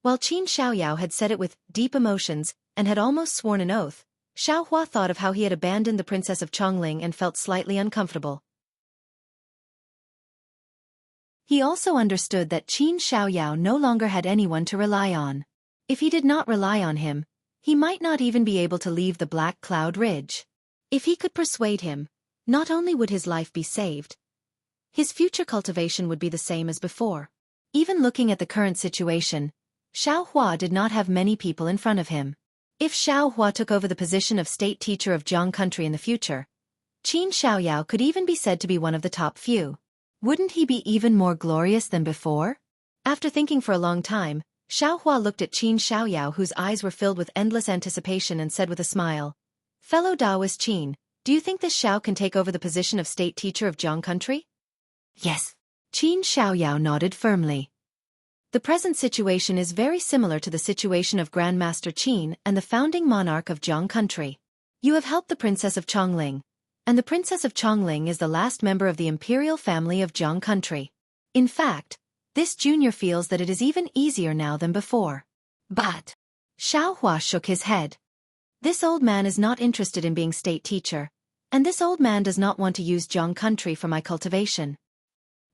While Qin Xiaoyao had said it with deep emotions and had almost sworn an oath, Xiao Hua thought of how he had abandoned the princess of Chongling and felt slightly uncomfortable. He also understood that Qin Xiaoyao no longer had anyone to rely on. If he did not rely on him, he might not even be able to leave the Black Cloud Ridge. If he could persuade him, not only would his life be saved, his future cultivation would be the same as before. Even looking at the current situation, Xiao Hua did not have many people in front of him. If Xiao Hua took over the position of state teacher of Jiang country in the future, Qin Xiaoyao could even be said to be one of the top few. Wouldn't he be even more glorious than before? After thinking for a long time, Xiao Hua looked at Qin Xiaoyao, whose eyes were filled with endless anticipation, and said with a smile, "Fellow Taoist Qin, do you think this Xiao can take over the position of state teacher of Jiang country?" Yes. Qin Xiaoyao nodded firmly. The present situation is very similar to the situation of Grandmaster Qin and the founding monarch of Jiang country. You have helped the Princess of Chongling, and the Princess of Chongling is the last member of the imperial family of Jiang country. In fact, this junior feels that it is even easier now than before. But Xiao Hua shook his head. This old man is not interested in being state teacher, and this old man does not want to use Jiang country for my cultivation.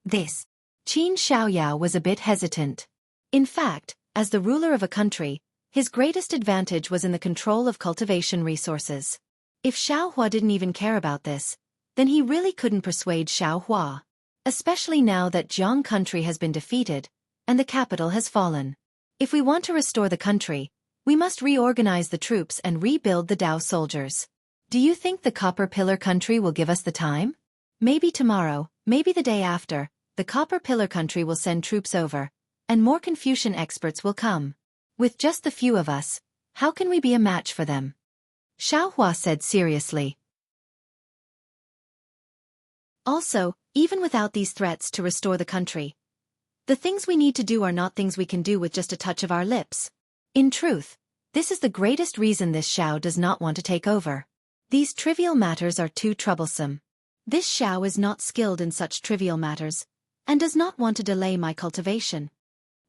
This. Qin Xiaoyao was a bit hesitant. In fact, as the ruler of a country, his greatest advantage was in the control of cultivation resources. If Xiao Hua didn't even care about this, then he really couldn't persuade Xiao Hua. Especially now that Jiang country has been defeated, and the capital has fallen. If we want to restore the country, we must reorganize the troops and rebuild the Dao soldiers. Do you think the Copper Pillar country will give us the time? Maybe tomorrow, maybe the day after, the Copper Pillar country will send troops over, and more Confucian experts will come. With just the few of us, how can we be a match for them? Xiao Hua said seriously. Also, even without these threats to restore the country, the things we need to do are not things we can do with just a touch of our lips. In truth, this is the greatest reason this Xiao does not want to take over. These trivial matters are too troublesome. This Xiao is not skilled in such trivial matters, and does not want to delay my cultivation.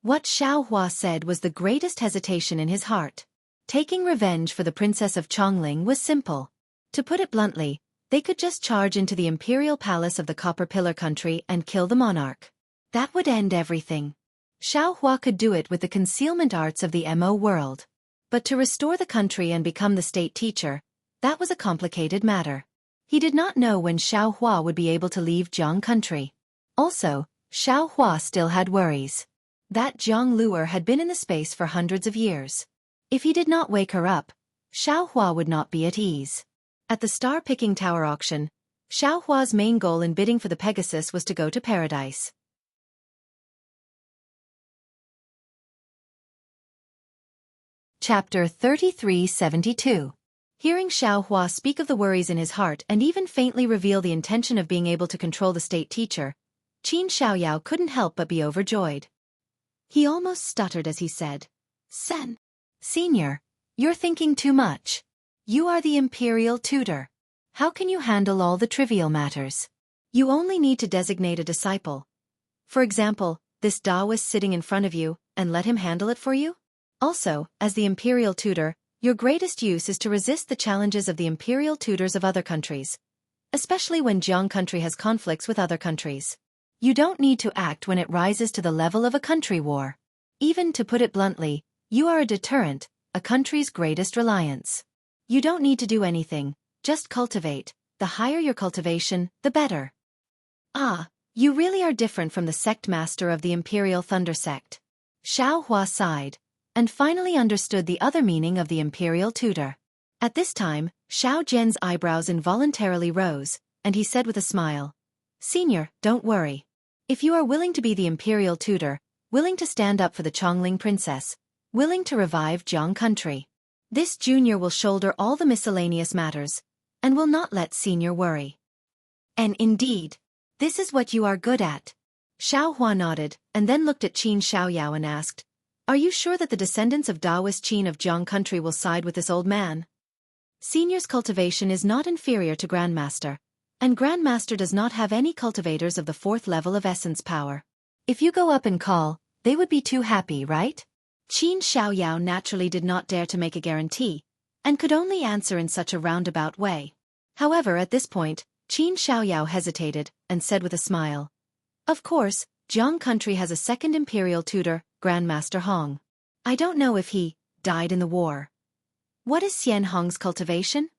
What Xiao Hua said was the greatest hesitation in his heart. Taking revenge for the Princess of Chongling was simple. To put it bluntly, they could just charge into the imperial palace of the Copper Pillar country and kill the monarch. That would end everything. Xiao Hua could do it with the concealment arts of the Mo world. But to restore the country and become the state teacher, that was a complicated matter. He did not know when Xiao Hua would be able to leave Jiang country. Also, Xiao Hua still had worries. That Jiang Luer had been in the space for hundreds of years. If he did not wake her up, Xiao Hua would not be at ease. At the star-picking tower auction, Xiao Hua's main goal in bidding for the Pegasus was to go to paradise. Chapter 3372. Hearing Xiao Hua speak of the worries in his heart and even faintly reveal the intention of being able to control the state teacher, Qin Xiaoyao couldn't help but be overjoyed. He almost stuttered as he said, Senior, you're thinking too much. You are the imperial tutor. How can you handle all the trivial matters? You only need to designate a disciple. For example, this Taoist sitting in front of you, and let him handle it for you? Also, as the imperial tutor, your greatest use is to resist the challenges of the imperial tutors of other countries, especially when Jiang country has conflicts with other countries. You don't need to act when it rises to the level of a country war. Even to put it bluntly, you are a deterrent, a country's greatest reliance. You don't need to do anything, just cultivate. The higher your cultivation, the better. Ah, you really are different from the sect master of the Imperial Thunder sect. Xiao Hua sighed, and finally understood the other meaning of the Imperial tutor. At this time, Xiao Jian's eyebrows involuntarily rose, and he said with a smile, Senior, don't worry. If you are willing to be the Imperial tutor, willing to stand up for the Chongling princess, willing to revive Jiang country, this junior will shoulder all the miscellaneous matters, and will not let senior worry. And indeed, this is what you are good at. Xiao Hua nodded, and then looked at Qin Xiaoyao and asked, Are you sure that the descendants of Taoist Qin of Jiang country will side with this old man? Senior's cultivation is not inferior to Grandmaster, and Grandmaster does not have any cultivators of the 4th level of essence power. If you go up and call, they would be too happy, right? Qin Xiaoyao naturally did not dare to make a guarantee, and could only answer in such a roundabout way. However, at this point, Qin Xiaoyao hesitated, and said with a smile, Of course, Jiang country has a second imperial tutor, Grandmaster Hong. I don't know if he died in the war. What is Xian Hong's cultivation?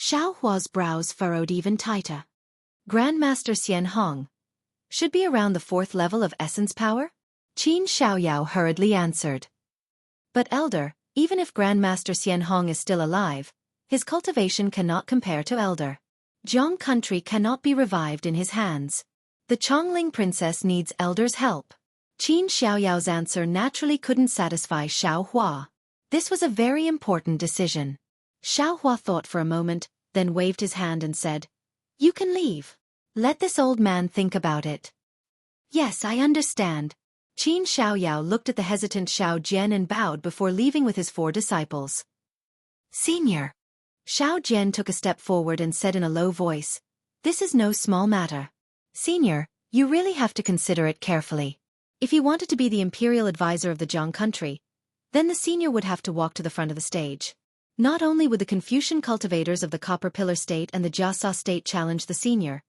Xiao Hua's brows furrowed even tighter. Grandmaster Xianhong should be around the 4th level of essence power? Qin Xiaoyao hurriedly answered. But elder, even if Grandmaster Xianhong is still alive, his cultivation cannot compare to elder. Jiang country cannot be revived in his hands. The Chongling princess needs elder's help. Qin Xiaoyao's answer naturally couldn't satisfy Xiao Hua. This was a very important decision. Xiao Hua thought for a moment, then waved his hand and said, "You can leave. Let this old man think about it." "Yes, I understand." Qin Xiaoyao looked at the hesitant Xiao Jian and bowed before leaving with his 4 disciples. "Senior." Xiao Jian took a step forward and said in a low voice, "This is no small matter. Senior, you really have to consider it carefully. If he wanted to be the imperial advisor of the Jiang country, then the senior would have to walk to the front of the stage. Not only would the Confucian cultivators of the Copper Pillar State and the Jiasa State challenge the senior,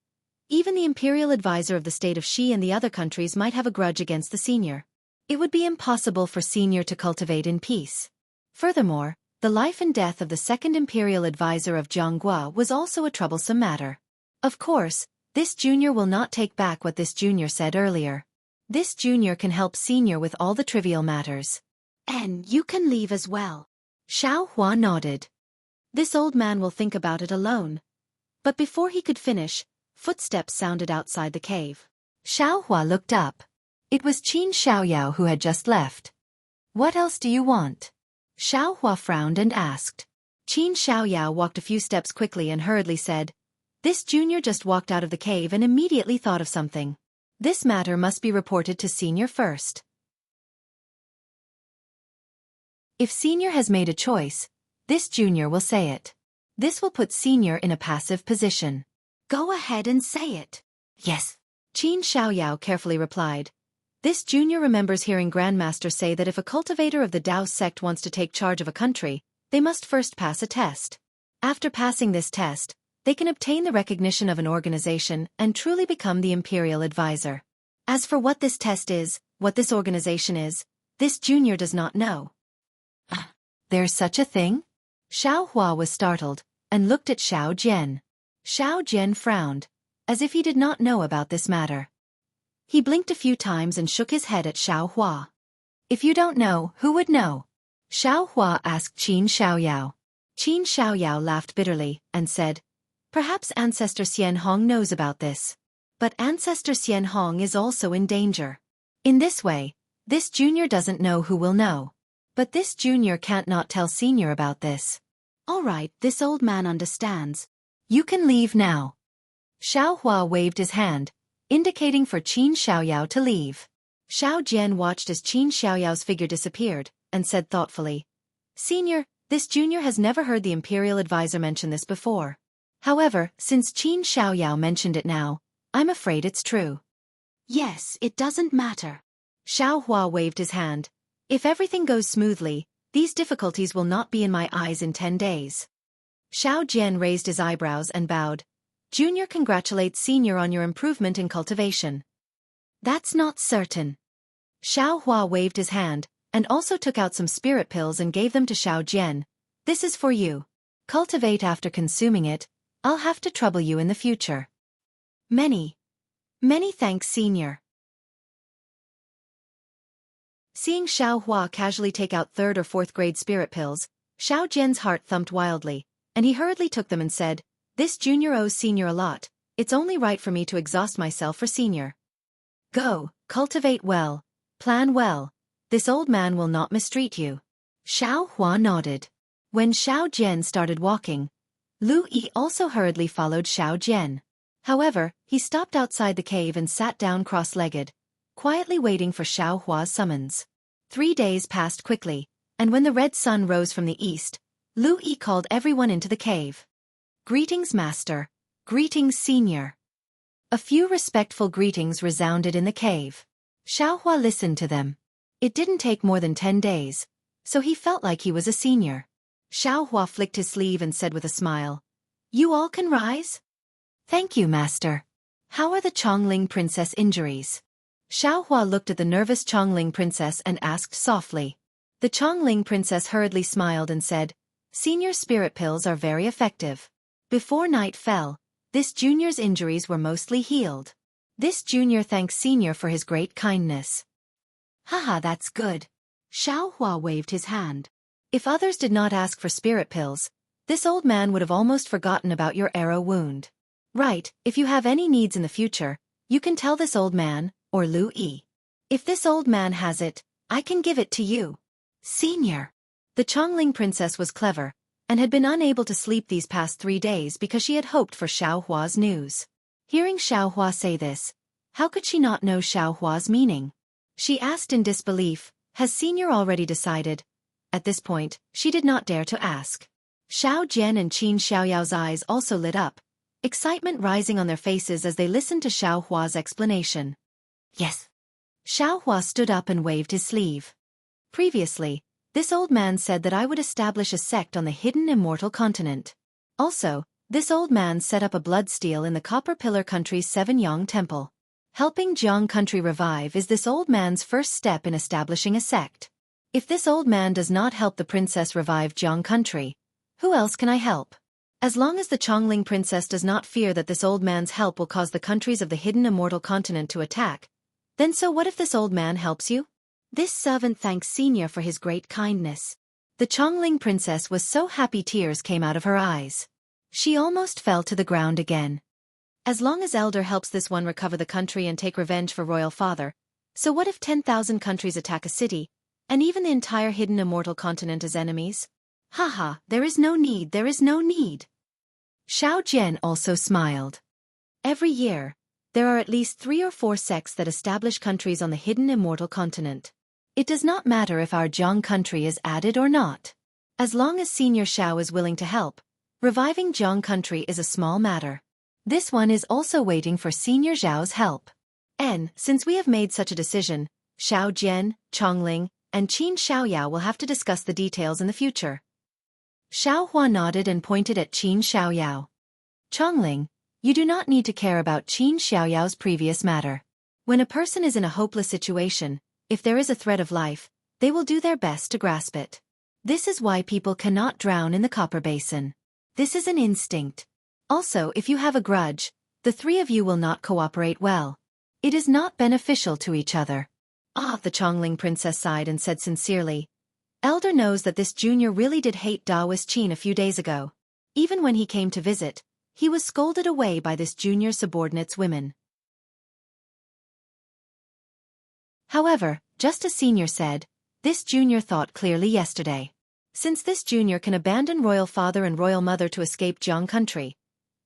even the imperial advisor of the state of Xi and the other countries might have a grudge against the senior. It would be impossible for senior to cultivate in peace. Furthermore, the life and death of the second imperial advisor of Jianghu was also a troublesome matter. Of course, this junior will not take back what this junior said earlier. This junior can help senior with all the trivial matters. "And you can leave as well." Xiao Hua nodded. "This old man will think about it alone." But before he could finish, footsteps sounded outside the cave. Xiao Hua looked up. It was Qin Xiaoyao who had just left. "What else do you want?" Xiao Hua frowned and asked. Qin Xiaoyao walked a few steps quickly and hurriedly said, "This junior just walked out of the cave and immediately thought of something. This matter must be reported to senior first. If senior has made a choice, this junior will say it. This will put senior in a passive position." "Go ahead and say it." "Yes," Qin Xiaoyao carefully replied. "This junior remembers hearing Grandmaster say that if a cultivator of the Dao sect wants to take charge of a country, they must first pass a test. After passing this test, they can obtain the recognition of an organization and truly become the imperial advisor. As for what this test is, what this organization is, this junior does not know." "There's such a thing?" Xiao Hua was startled, and looked at Xiao Jian. Xiao Jian frowned, as if he did not know about this matter. He blinked a few times and shook his head at Xiao Hua. "If you don't know, who would know?" Xiao Hua asked Qin Xiaoyao. Qin Xiaoyao laughed bitterly, and said, "Perhaps Ancestor Xianhong knows about this. But Ancestor Xianhong is also in danger. In this way, this junior doesn't know who will know. But this junior can't not tell senior about this." "All right, this old man understands. You can leave now." Xiao Hua waved his hand, indicating for Qin Xiaoyao to leave. Xiao Jian watched as Qin Xiaoyao's figure disappeared, and said thoughtfully, "Senior, this junior has never heard the imperial advisor mention this before. However, since Qin Xiaoyao mentioned it now, I'm afraid it's true." "Yes, it doesn't matter." Xiao Hua waved his hand. "If everything goes smoothly, these difficulties will not be in my eyes in 10 days. Xiao Jian raised his eyebrows and bowed. "Junior congratulates senior on your improvement in cultivation." "That's not certain." Xiao Hua waved his hand, and also took out some spirit pills and gave them to Xiao Jian. "This is for you. Cultivate after consuming it. I'll have to trouble you in the future." Many thanks, senior." Seeing Xiao Hua casually take out 3rd or 4th grade spirit pills, Xiao Jian's heart thumped wildly, and he hurriedly took them and said, "This junior owes senior a lot. It's only right for me to exhaust myself for senior. Go, cultivate well, plan well. This old man will not mistreat you." Xiao Hua nodded. When Xiao Jian started walking, Lu Yi also hurriedly followed Xiao Jian. However, he stopped outside the cave and sat down cross-legged, quietly waiting for Xiao Hua's summons. 3 days passed quickly, and when the red sun rose from the east, Lu Yi called everyone into the cave. "Greetings, master. Greetings, senior." A few respectful greetings resounded in the cave. Xiao Hua listened to them. It didn't take more than 10 days, so he felt like he was a senior. Xiao Hua flicked his sleeve and said with a smile, "You all can rise?" "Thank you, master. How are the Chongling princess injuries?" Xiao Hua looked at the nervous Chongling princess and asked softly. The Chongling princess hurriedly smiled and said, "Senior spirit pills are very effective. Before night fell, this junior's injuries were mostly healed. This junior thanks senior for his great kindness. Haha, that's good. Xiaohua waved his hand. If others did not ask for spirit pills, this old man would have almost forgotten about your arrow wound. Right, if you have any needs in the future, you can tell this old man, or Lu Yi. If this old man has it, I can give it to you. Senior. The Chongling princess was clever, and had been unable to sleep these past 3 days because she had hoped for Xiaohua's news. Hearing Xiaohua say this, how could she not know Xiaohua's meaning? She asked in disbelief, has senior already decided? At this point, she did not dare to ask. Xiao Jian and Qin Xiaoyao's eyes also lit up, excitement rising on their faces as they listened to Xiaohua's explanation. Yes. Xiaohua stood up and waved his sleeve. Previously, this old man said that I would establish a sect on the hidden Immortal continent. Also, this old man set up a blood steel in the Copper Pillar country's Seven-Yang Temple. Helping Jiang country revive is this old man's first step in establishing a sect. If this old man does not help the princess revive Jiang country, who else can I help? As long as the Chongling princess does not fear that this old man's help will cause the countries of the hidden Immortal continent to attack, then so what if this old man helps you? This servant thanks senior for his great kindness. The Chongling princess was so happy tears came out of her eyes. She almost fell to the ground again. As long as Elder helps this one recover the country and take revenge for royal father, so what if 10,000 countries attack a city, and even the entire hidden Immortal continent as enemies? Haha, there is no need, there is no need. Xiao Jian also smiled. Every year, there are at least 3 or 4 sects that establish countries on the hidden Immortal continent. It does not matter if our Jiang country is added or not. As long as Senior Xiao is willing to help, reviving Jiang country is a small matter. This one is also waiting for Senior Zhao's help. Since we have made such a decision, Xiao Jian, Chongling, and Qin Xiaoyao will have to discuss the details in the future. Xiaohua nodded and pointed at Qin Xiaoyao. Chongling, you do not need to care about Qin Xiaoyao's previous matter. When a person is in a hopeless situation, if there is a threat of life, they will do their best to grasp it. This is why people cannot drown in the copper basin. This is an instinct. Also, if you have a grudge, the 3 of you will not cooperate well. It is not beneficial to each other. The Chongling princess sighed and said sincerely, Elder knows that this junior really did hate Daoist Qin a few days ago. Even when he came to visit, he was scolded away by this junior subordinate's women. However, just as Senior said, this junior thought clearly yesterday. Since this junior can abandon royal father and royal mother to escape Jiang country,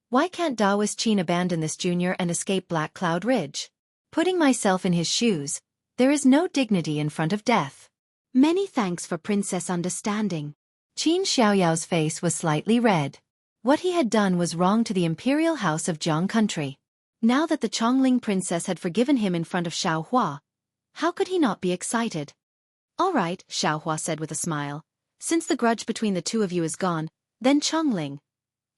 why can't Daoist Qin abandon this junior and escape Black Cloud Ridge? Putting myself in his shoes, there is no dignity in front of death. Many thanks for princess understanding. Qin Xiaoyao's face was slightly red. What he had done was wrong to the imperial house of Jiang country. Now that the Chongling princess had forgiven him in front of Xiaohua, how could he not be excited? All right, Xiaohua said with a smile. Since the grudge between the 2 of you is gone, then Chongling,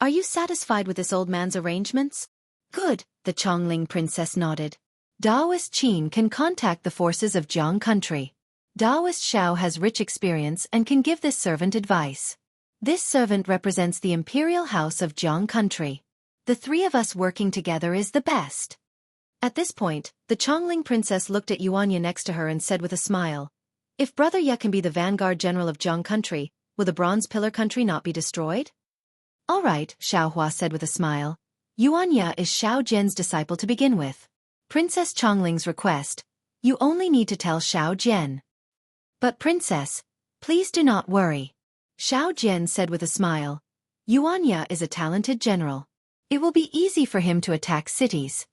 are you satisfied with this old man's arrangements? Good, the Chongling princess nodded. Daoist Qin can contact the forces of Jiang country. Daoist Xiao has rich experience and can give this servant advice. This servant represents the imperial house of Jiang country. The 3 of us working together is the best. At this point, the Chongling princess looked at Xianxia next to her and said with a smile, if Brother Ye can be the vanguard general of Jiang country, will the Bronze Pillar country not be destroyed? All right, Xiaohua said with a smile. Xianxia is Xiao Jian's disciple to begin with. Princess Chongling's request, you only need to tell Xiao Jian. But princess, please do not worry. Xiao Jian said with a smile. Xianxia is a talented general. It will be easy for him to attack cities.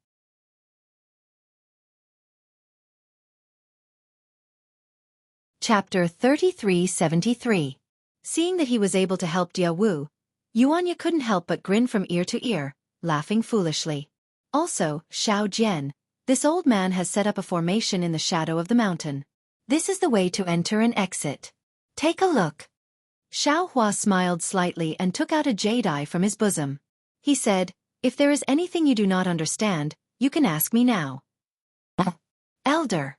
Chapter 3373. Seeing that he was able to help Jianghu, Xianxia couldn't help but grin from ear to ear, laughing foolishly. Also, Xiao Jian, this old man has set up a formation in the shadow of the mountain. This is the way to enter and exit. Take a look. Xiaohua smiled slightly and took out a jade eye from his bosom. He said, if there is anything you do not understand, you can ask me now. Elder.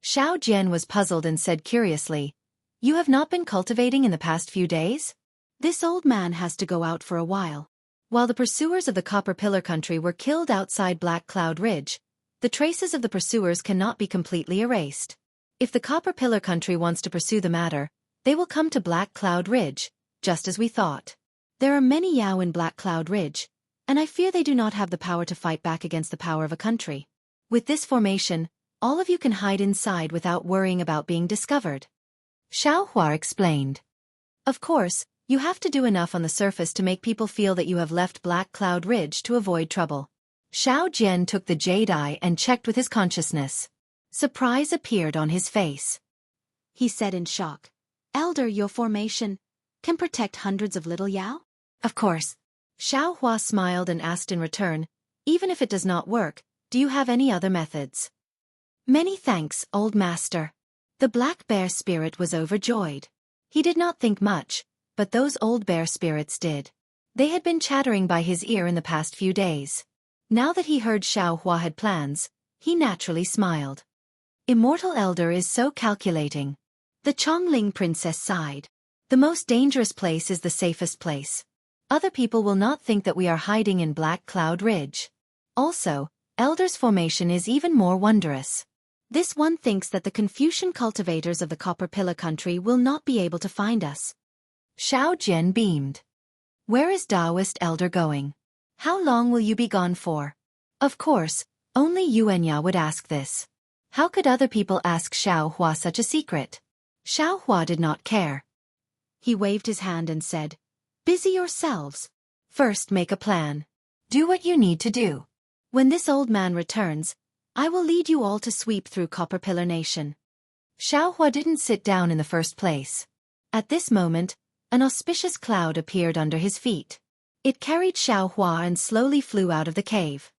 Xiao Jian was puzzled and said curiously, you have not been cultivating in the past few days? This old man has to go out for a while. While the pursuers of the Copper Pillar country were killed outside Black Cloud Ridge, the traces of the pursuers cannot be completely erased. If the Copper Pillar country wants to pursue the matter, they will come to Black Cloud Ridge, just as we thought. There are many Yao in Black Cloud Ridge, and I fear they do not have the power to fight back against the power of a country. With this formation, all of you can hide inside without worrying about being discovered. Xiaohua explained. Of course, you have to do enough on the surface to make people feel that you have left Black Cloud Ridge to avoid trouble. Xiao Jian took the jade eye and checked with his consciousness. Surprise appeared on his face. He said in shock. Elder, your formation can protect hundreds of little Yao? Of course. Xiaohua smiled and asked in return, even if it does not work, do you have any other methods? Many thanks, old master. The black bear spirit was overjoyed. He did not think much, but those old bear spirits did. They had been chattering by his ear in the past few days. Now that he heard Xiaohua had plans, he naturally smiled. Immortal Elder is so calculating. The Chongling princess sighed. The most dangerous place is the safest place. Other people will not think that we are hiding in Black Cloud Ridge. Also, Elder's formation is even more wondrous. This one thinks that the Confucian cultivators of the Copper Pillar country will not be able to find us. Xiao Jian beamed. Where is Taoist Elder going? How long will you be gone for? Of course, only Yuanya would ask this. How could other people ask Xiaohua such a secret? Xiaohua did not care. He waved his hand and said, busy yourselves. First make a plan. Do what you need to do. When this old man returns, I will lead you all to sweep through Copper Pillar Nation. Xiaohua didn't sit down in the first place. At this moment, an auspicious cloud appeared under his feet. It carried Xiaohua and slowly flew out of the cave.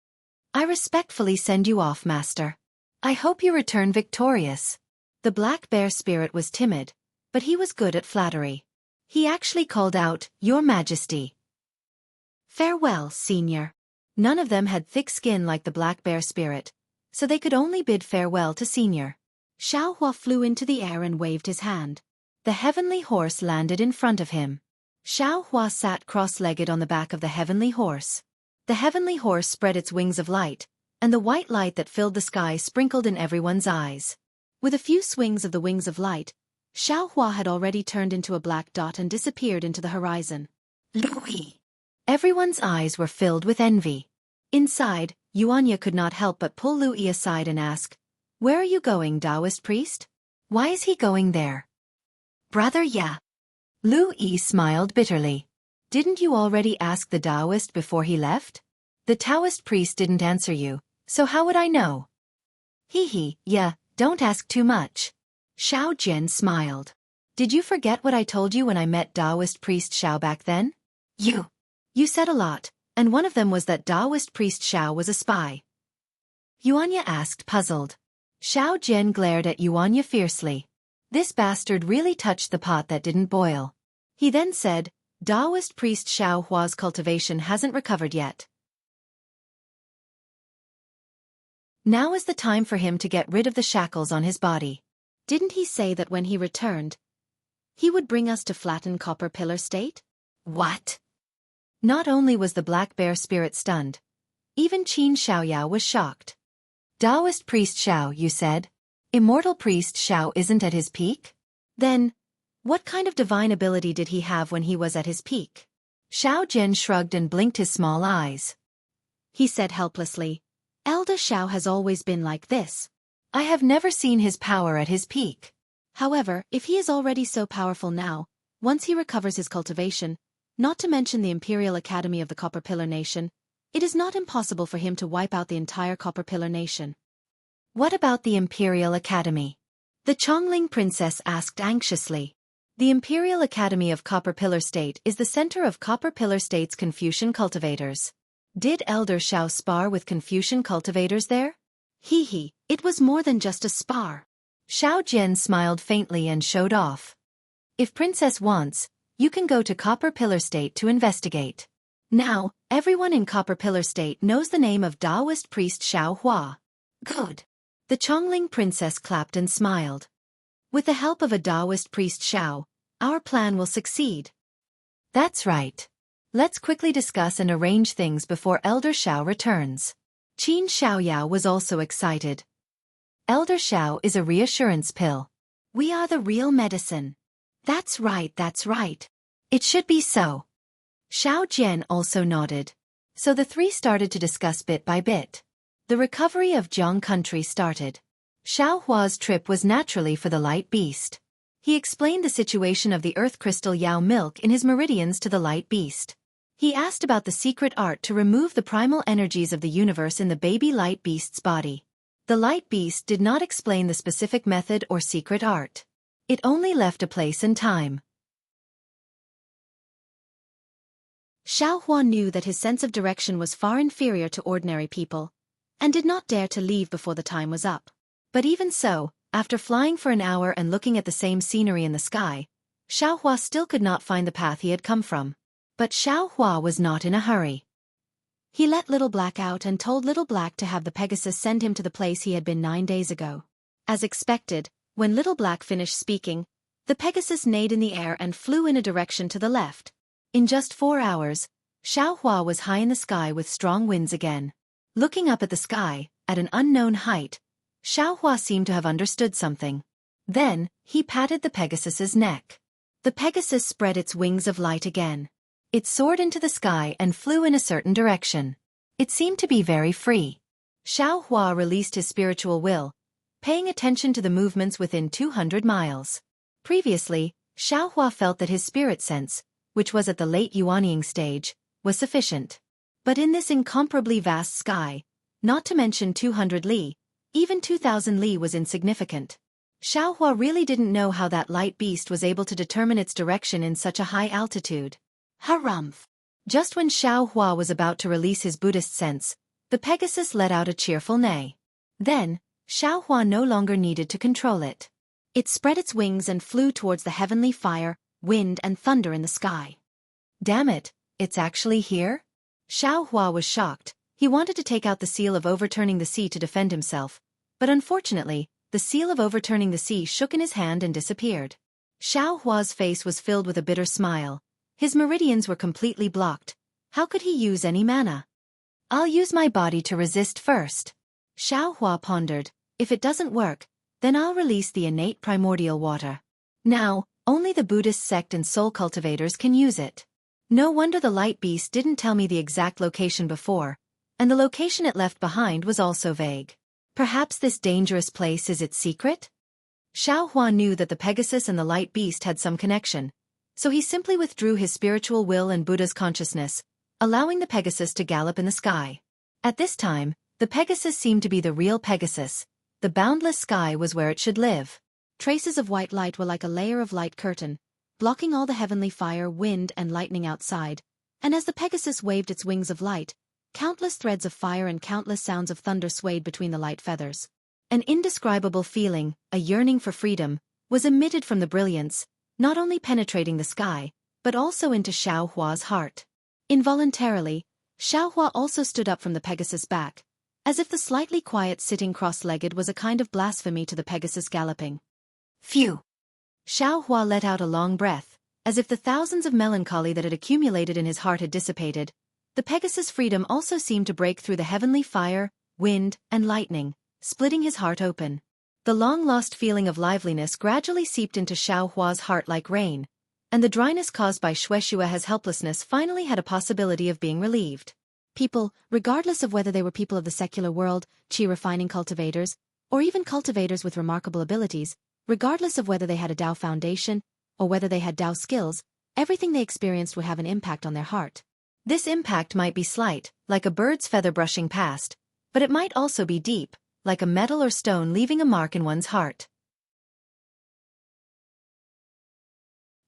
I respectfully send you off, master. I hope you return victorious. The black bear spirit was timid, but he was good at flattery. He actually called out, Your Majesty. Farewell, senior. None of them had thick skin like the black bear spirit, so they could only bid farewell to senior. Xiaohua flew into the air and waved his hand. The heavenly horse landed in front of him. Xiaohua sat cross-legged on the back of the heavenly horse. The heavenly horse spread its wings of light, and the white light that filled the sky sprinkled in everyone's eyes. With a few swings of the wings of light, Xiaohua had already turned into a black dot and disappeared into the horizon. Louis! Everyone's eyes were filled with envy. Inside, Yuanya could not help but pull Louis aside and ask, Where are you going, Taoist priest? Why is he going there? Brother, yeah. Louis smiled bitterly. Didn't you already ask the Taoist before he left? The Taoist priest didn't answer you, so how would I know? Yeah, don't ask too much. Xiao Jian smiled. Did you forget what I told you when I met Taoist priest Xiao back then? You said a lot, and one of them was that Taoist priest Xiao was a spy. Yuanya asked, puzzled. Xiao Jian glared at Yuanya fiercely. This bastard really touched the pot that didn't boil. He then said, Taoist priest Xiao Hua's cultivation hasn't recovered yet. Now is the time for him to get rid of the shackles on his body. Didn't he say that when he returned, he would bring us to flatten Copper Pillar State? What? Not only was the black bear spirit stunned, even Qin Xiaoyao was shocked. Taoist priest Xiao, you said? Immortal priest Xiao isn't at his peak? Then, what kind of divine ability did he have when he was at his peak? Xiao Jian shrugged and blinked his small eyes. He said helplessly, Elder Xiao has always been like this. I have never seen his power at his peak. However, if he is already so powerful now, once he recovers his cultivation, not to mention the Imperial Academy of the Copper Pillar Nation, it is not impossible for him to wipe out the entire Copper Pillar Nation. What about the Imperial Academy? The Chongling princess asked anxiously. The Imperial Academy of Copper Pillar State is the center of Copper Pillar State's Confucian cultivators. Did Elder Xiao spar with Confucian cultivators there? It was more than just a spar. Xiao Jian smiled faintly and showed off. If Princess wants, you can go to Copper Pillar State to investigate. Now, everyone in Copper Pillar State knows the name of Taoist priest Xiao Hua. Good. The Chongling princess clapped and smiled. With the help of a Taoist priest Xiao, our plan will succeed. That's right. Let's quickly discuss and arrange things before Elder Xiao returns. Qin Xiaoyao was also excited. Elder Xiao is a reassurance pill. We are the real medicine. That's right, that's right. It should be so. Xiao Jian also nodded. So the three started to discuss bit by bit. The recovery of Jiang country started. Xiao Hua's trip was naturally for the light beast. He explained the situation of the earth crystal Yao milk in his meridians to the light beast. He asked about the secret art to remove the primal energies of the universe in the baby light beast's body. The light beast did not explain the specific method or secret art. It only left a place and time. Xiao Hua knew that his sense of direction was far inferior to ordinary people, and did not dare to leave before the time was up. But even so, after flying for an hour and looking at the same scenery in the sky, Xiao Hua still could not find the path he had come from. But Xiao Hua was not in a hurry. He let Little Black out and told Little Black to have the Pegasus send him to the place he had been 9 days ago. As expected, when Little Black finished speaking, the Pegasus neighed in the air and flew in a direction to the left. In just 4 hours, Xiao Hua was high in the sky with strong winds again. Looking up at the sky, at an unknown height, Xiao Hua seemed to have understood something. Then, he patted the Pegasus's neck. The Pegasus spread its wings of light again. It soared into the sky and flew in a certain direction. It seemed to be very free. Xiao Hua released his spiritual will, paying attention to the movements within 200 miles. Previously, Xiao Hua felt that his spirit sense, which was at the late Yuanying stage, was sufficient. But in this incomparably vast sky, not to mention 200 li, even 2,000 li was insignificant. Xiao Hua really didn't know how that light beast was able to determine its direction in such a high altitude. Harumph! Just when Xiao Hua was about to release his Buddhist sense, the Pegasus let out a cheerful neigh. Then, Xiao Hua no longer needed to control it. It spread its wings and flew towards the heavenly fire, wind and thunder in the sky. Damn it, it's actually here? Xiao Hua was shocked. He wanted to take out the seal of overturning the sea to defend himself, but unfortunately, the seal of overturning the sea shook in his hand and disappeared. Xiao Hua's face was filled with a bitter smile. His meridians were completely blocked. How could he use any mana? I'll use my body to resist first. Xiao Hua pondered. If it doesn't work, then I'll release the innate primordial water. Now, only the Buddhist sect and soul cultivators can use it. No wonder the light beast didn't tell me the exact location before, and the location it left behind was also vague. Perhaps this dangerous place is its secret? Xiao Hua knew that the Pegasus and the light beast had some connection, so he simply withdrew his spiritual will and Buddha's consciousness, allowing the Pegasus to gallop in the sky. At this time, the Pegasus seemed to be the real Pegasus. The boundless sky was where it should live. Traces of white light were like a layer of light curtain, blocking all the heavenly fire, wind, and lightning outside, and as the Pegasus waved its wings of light, countless threads of fire and countless sounds of thunder swayed between the light feathers. An indescribable feeling, a yearning for freedom, was emitted from the brilliance, not only penetrating the sky, but also into Xiao Hua's heart. Involuntarily, Xiao Hua also stood up from the Pegasus' back, as if the slightly quiet sitting cross-legged was a kind of blasphemy to the Pegasus galloping. Phew! Xiao Hua let out a long breath, as if the thousands of melancholy that had accumulated in his heart had dissipated. The Pegasus' freedom also seemed to break through the heavenly fire, wind, and lightning, splitting his heart open. The long-lost feeling of liveliness gradually seeped into Xiao Hua's heart like rain, and the dryness caused by Xianxia's helplessness finally had a possibility of being relieved. People, regardless of whether they were people of the secular world, qi-refining cultivators, or even cultivators with remarkable abilities, regardless of whether they had a Dao foundation, or whether they had Dao skills, everything they experienced would have an impact on their heart. This impact might be slight, like a bird's feather brushing past, but it might also be deep, like a metal or stone leaving a mark in one's heart.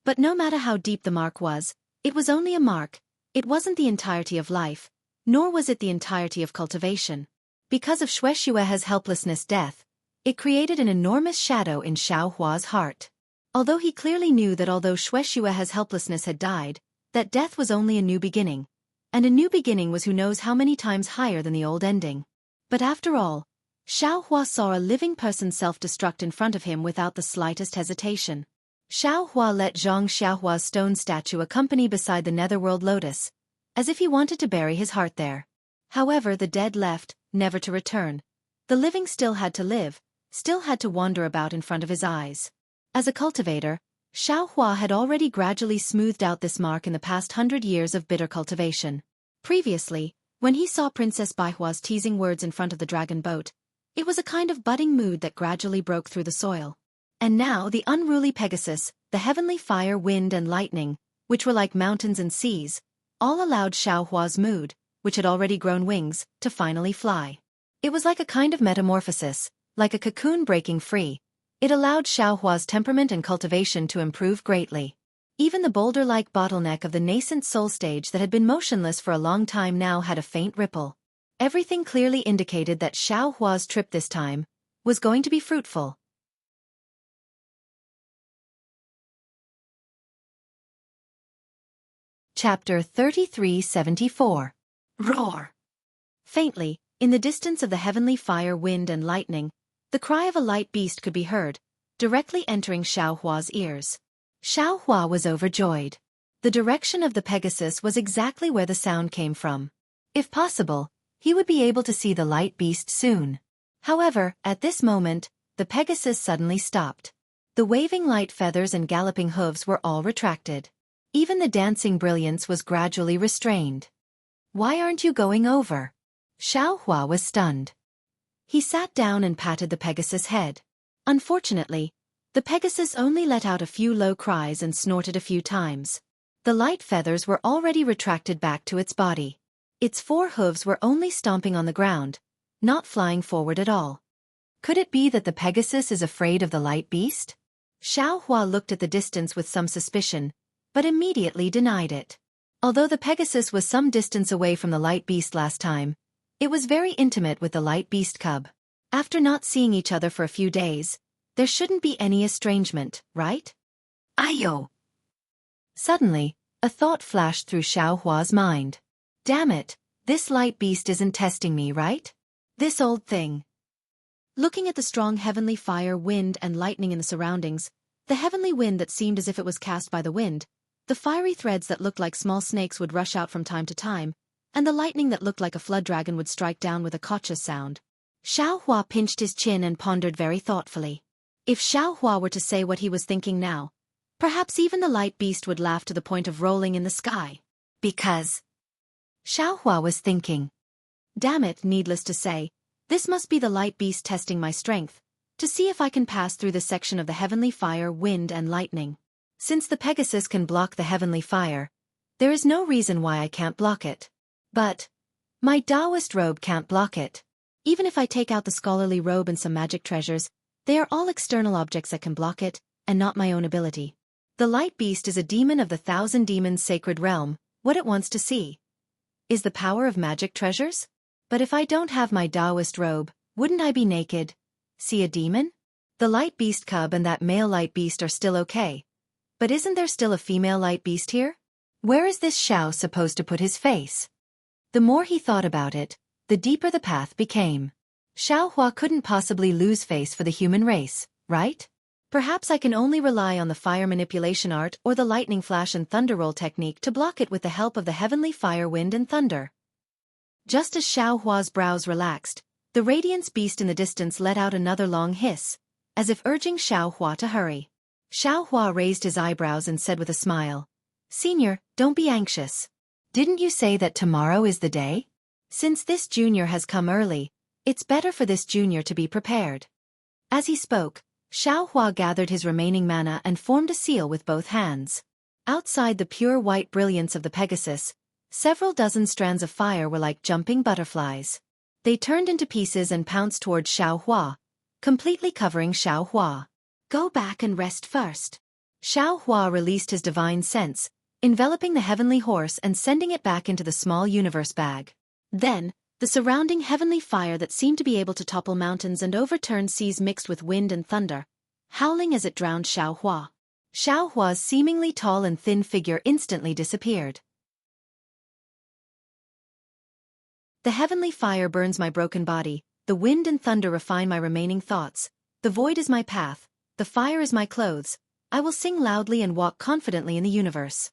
But no matter how deep the mark was, it was only a mark. It wasn't the entirety of life, nor was it the entirety of cultivation. Because of Xianxia's helplessness death, it created an enormous shadow in Xiao Hua's heart. Although he clearly knew that although Xianxia's helplessness had died, that death was only a new beginning. And a new beginning was who knows how many times higher than the old ending. But after all, Xiao Hua saw a living person self-destruct in front of him without the slightest hesitation. Xiaohua let Xianxia's stone statue accompany beside the netherworld lotus, as if he wanted to bury his heart there. However, the dead left, never to return. The living still had to live, still had to wander about in front of his eyes. As a cultivator, Xiaohua had already gradually smoothed out this mark in the past 100 years of bitter cultivation. Previously, when he saw Princess Baihua's teasing words in front of the dragon boat, it was a kind of budding mood that gradually broke through the soil. And now the unruly Pegasus, the heavenly fire, wind and lightning, which were like mountains and seas, all allowed Xiaohua's mood, which had already grown wings, to finally fly. It was like a kind of metamorphosis, like a cocoon breaking free. It allowed Xiaohua's temperament and cultivation to improve greatly. Even the boulder-like bottleneck of the nascent soul stage that had been motionless for a long time now had a faint ripple. Everything clearly indicated that Xiaohua's trip this time was going to be fruitful. Chapter 3374. Roar. Faintly, in the distance of the heavenly fire, wind and lightning, the cry of a light beast could be heard, directly entering Xiaohua's ears. Xiaohua was overjoyed. The direction of the Pegasus was exactly where the sound came from. If possible, he would be able to see the light beast soon. However, at this moment, the Pegasus suddenly stopped. The waving light feathers and galloping hooves were all retracted. Even the dancing brilliance was gradually restrained. "Why aren't you going over?" Xiaohua was stunned. He sat down and patted the Pegasus' head. Unfortunately, the Pegasus only let out a few low cries and snorted a few times. The light feathers were already retracted back to its body. Its 4 hooves were only stomping on the ground, not flying forward at all. Could it be that the Pegasus is afraid of the light beast? Xiaohua looked at the distance with some suspicion, but immediately denied it. Although the Pegasus was some distance away from the light beast last time, it was very intimate with the light beast cub. After not seeing each other for a few days, there shouldn't be any estrangement, right? Ayo! Suddenly, a thought flashed through Xiaohua's mind. Damn it, this light beast isn't testing me, right? This old thing. Looking at the strong heavenly fire, wind and lightning in the surroundings, the heavenly wind that seemed as if it was cast by the wind, the fiery threads that looked like small snakes would rush out from time to time, and the lightning that looked like a flood dragon would strike down with a cautious sound. Xiaohua pinched his chin and pondered very thoughtfully. If Xiaohua were to say what he was thinking now, perhaps even the light beast would laugh to the point of rolling in the sky. Because Xiaohua was thinking, damn it, needless to say, this must be the light beast testing my strength, to see if I can pass through this section of the heavenly fire, wind and lightning. Since the Pegasus can block the heavenly fire, there is no reason why I can't block it. But my Taoist robe can't block it. Even if I take out the scholarly robe and some magic treasures, they are all external objects that can block it, and not my own ability. The light beast is a demon of the 1,000 demons sacred realm. What it wants to see is the power of magic treasures? But if I don't have my Taoist robe, wouldn't I be naked? See a demon? The light beast cub and that male light beast are still okay. But isn't there still a female light beast here? Where is this Xiao supposed to put his face? The more he thought about it, the deeper the path became. Xiaohua couldn't possibly lose face for the human race, right? Perhaps I can only rely on the fire manipulation art or the lightning flash and thunder roll technique to block it with the help of the heavenly fire, wind and thunder. Just as Xiaohua's brows relaxed, the radiance beast in the distance let out another long hiss, as if urging Xiaohua to hurry. Xiaohua raised his eyebrows and said with a smile, "Senior, don't be anxious. Didn't you say that tomorrow is the day? Since this junior has come early, it's better for this junior to be prepared." As he spoke, Xiaohua gathered his remaining mana and formed a seal with both hands. Outside the pure white brilliance of the Pegasus, several dozen strands of fire were like jumping butterflies. They turned into pieces and pounced towards Xiaohua, completely covering Xiaohua. "Go back and rest first." Xiaohua released his divine sense, enveloping the heavenly horse and sending it back into the small universe bag. Then, the surrounding heavenly fire that seemed to be able to topple mountains and overturn seas mixed with wind and thunder, howling as it drowned Xiaohua. Xiaohua's seemingly tall and thin figure instantly disappeared. The heavenly fire burns my broken body, the wind and thunder refine my remaining thoughts, the void is my path, the fire is my clothes, I will sing loudly and walk confidently in the universe.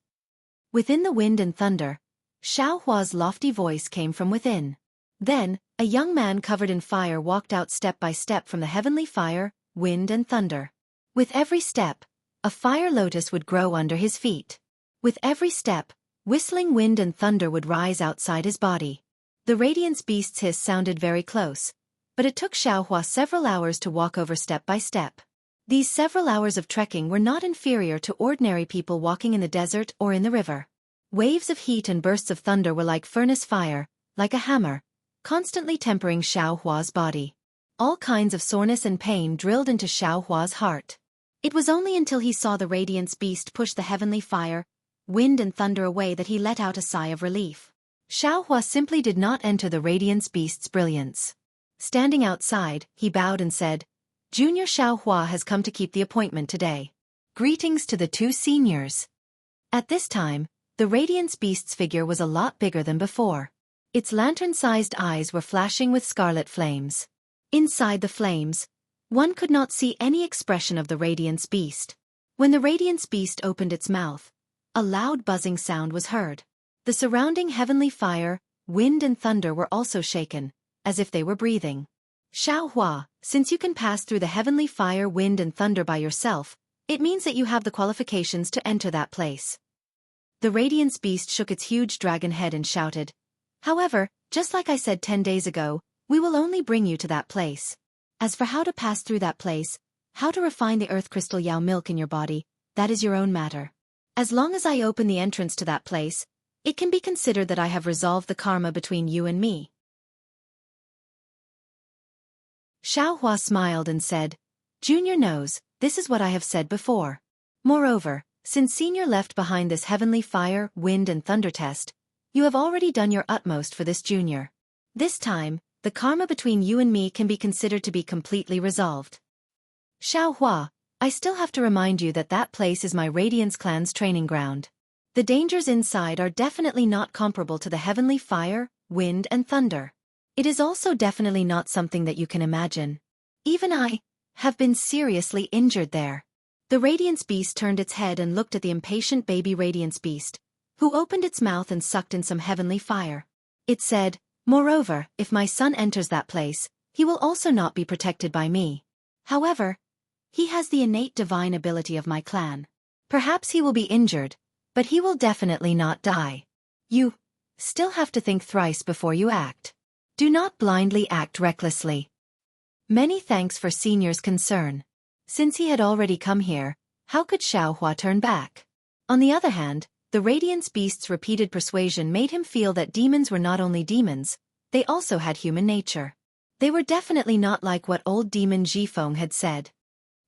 Within the wind and thunder, Xiao Hua's lofty voice came from within. Then, a young man covered in fire walked out step by step from the heavenly fire, wind and thunder. With every step, a fire lotus would grow under his feet. With every step, whistling wind and thunder would rise outside his body. The radiance beast's hiss sounded very close, but it took Xiao Hua several hours to walk over step by step. These several hours of trekking were not inferior to ordinary people walking in the desert or in the river. Waves of heat and bursts of thunder were like furnace fire, like a hammer, constantly tempering Xiao Hua's body. All kinds of soreness and pain drilled into Xiao Hua's heart. It was only until he saw the radiance beast push the heavenly fire, wind and thunder away that he let out a sigh of relief. Xiao Hua simply did not enter the radiance beast's brilliance. Standing outside, he bowed and said, "Junior Xiao Hua has come to keep the appointment today. Greetings to the two seniors." At this time, the radiance beast's figure was a lot bigger than before. Its lantern-sized eyes were flashing with scarlet flames. Inside the flames, one could not see any expression of the radiance beast. When the radiance beast opened its mouth, a loud buzzing sound was heard. The surrounding heavenly fire, wind and thunder were also shaken, as if they were breathing. "Xiao Hua, since you can pass through the heavenly fire, wind and thunder by yourself, it means that you have the qualifications to enter that place." The radiance beast shook its huge dragon head and shouted, "However, just like I said 10 days ago, we will only bring you to that place. As for how to pass through that place, how to refine the earth crystal Yao milk in your body, that is your own matter. As long as I open the entrance to that place, it can be considered that I have resolved the karma between you and me." Xiao Hua smiled and said, "Junior knows, this is what I have said before. Moreover, since Senior left behind this heavenly fire, wind and thunder test, you have already done your utmost for this junior. This time, the karma between you and me can be considered to be completely resolved. Xiao Hua, I still have to remind you that that place is my Radiance clan's training ground. The dangers inside are definitely not comparable to the heavenly fire, wind and thunder. It is also definitely not something that you can imagine. Even I have been seriously injured there." The Radiance Beast turned its head and looked at the impatient baby Radiance Beast, who opened its mouth and sucked in some heavenly fire. It said, "Moreover, if my son enters that place, he will also not be protected by me. However, he has the innate divine ability of my clan. Perhaps he will be injured, but he will definitely not die. You still have to think thrice before you act. Do not blindly act recklessly." Many thanks for Senior's concern. Since he had already come here, how could Xiao Hua turn back? On the other hand, the Radiance Beast's repeated persuasion made him feel that demons were not only demons, they also had human nature. They were definitely not like what old demon Jifeng had said.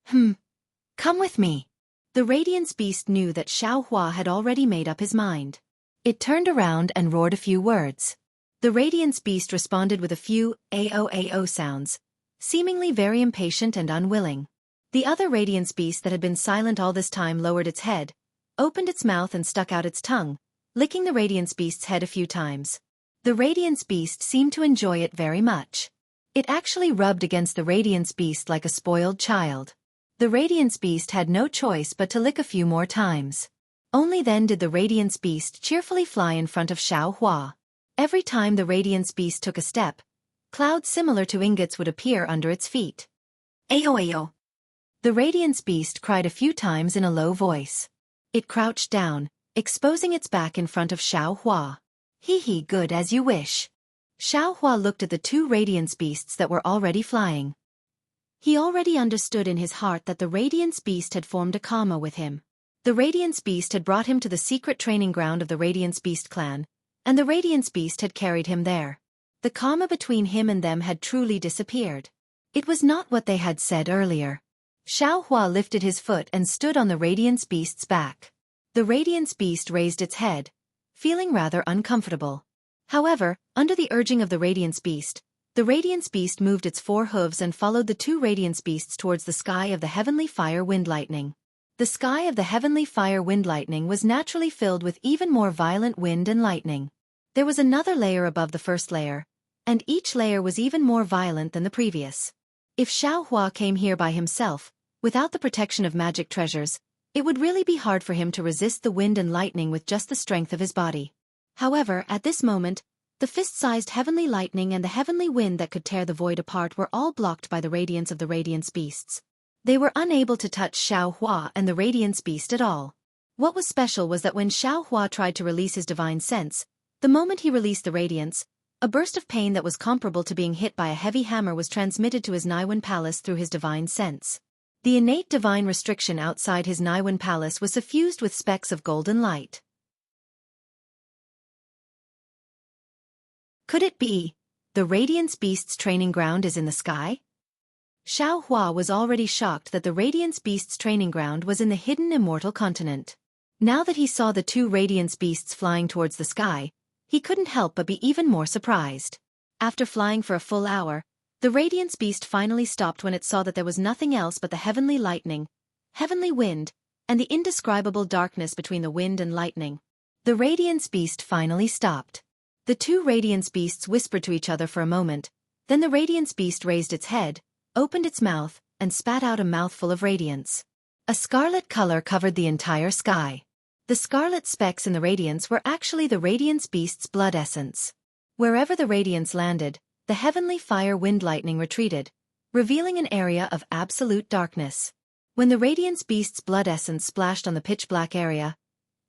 Come with me." The Radiance Beast knew that Xiao Hua had already made up his mind. It turned around and roared a few words. The Radiance Beast responded with a few "ao" sounds, seemingly very impatient and unwilling. The other Radiance Beast that had been silent all this time lowered its head, opened its mouth and stuck out its tongue, licking the Radiance Beast's head a few times. The Radiance Beast seemed to enjoy it very much. It actually rubbed against the Radiance Beast like a spoiled child. The Radiance Beast had no choice but to lick a few more times. Only then did the Radiance Beast cheerfully fly in front of Xiao Hua. Every time the Radiance Beast took a step, clouds similar to ingots would appear under its feet. "Ao." The Radiance Beast cried a few times in a low voice. It crouched down, exposing its back in front of Xiao Hua. "Hee, good as you wish." Xiao Hua looked at the two Radiance Beasts that were already flying. He already understood in his heart that the Radiance Beast had formed a karma with him. The Radiance Beast had brought him to the secret training ground of the Radiance Beast clan, and the Radiance Beast had carried him there. The karma between him and them had truly disappeared. It was not what they had said earlier. Xiao Hua lifted his foot and stood on the Radiance Beast's back. The Radiance Beast raised its head, feeling rather uncomfortable. However, under the urging of the Radiance Beast moved its 4 hooves and followed the 2 Radiance Beasts towards the sky of the heavenly fire wind lightning. The sky of the heavenly fire wind lightning was naturally filled with even more violent wind and lightning. There was another layer above the first layer, and each layer was even more violent than the previous. If Xiao Hua came here by himself, without the protection of magic treasures, It would really be hard for him to resist the wind and lightning with just the strength of his body. However, at this moment, the fist-sized heavenly lightning and the heavenly wind that could tear the void apart were all blocked by the radiance of the Radiance Beasts. They were unable to touch Xiaohua and the Radiance Beast at all. What was special was that when Xiaohua tried to release his divine sense, the moment he released the radiance, a burst of pain that was comparable to being hit by a heavy hammer was transmitted to his Naiwen palace through his divine sense. The innate divine restriction outside his Naiwen palace was suffused with specks of golden light. Could it be the Radiance Beast's training ground is in the sky? Xiaohua was already shocked that the Radiance Beast's training ground was in the hidden Immortal continent. Now that he saw the two Radiance Beasts flying towards the sky, he couldn't help but be even more surprised. After flying for a full hour, the Radiance Beast finally stopped when it saw that there was nothing else but the heavenly lightning, heavenly wind, and the indescribable darkness between the wind and lightning. The Radiance Beast finally stopped. The two Radiance Beasts whispered to each other for a moment, then the Radiance Beast raised its head, opened its mouth, and spat out a mouthful of radiance. A scarlet color covered the entire sky. The scarlet specks in the radiance were actually the Radiance Beast's blood essence. Wherever the radiance landed, the heavenly fire wind lightning retreated, revealing an area of absolute darkness. When the Radiance Beast's blood essence splashed on the pitch-black area,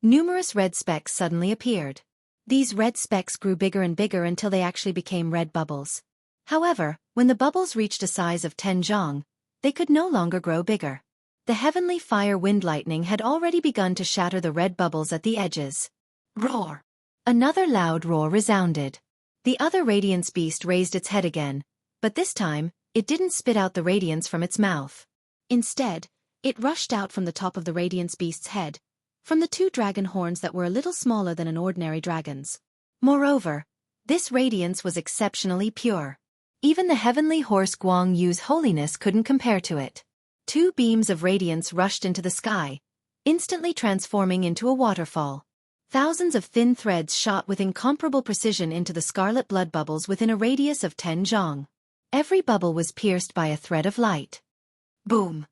numerous red specks suddenly appeared. These red specks grew bigger and bigger until they actually became red bubbles. However, when the bubbles reached a size of 10 zhang, they could no longer grow bigger. The heavenly fire wind lightning had already begun to shatter the red bubbles at the edges. Roar! Another loud roar resounded. The other Radiance Beast raised its head again, but this time, it didn't spit out the radiance from its mouth. Instead, it rushed out from the top of the Radiance Beast's head, from the two dragon horns that were a little smaller than an ordinary dragon's. Moreover, this radiance was exceptionally pure. Even the heavenly horse Guang Yu's holiness couldn't compare to it. Two beams of radiance rushed into the sky, instantly transforming into a waterfall. Thousands of thin threads shot with incomparable precision into the scarlet blood bubbles within a radius of 10 zhang. Every bubble was pierced by a thread of light. Boom!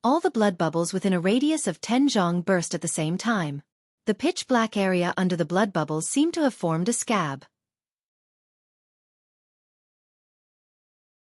All the blood bubbles within a radius of 10 zhang burst at the same time. The pitch-black area under the blood bubbles seemed to have formed a scab.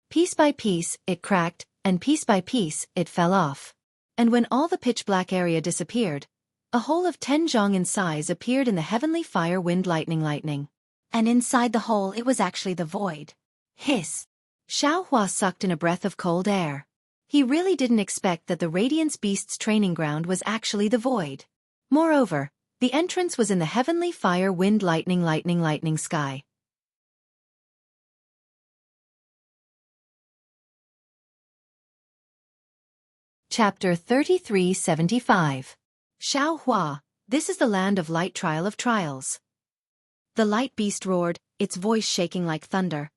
Piece by piece, it cracked, and piece by piece, it fell off. And when all the pitch-black area disappeared, a hole of 10 zhang in size appeared in the heavenly fire wind lightning. And inside the hole it was actually the void. Hiss! Xiaohua sucked in a breath of cold air. He really didn't expect that the Radiance Beast's training ground was actually the void. Moreover, the entrance was in the heavenly fire wind lightning sky. Chapter 3375. Xiaohua, this is the land of light trial of trials. The light beast roared, its voice shaking like thunder.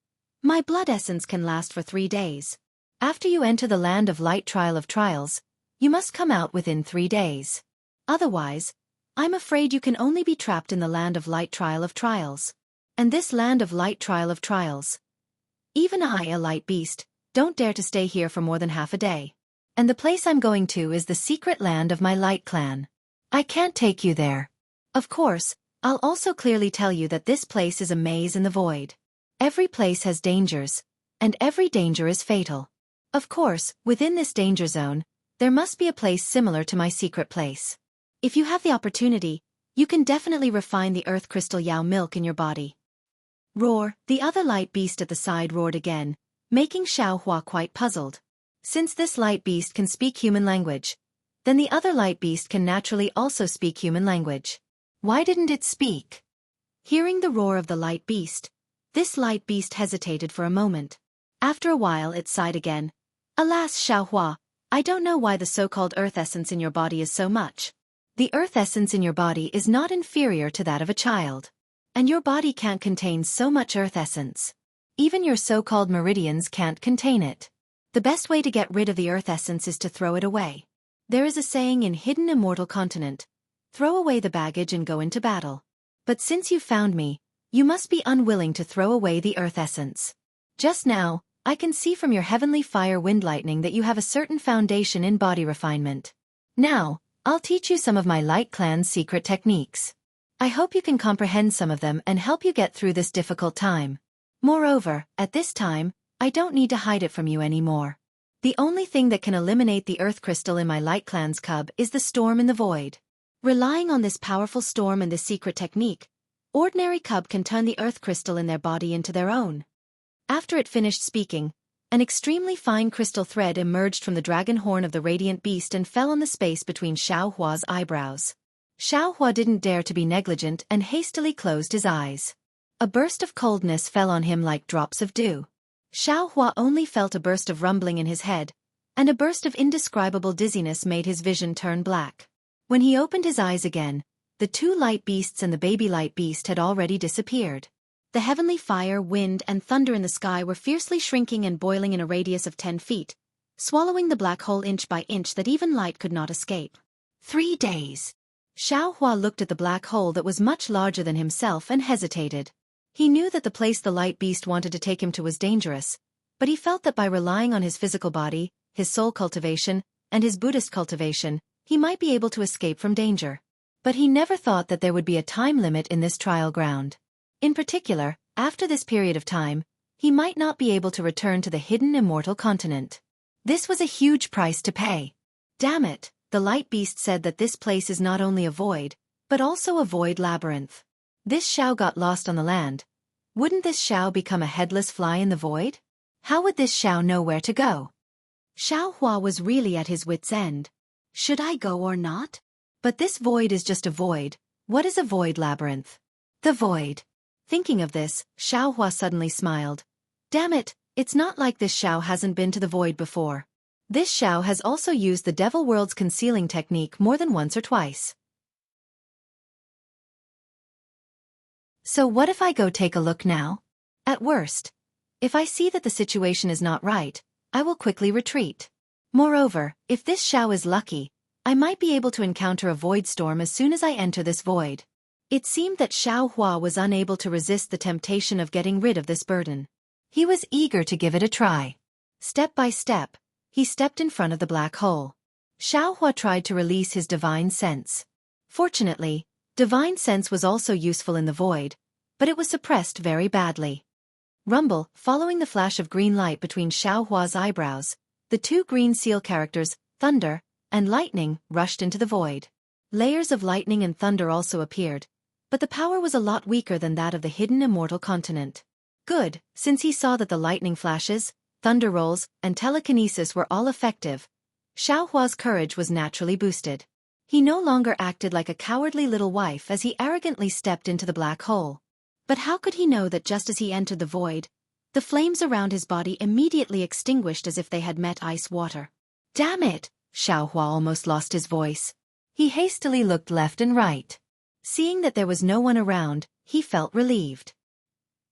My blood essence can last for 3 days. After you enter the land of light trial of trials, you must come out within 3 days. Otherwise, I'm afraid you can only be trapped in the land of light trial of trials. And this land of light trial of trials. Even I, a light beast, don't dare to stay here for more than half a day. And the place I'm going to is the secret land of my light clan. I can't take you there. Of course, I'll also clearly tell you that this place is a maze in the void. Every place has dangers, and every danger is fatal. Of course, within this danger zone, there must be a place similar to my secret place. If you have the opportunity, you can definitely refine the earth crystal Yao milk in your body. Roar! The other light beast at the side roared again, making Xiaohua quite puzzled. Since this light beast can speak human language, then the other light beast can naturally also speak human language. Why didn't it speak? Hearing the roar of the light beast, this light beast hesitated for a moment. After a while it sighed again. Alas, Xiaohua, I don't know why the so-called earth essence in your body is so much. The earth essence in your body is not inferior to that of a child. And your body can't contain so much earth essence. Even your so-called meridians can't contain it. The best way to get rid of the earth essence is to throw it away. There is a saying in hidden Immortal continent, throw away the baggage and go into battle. But since you found me, you must be unwilling to throw away the earth essence. Just now, I can see from your heavenly fire wind lightning that you have a certain foundation in body refinement. Now, I'll teach you some of my Light Clan's secret techniques. I hope you can comprehend some of them and help you get through this difficult time. Moreover, at this time, I don't need to hide it from you anymore. The only thing that can eliminate the Earth Crystal in my Light Clan's cub is the storm in the void. Relying on this powerful storm and this secret technique, ordinary cub can turn the Earth Crystal in their body into their own. After it finished speaking, an extremely fine crystal thread emerged from the dragon horn of the radiant beast and fell on the space between Xiaohua's eyebrows. Xiaohua didn't dare to be negligent and hastily closed his eyes. A burst of coldness fell on him like drops of dew. Xiaohua only felt a burst of rumbling in his head, and a burst of indescribable dizziness made his vision turn black. When he opened his eyes again, the two light beasts and the baby light beast had already disappeared. The heavenly fire, wind, and thunder in the sky were fiercely shrinking and boiling in a radius of 10 feet, swallowing the black hole inch by inch that even light could not escape. 3 days. Xiaohua looked at the black hole that was much larger than himself and hesitated. He knew that the place the light beast wanted to take him to was dangerous, but he felt that by relying on his physical body, his soul cultivation, and his Buddhist cultivation, he might be able to escape from danger. But he never thought that there would be a time limit in this trial ground. In particular, after this period of time, he might not be able to return to the hidden immortal continent. This was a huge price to pay. Damn it, the light beast said that this place is not only a void, but also a void labyrinth. This Xiao got lost on the land. Wouldn't this Xiao become a headless fly in the void? How would this Xiao know where to go? Xiaohua was really at his wit's end. Should I go or not? But this void is just a void. What is a void labyrinth? The void. Thinking of this, Xiaohua suddenly smiled. Damn it, it's not like this Xiao hasn't been to the void before. This Xiao has also used the Devil World's concealing technique more than once or twice. So what if I go take a look now? At worst, if I see that the situation is not right, I will quickly retreat. Moreover, if this Xiao is lucky, I might be able to encounter a void storm as soon as I enter this void. It seemed that Xiaohua was unable to resist the temptation of getting rid of this burden. He was eager to give it a try. Step by step, he stepped in front of the black hole. Xiaohua tried to release his divine sense. Fortunately, divine sense was also useful in the void, but it was suppressed very badly. Rumble, following the flash of green light between Xiaohua's eyebrows, the two green seal characters, thunder, and lightning, rushed into the void. Layers of lightning and thunder also appeared, but the power was a lot weaker than that of the hidden immortal continent. Good, since he saw that the lightning flashes, thunder rolls, and telekinesis were all effective, Xiaohua's courage was naturally boosted. He no longer acted like a cowardly little wife as he arrogantly stepped into the black hole. But how could he know that just as he entered the void, the flames around his body immediately extinguished as if they had met ice water? Damn it! Xiaohua almost lost his voice. He hastily looked left and right. Seeing that there was no one around, he felt relieved.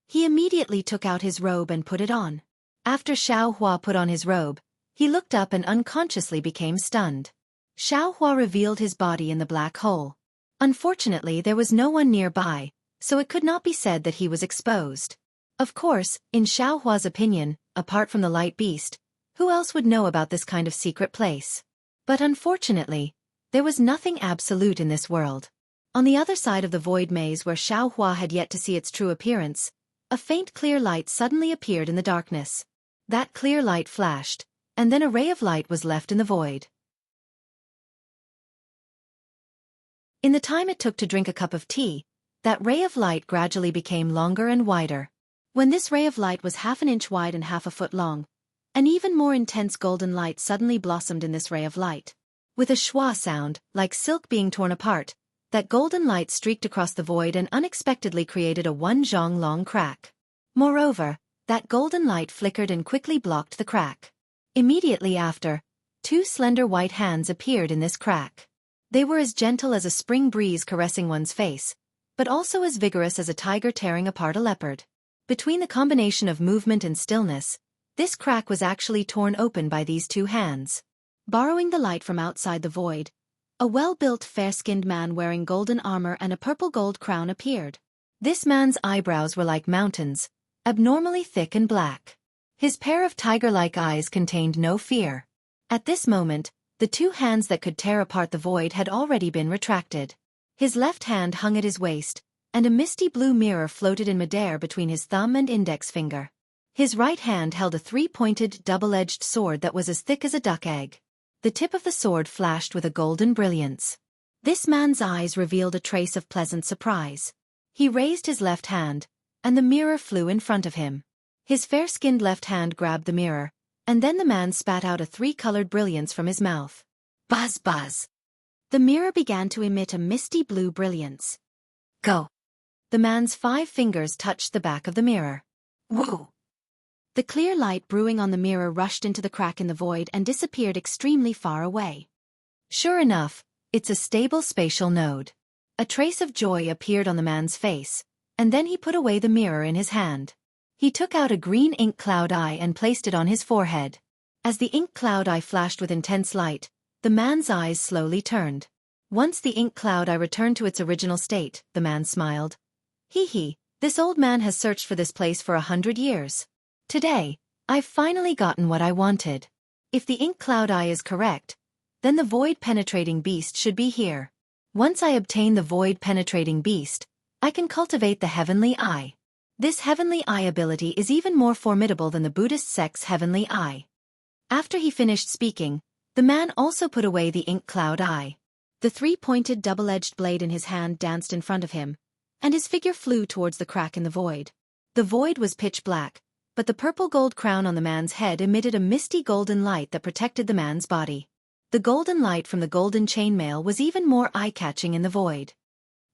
He immediately took out his robe and put it on. After Xiaohua put on his robe, he looked up and unconsciously became stunned. Xiaohua revealed his body in the black hole. Unfortunately, there was no one nearby, so it could not be said that he was exposed. Of course, in Xiaohua's opinion, apart from the light beast, who else would know about this kind of secret place? But unfortunately, there was nothing absolute in this world. On the other side of the void maze where Xiaohua had yet to see its true appearance, a faint clear light suddenly appeared in the darkness. That clear light flashed, and then a ray of light was left in the void. In the time it took to drink a cup of tea, that ray of light gradually became longer and wider. When this ray of light was half an inch wide and half a foot long, an even more intense golden light suddenly blossomed in this ray of light. With a schwa sound, like silk being torn apart, that golden light streaked across the void and unexpectedly created a 1 zhong long crack. Moreover, that golden light flickered and quickly blocked the crack. Immediately after, 2 slender white hands appeared in this crack. They were as gentle as a spring breeze caressing one's face, but also as vigorous as a tiger tearing apart a leopard. Between the combination of movement and stillness, this crack was actually torn open by these 2 hands. Borrowing the light from outside the void, a well-built fair-skinned man wearing golden armor and a purple gold crown appeared. This man's eyebrows were like mountains, abnormally thick and black. His pair of tiger-like eyes contained no fear. At this moment, The two hands that could tear apart the void had already been retracted. His left hand hung at his waist, and a misty blue mirror floated in midair between his thumb and index finger. His right hand held a three-pointed, double-edged sword that was as thick as a duck egg. The tip of the sword flashed with a golden brilliance. This man's eyes revealed a trace of pleasant surprise. He raised his left hand, and the mirror flew in front of him. His fair-skinned left hand grabbed the mirror, and then the man spat out a three-colored brilliance from his mouth. Buzz, buzz. The mirror began to emit a misty blue brilliance. Go. The man's 5 fingers touched the back of the mirror. Woo! The clear light brewing on the mirror rushed into the crack in the void and disappeared extremely far away. Sure enough, it's a stable spatial node. A trace of joy appeared on the man's face, and then he put away the mirror in his hand. He took out a green ink cloud eye and placed it on his forehead. As the ink cloud eye flashed with intense light, the man's eyes slowly turned. Once the ink cloud eye returned to its original state, the man smiled. Hee, this old man has searched for this place for 100 years. Today, I've finally gotten what I wanted. If the ink cloud eye is correct, then the void-penetrating beast should be here. Once I obtain the void-penetrating beast, I can cultivate the heavenly eye. This heavenly eye ability is even more formidable than the Buddhist sect's heavenly eye. After he finished speaking, the man also put away the ink cloud eye. The three-pointed double-edged blade in his hand danced in front of him, and his figure flew towards the crack in the void. The void was pitch black, but the purple gold crown on the man's head emitted a misty golden light that protected the man's body. The golden light from the golden chainmail was even more eye-catching in the void.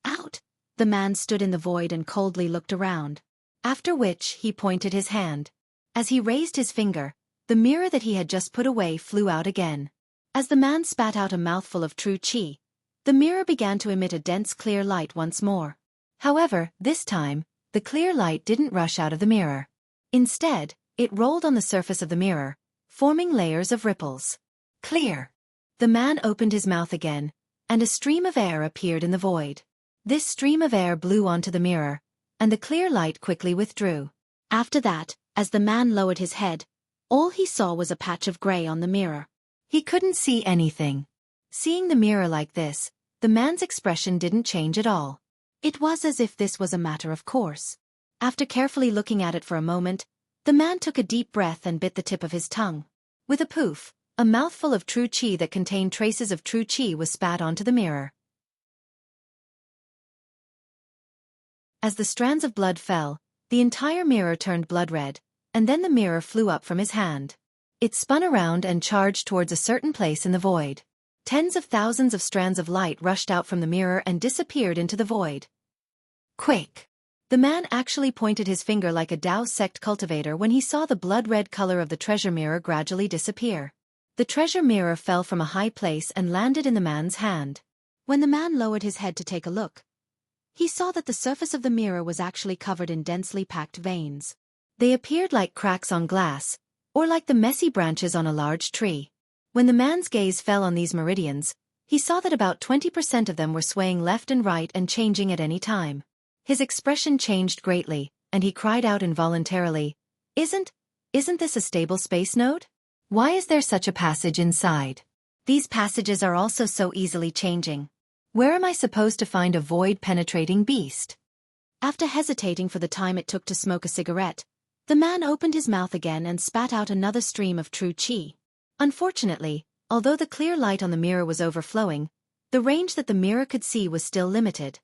Out! The man stood in the void and coldly looked around. After which, he pointed his hand. As he raised his finger, the mirror that he had just put away flew out again. As the man spat out a mouthful of true qi, the mirror began to emit a dense clear light once more. However, this time, the clear light didn't rush out of the mirror. Instead, it rolled on the surface of the mirror, forming layers of ripples. Clear! The man opened his mouth again, and a stream of air appeared in the void. This stream of air blew onto the mirror, and the clear light quickly withdrew. After that, as the man lowered his head, all he saw was a patch of gray on the mirror. He couldn't see anything. Seeing the mirror like this, the man's expression didn't change at all. It was as if this was a matter of course. After carefully looking at it for a moment, the man took a deep breath and bit the tip of his tongue. With a poof, a mouthful of true qi that contained traces of true qi was spat onto the mirror. As the strands of blood fell, the entire mirror turned blood red, and then the mirror flew up from his hand. It spun around and charged towards a certain place in the void. Tens of thousands of strands of light rushed out from the mirror and disappeared into the void. Quick! The man actually pointed his finger like a Tao sect cultivator when he saw the blood-red color of the treasure mirror gradually disappear. The treasure mirror fell from a high place and landed in the man's hand. When the man lowered his head to take a look, he saw that the surface of the mirror was actually covered in densely packed veins. They appeared like cracks on glass, or like the messy branches on a large tree. When the man's gaze fell on these meridians, he saw that about 20% of them were swaying left and right and changing at any time. His expression changed greatly, and he cried out involuntarily, Isn't this a stable space node? Why is there such a passage inside? These passages are also so easily changing. Where am I supposed to find a void-penetrating beast? After hesitating for the time it took to smoke a cigarette, the man opened his mouth again and spat out another stream of true qi. Unfortunately, although the clear light on the mirror was overflowing, the range that the mirror could see was still limited.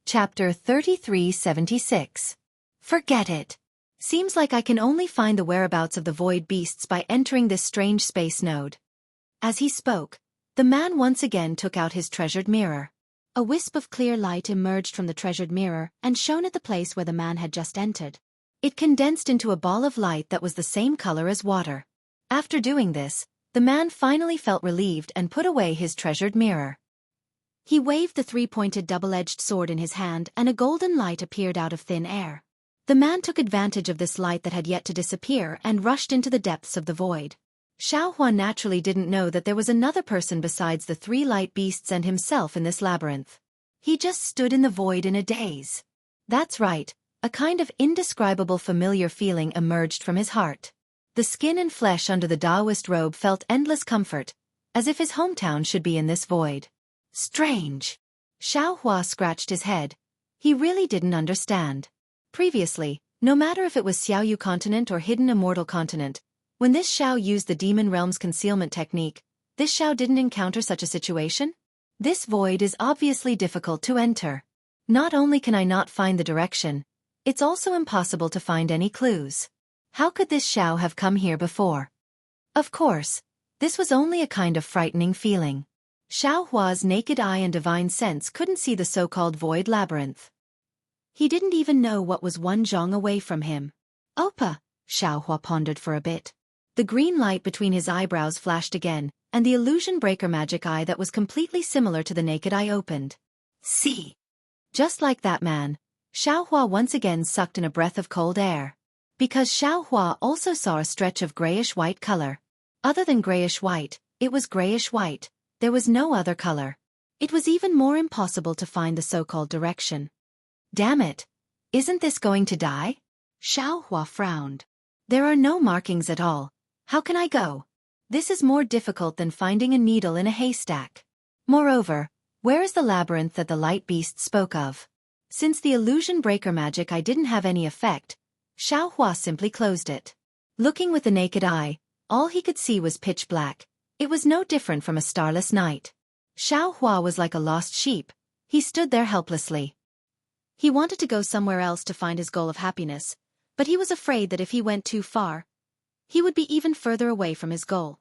Chapter 3376. Forget it. Seems like I can only find the whereabouts of the void beasts by entering this strange space node. As he spoke, the man once again took out his treasured mirror. A wisp of clear light emerged from the treasured mirror and shone at the place where the man had just entered. It condensed into a ball of light that was the same color as water. After doing this, the man finally felt relieved and put away his treasured mirror. He waved the three-pointed double-edged sword in his hand and a golden light appeared out of thin air. The man took advantage of this light that had yet to disappear and rushed into the depths of the void. Xiaohua naturally didn't know that there was another person besides the 3 light beasts and himself in this labyrinth. He just stood in the void in a daze. That's right, A kind of indescribable familiar feeling emerged from his heart. The skin and flesh under the Taoist robe felt endless comfort, as if his hometown should be in this void. Strange. Xiao Hua scratched his head. He really didn't understand. Previously, no matter if it was Xiaoyu continent or hidden Immortal continent, when this Xiao used the demon realm's concealment technique, this Xiao didn't encounter such a situation? This void is obviously difficult to enter. Not only can I not find the direction, it's also impossible to find any clues. How could this Xiao have come here before? Of course, this was only a kind of frightening feeling. Xiao Hua's naked eye and divine sense couldn't see the so-called void labyrinth. He didn't even know what was one zhong away from him. Oppa, Xiao Hua pondered for a bit. The green light between his eyebrows flashed again, and the illusion breaker magic eye that was completely similar to the naked eye opened. See. Just like that man, Xiao Hua once again sucked in a breath of cold air. Because Xiao Hua also saw a stretch of grayish-white color. Other than grayish-white, it was grayish-white. There was no other color. It was even more impossible to find the so-called direction. Damn it! Isn't this going to die? Xiao Hua frowned. There are no markings at all. How can I go? This is more difficult than finding a needle in a haystack. Moreover, where is the labyrinth that the light beast spoke of? Since the illusion breaker magic eye didn't have any effect, Xiao Hua simply closed it. Looking with the naked eye, all he could see was pitch black. It was no different from a starless night. Xiao Hua was like a lost sheep. He stood there helplessly. He wanted to go somewhere else to find his goal of happiness, but he was afraid that if he went too far, he would be even further away from his goal.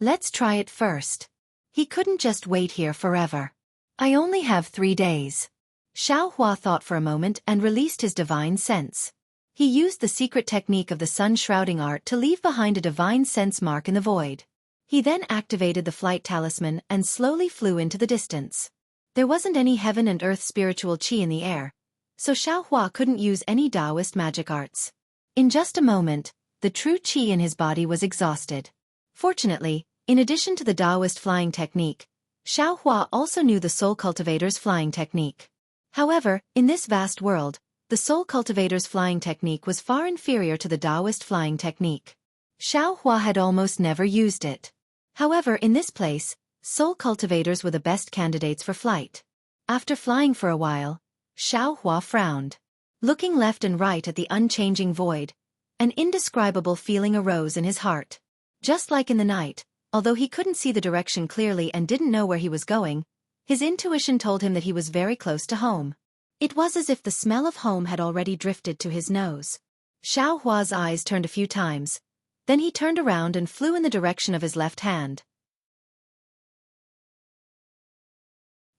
Let's try it first. He couldn't just wait here forever. I only have 3 days. Xiao Hua thought for a moment and released his divine sense. He used the secret technique of the sun-shrouding art to leave behind a divine sense mark in the void. He then activated the flight talisman and slowly flew into the distance. There wasn't any heaven and earth spiritual qi in the air, so Xiao Hua couldn't use any Taoist magic arts. In just a moment, the true qi in his body was exhausted. Fortunately, in addition to the Taoist flying technique, Xiao Hua also knew the Soul Cultivator's flying technique. However, in this vast world, the Soul Cultivator's flying technique was far inferior to the Taoist flying technique. Xiao Hua had almost never used it. However, in this place, Soul Cultivators were the best candidates for flight. After flying for a while, Xiao Hua frowned. Looking left and right at the unchanging void, an indescribable feeling arose in his heart. Just like in the night, although he couldn't see the direction clearly and didn't know where he was going, his intuition told him that he was very close to home. It was as if the smell of home had already drifted to his nose. Xiao Hua's eyes turned a few times. Then he turned around and flew in the direction of his left hand.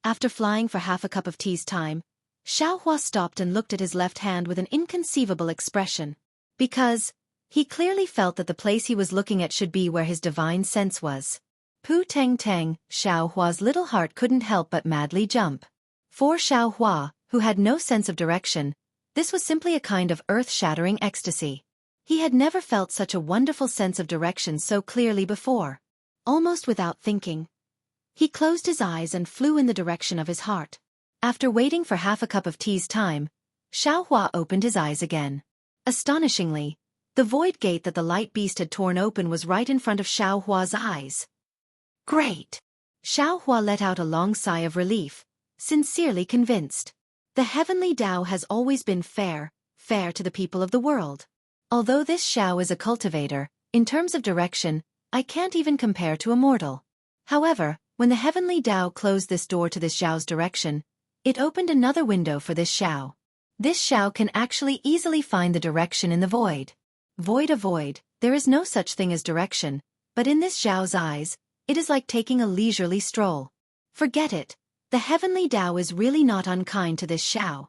After flying for half a cup of tea's time, Xiao Hua stopped and looked at his left hand with an inconceivable expression. Because he clearly felt that the place he was looking at should be where his divine sense was. Pu Teng Teng, Xiao Hua's little heart couldn't help but madly jump. For Xiao Hua, who had no sense of direction, this was simply a kind of earth-shattering ecstasy. He had never felt such a wonderful sense of direction so clearly before. Almost without thinking, he closed his eyes and flew in the direction of his heart. After waiting for half a cup of tea's time, Xiao Hua opened his eyes again. Astonishingly, the void gate that the light beast had torn open was right in front of Xiao Hua's eyes. Great! Xiao Hua let out a long sigh of relief, sincerely convinced. The heavenly Tao has always been fair to the people of the world. Although this Xiao is a cultivator, in terms of direction, I can't even compare to Immortal. However, when the heavenly Tao closed this door to this Xiao's direction, it opened another window for this Xiao. This Xiao can actually easily find the direction in the void. Void of void, there is no such thing as direction, but in this Xiao's eyes, it is like taking a leisurely stroll. Forget it, the heavenly Tao is really not unkind to this Xiao.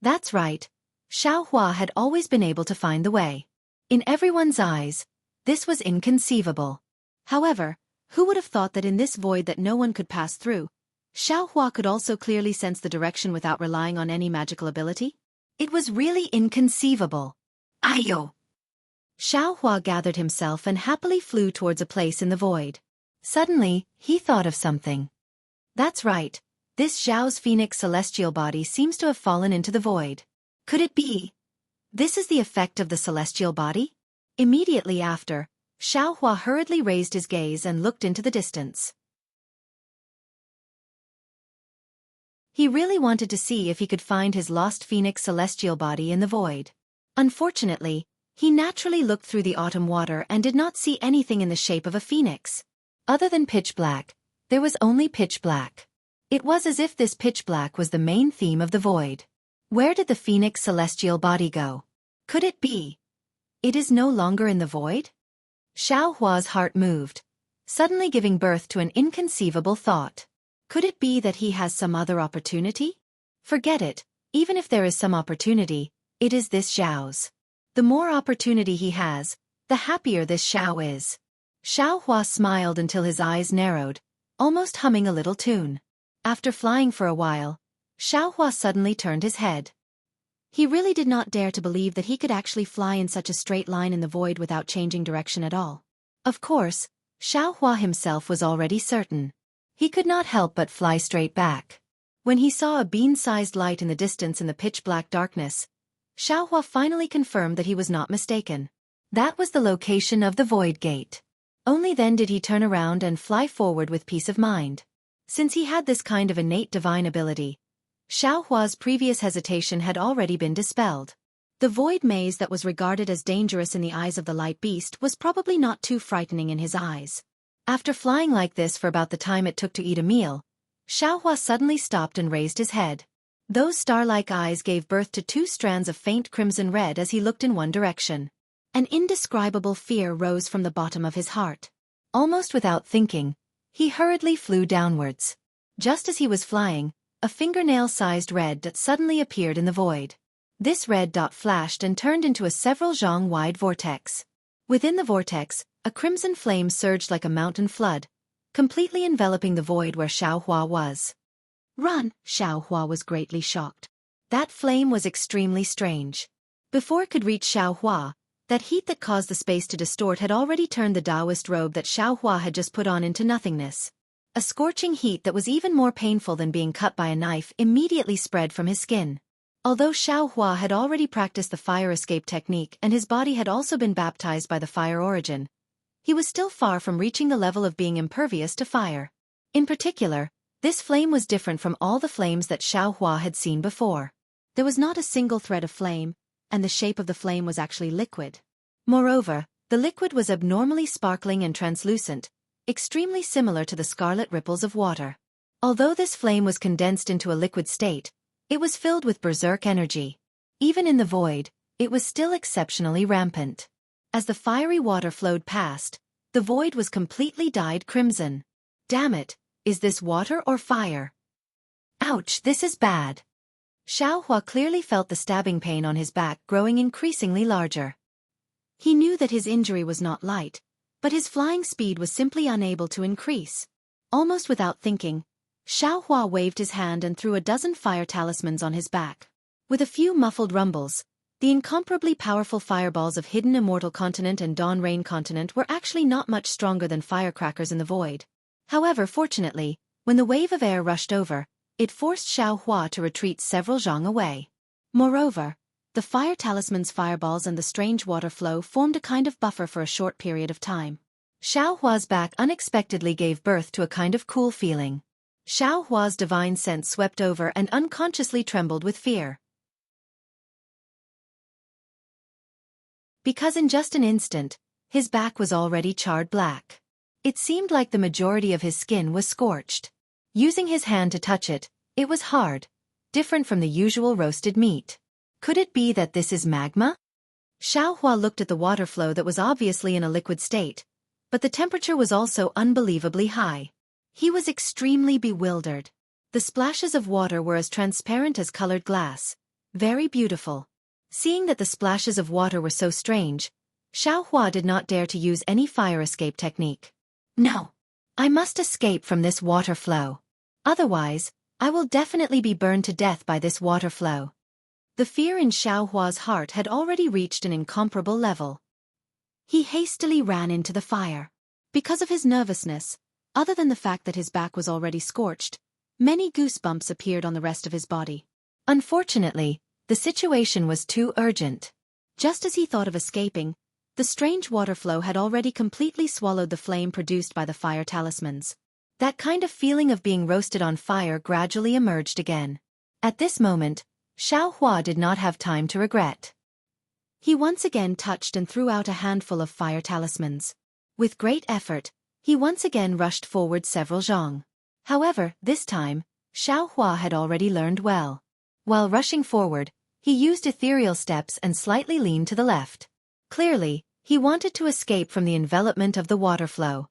That's right, Xiao Hua had always been able to find the way. In everyone's eyes, this was inconceivable. However, who would have thought that in this void that no one could pass through, Xiao Hua could also clearly sense the direction without relying on any magical ability? It was really inconceivable. Ayo! Xiao Hua gathered himself and happily flew towards a place in the void. Suddenly, he thought of something. That's right, this Xiao's phoenix celestial body seems to have fallen into the void. Could it be This is the effect of the celestial body? Immediately after, Xiaohua hurriedly raised his gaze and looked into the distance. He really wanted to see if he could find his lost phoenix celestial body in the void. Unfortunately, he naturally looked through the autumn water and did not see anything in the shape of a phoenix. Other than pitch black, there was only pitch black. It was as if this pitch black was the main theme of the void. Where did the phoenix celestial body go? Could it be? It is no longer in the void? Xiaohua's heart moved, suddenly giving birth to an inconceivable thought. Could it be that he has some other opportunity? Forget it, even if there is some opportunity, it is this Xiao's. The more opportunity he has, the happier this Xiao is. Xiaohua smiled until his eyes narrowed, almost humming a little tune. After flying for a while, Xiaohua suddenly turned his head. He really did not dare to believe that he could actually fly in such a straight line in the void without changing direction at all. Of course, Xiaohua himself was already certain. He could not help but fly straight back. When he saw a bean-sized light in the distance in the pitch-black darkness, Xiaohua finally confirmed that he was not mistaken. That was the location of the void gate. Only then did he turn around and fly forward with peace of mind. Since he had this kind of innate divine ability, Xiaohua's previous hesitation had already been dispelled. The void maze that was regarded as dangerous in the eyes of the light beast was probably not too frightening in his eyes. After flying like this for about the time it took to eat a meal, Xiaohua suddenly stopped and raised his head. Those star-like eyes gave birth to two strands of faint crimson red as he looked in one direction. An indescribable fear rose from the bottom of his heart. Almost without thinking, he hurriedly flew downwards. Just as he was flying, a fingernail-sized red dot suddenly appeared in the void. This red dot flashed and turned into a several zhang-wide vortex. Within the vortex, a crimson flame surged like a mountain flood, completely enveloping the void where Xiaohua was. Run! Xiaohua was greatly shocked. That flame was extremely strange. Before it could reach Xiaohua, that heat that caused the space to distort had already turned the Taoist robe that Xiaohua had just put on into nothingness. A scorching heat that was even more painful than being cut by a knife immediately spread from his skin. Although Xiaohua had already practiced the fire escape technique and his body had also been baptized by the fire origin, he was still far from reaching the level of being impervious to fire. In particular, this flame was different from all the flames that Xiaohua had seen before. There was not a single thread of flame, and the shape of the flame was actually liquid. Moreover, the liquid was abnormally sparkling and translucent, extremely similar to the scarlet ripples of water. Although this flame was condensed into a liquid state, it was filled with berserk energy. Even in the void, it was still exceptionally rampant. As the fiery water flowed past, the void was completely dyed crimson. Damn it, is this water or fire? Ouch, this is bad. Xiaohua clearly felt the stabbing pain on his back growing increasingly larger. He knew that his injury was not light, but his flying speed was simply unable to increase. Almost without thinking, Xiaohua waved his hand and threw a dozen fire talismans on his back. With a few muffled rumbles, the incomparably powerful fireballs of Hidden Immortal Continent and Dawn Rain Continent were actually not much stronger than firecrackers in the void. However, fortunately, when the wave of air rushed over, it forced Xiaohua to retreat several zhang away. Moreover, the fire talisman's fireballs and the strange water flow formed a kind of buffer for a short period of time. Xiaohua's back unexpectedly gave birth to a kind of cool feeling. Xiaohua's divine sense swept over and unconsciously trembled with fear. Because in just an instant, his back was already charred black. It seemed like the majority of his skin was scorched. Using his hand to touch it, it was hard, different from the usual roasted meat. Could it be that this is magma? Xiaohua looked at the water flow that was obviously in a liquid state, but the temperature was also unbelievably high. He was extremely bewildered. The splashes of water were as transparent as colored glass. Very beautiful. Seeing that the splashes of water were so strange, Xiaohua did not dare to use any fire escape technique. No. I must escape from this water flow. Otherwise, I will definitely be burned to death by this water flow. The fear in Xiaohua's heart had already reached an incomparable level. He hastily ran into the fire. Because of his nervousness, other than the fact that his back was already scorched, many goosebumps appeared on the rest of his body. Unfortunately, the situation was too urgent. Just as he thought of escaping, the strange water flow had already completely swallowed the flame produced by the fire talismans. That kind of feeling of being roasted on fire gradually emerged again. At this moment, Xianxia did not have time to regret. He once again touched and threw out a handful of fire talismans. With great effort, he once again rushed forward several zhang. However, this time, Xianxia had already learned well. While rushing forward, he used ethereal steps and slightly leaned to the left. Clearly, he wanted to escape from the envelopment of the water flow.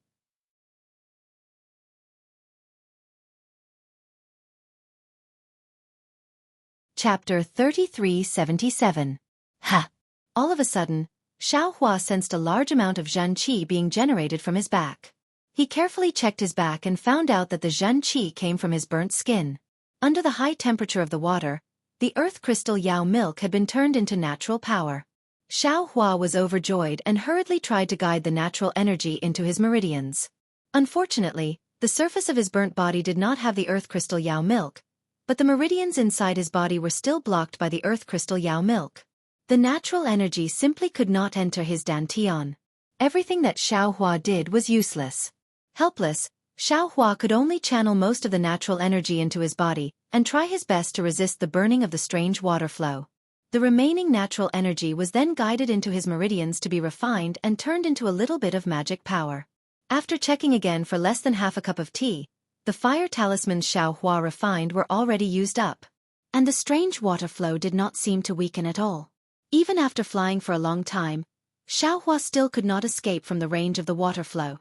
Chapter 3377. Ha! All of a sudden, Xianxia sensed a large amount of Zhen qi being generated from his back. He carefully checked his back and found out that the Zhen qi came from his burnt skin. Under the high temperature of the water, the earth crystal Yao milk had been turned into natural power. Xianxia was overjoyed and hurriedly tried to guide the natural energy into his meridians. Unfortunately, the surface of his burnt body did not have the earth crystal Yao milk, but the meridians inside his body were still blocked by the earth crystal Yao milk. The natural energy simply could not enter his dantian. Everything that Xianxia did was useless. Helpless, Xianxia could only channel most of the natural energy into his body and try his best to resist the burning of the strange water flow. The remaining natural energy was then guided into his meridians to be refined and turned into a little bit of magic power. After checking again for less than half a cup of tea, the fire talismans Xianxia refined were already used up. And the strange water flow did not seem to weaken at all. Even after flying for a long time, Xianxia still could not escape from the range of the water flow.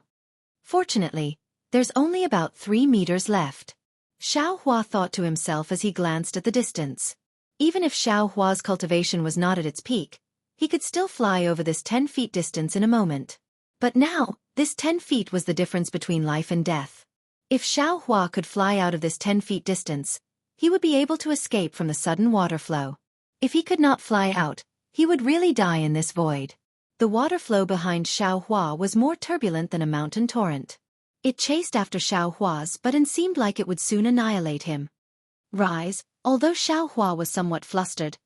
Fortunately, there's only about 3 meters left. Xianxia thought to himself as he glanced at the distance. Even if Xianxia's cultivation was not at its peak, he could still fly over this 10 feet distance in a moment. But now, this 10 feet was the difference between life and death. If Xianxia could fly out of this 10 feet distance, he would be able to escape from the sudden water flow. If he could not fly out, he would really die in this void. The water flow behind Xianxia was more turbulent than a mountain torrent. It chased after Xianxia's but it seemed like it would soon annihilate him. Rise, although Xianxia was somewhat flustered,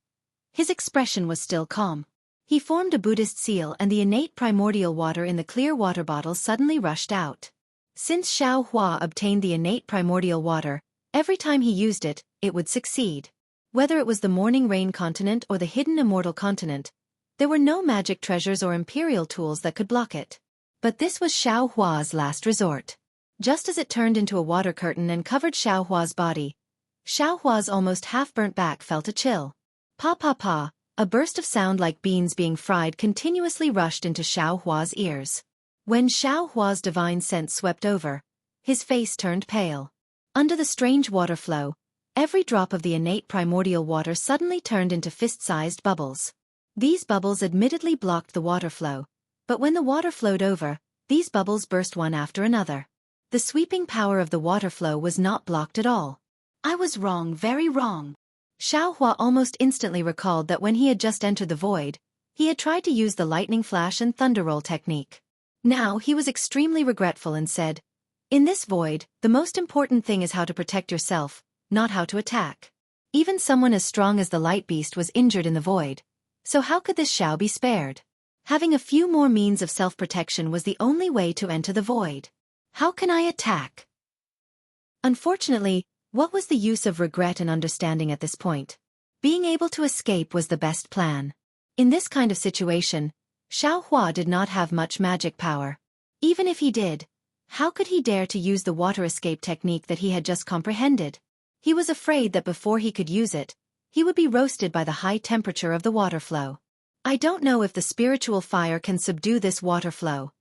his expression was still calm. He formed a Buddhist seal and the innate primordial water in the clear water bottle suddenly rushed out. Since Xianxia obtained the innate primordial water, every time he used it, it would succeed. Whether it was the morning rain continent or the hidden immortal continent, there were no magic treasures or imperial tools that could block it. But this was Xianxia's last resort. Just as it turned into a water curtain and covered Xianxia's body, Xianxia's almost half-burnt back felt a chill. Pa pa pa, a burst of sound like beans being fried continuously rushed into Xianxia's ears. When Xianxia's divine sense swept over, his face turned pale. Under the strange water flow, every drop of the innate primordial water suddenly turned into fist-sized bubbles. These bubbles admittedly blocked the water flow, but when the water flowed over, these bubbles burst one after another. The sweeping power of the water flow was not blocked at all. I was wrong, very wrong. Xianxia almost instantly recalled that when he had just entered the void, he had tried to use the lightning flash and thunder roll technique. Now he was extremely regretful and said, "In this void, the most important thing is how to protect yourself, not how to attack." Even someone as strong as the light beast was injured in the void, so how could this Xiao be spared? Having a few more means of self-protection was the only way to enter the void. How can I attack? Unfortunately, what was the use of regret and understanding at this point? Being able to escape was the best plan. In this kind of situation, Xianxia did not have much magic power. Even if he did, how could he dare to use the water escape technique that he had just comprehended? He was afraid that before he could use it, he would be roasted by the high temperature of the water flow. I don't know if the spiritual fire can subdue this water flow.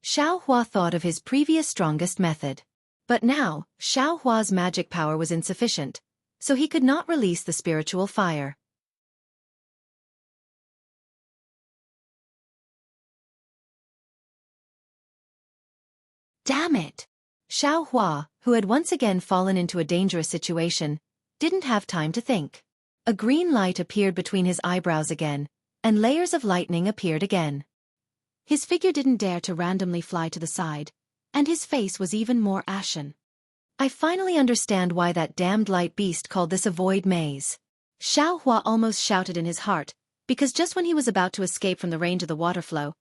Xianxia thought of his previous strongest method. But now, Xianxia's magic power was insufficient, so he could not release the spiritual fire. Damn it! Xianxia, who had once again fallen into a dangerous situation, didn't have time to think. A green light appeared between his eyebrows again, and layers of lightning appeared again. His figure didn't dare to randomly fly to the side, and his face was even more ashen. I finally understand why that damned light beast called this a void maze. Xianxia almost shouted in his heart, because just when he was about to escape from the range of the water flow,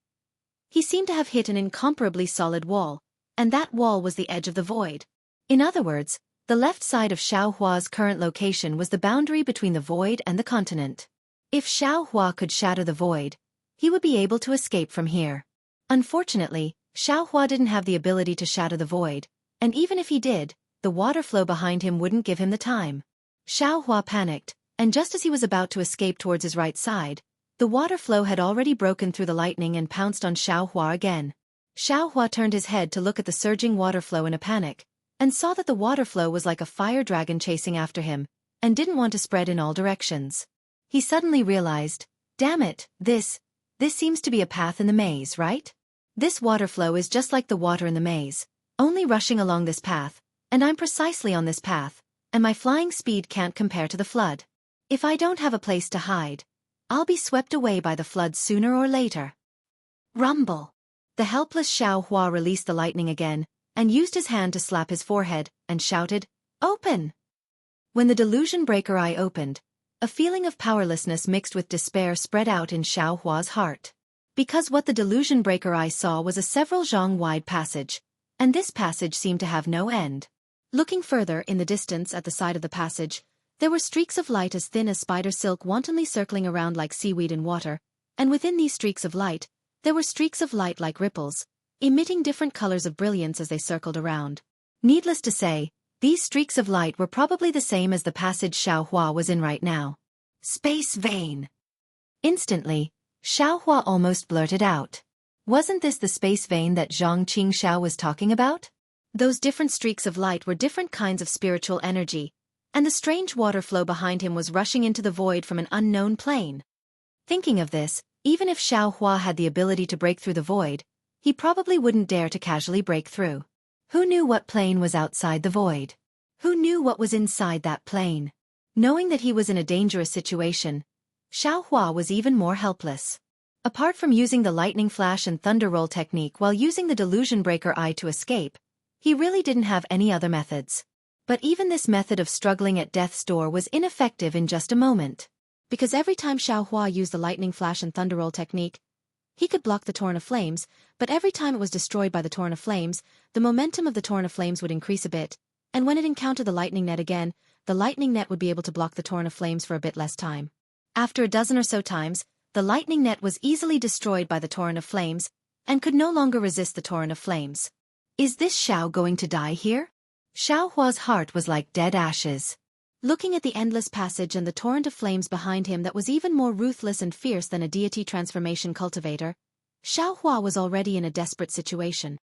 he seemed to have hit an incomparably solid wall, and that wall was the edge of the void. In other words, the left side of Xiaohua's current location was the boundary between the void and the continent. If Xiaohua could shatter the void, he would be able to escape from here. Unfortunately, Xiaohua didn't have the ability to shatter the void, and even if he did, the water flow behind him wouldn't give him the time. Xiaohua panicked, and just as he was about to escape towards his right side, the water flow had already broken through the lightning and pounced on Xiaohua again. Xiaohua turned his head to look at the surging water flow in a panic, and saw that the water flow was like a fire dragon chasing after him, and didn't want to spread in all directions. He suddenly realized, damn it, this seems to be a path in the maze, right? This water flow is just like the water in the maze, only rushing along this path, and I'm precisely on this path, and my flying speed can't compare to the flood. If I don't have a place to hide, I'll be swept away by the flood sooner or later. Rumble. The helpless Xiaohua released the lightning again, and used his hand to slap his forehead, and shouted, "Open!" When the delusion breaker eye opened, a feeling of powerlessness mixed with despair spread out in Xiaohua's heart. Because what the delusion breaker eye saw was a several zhang-wide passage, and this passage seemed to have no end. Looking further in the distance at the side of the passage, there were streaks of light as thin as spider silk wantonly circling around like seaweed in water, and within these streaks of light, there were streaks of light like ripples, emitting different colors of brilliance as they circled around. Needless to say, these streaks of light were probably the same as the passage Xiaohua was in right now. Space vein. Instantly, Xiaohua almost blurted out. Wasn't this the space vein that Zhang Qingxiao was talking about? Those different streaks of light were different kinds of spiritual energy, and the strange water flow behind him was rushing into the void from an unknown plane. Thinking of this, even if Xiaohua had the ability to break through the void, he probably wouldn't dare to casually break through. Who knew what plane was outside the void? Who knew what was inside that plane? Knowing that he was in a dangerous situation, Xiaohua was even more helpless. Apart from using the lightning flash and thunder roll technique while using the delusion breaker eye to escape, he really didn't have any other methods. But even this method of struggling at death's door was ineffective in just a moment. Because every time Xiaohua used the lightning flash and thunder roll technique, he could block the torrent of flames, but every time it was destroyed by the torrent of flames, the momentum of the torrent of flames would increase a bit, and when it encountered the lightning net again, the lightning net would be able to block the torrent of flames for a bit less time. After a dozen or so times, the lightning net was easily destroyed by the torrent of flames, and could no longer resist the torrent of flames. Is this Xiao going to die here? Xiaohua's heart was like dead ashes. Looking at the endless passage and the torrent of flames behind him that was even more ruthless and fierce than a deity transformation cultivator, Xiaohua was already in a desperate situation.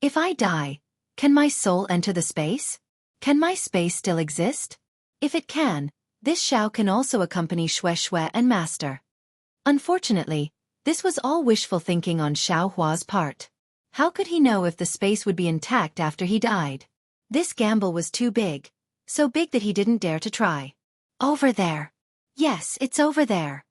If I die, can my soul enter the space? Can my space still exist? If it can, this Xiao can also accompany Xue Xue and Master. Unfortunately, this was all wishful thinking on Xiaohua's part. How could he know if the space would be intact after he died? This gamble was too big, so big that he didn't dare to try. Over there. Yes, it's over there.